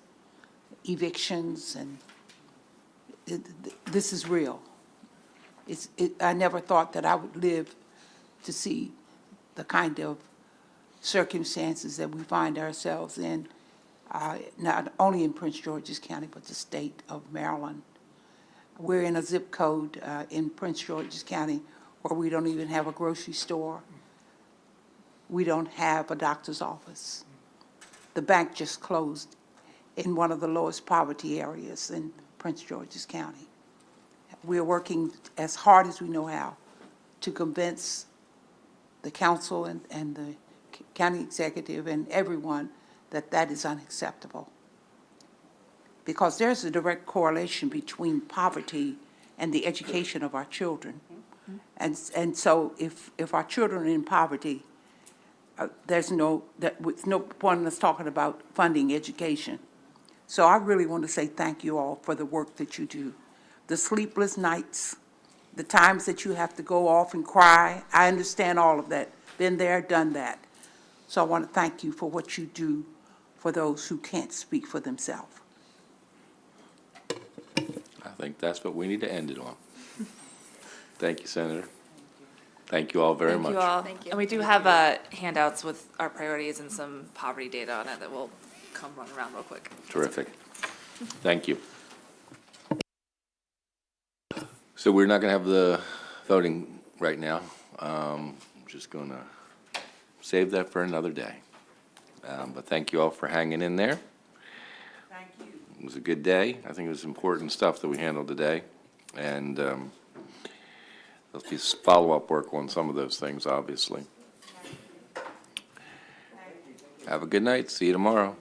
evictions, and this is real. I never thought that I would live to see the kind of circumstances that we find ourselves in, not only in Prince George's County, but the state of Maryland. We're in a zip code in Prince George's County where we don't even have a grocery store. We don't have a doctor's office. The bank just closed in one of the lowest poverty areas in Prince George's County. We're working as hard as we know how to convince the council and the county executive and everyone that that is unacceptable. Because there's a direct correlation between poverty and the education of our children. And so if our children are in poverty, there's no point in us talking about funding education. So I really want to say thank you all for the work that you do. The sleepless nights, the times that you have to go off and cry, I understand all of that. Been there, done that. So I want to thank you for what you do for those who can't speak for themselves. I think that's what we need to end it on. Thank you, Senator. Thank you all very much. Thank you all. Thank you. And we do have handouts with our priorities and some poverty data on it that will come run around real quick. Terrific. Thank you. So we're not going to have the voting right now. Just going to save that for another day. But thank you all for hanging in there. Thank you. It was a good day. I think it was important stuff that we handled today. And there'll be follow-up work on some of those things, obviously. Have a good night. See you tomorrow.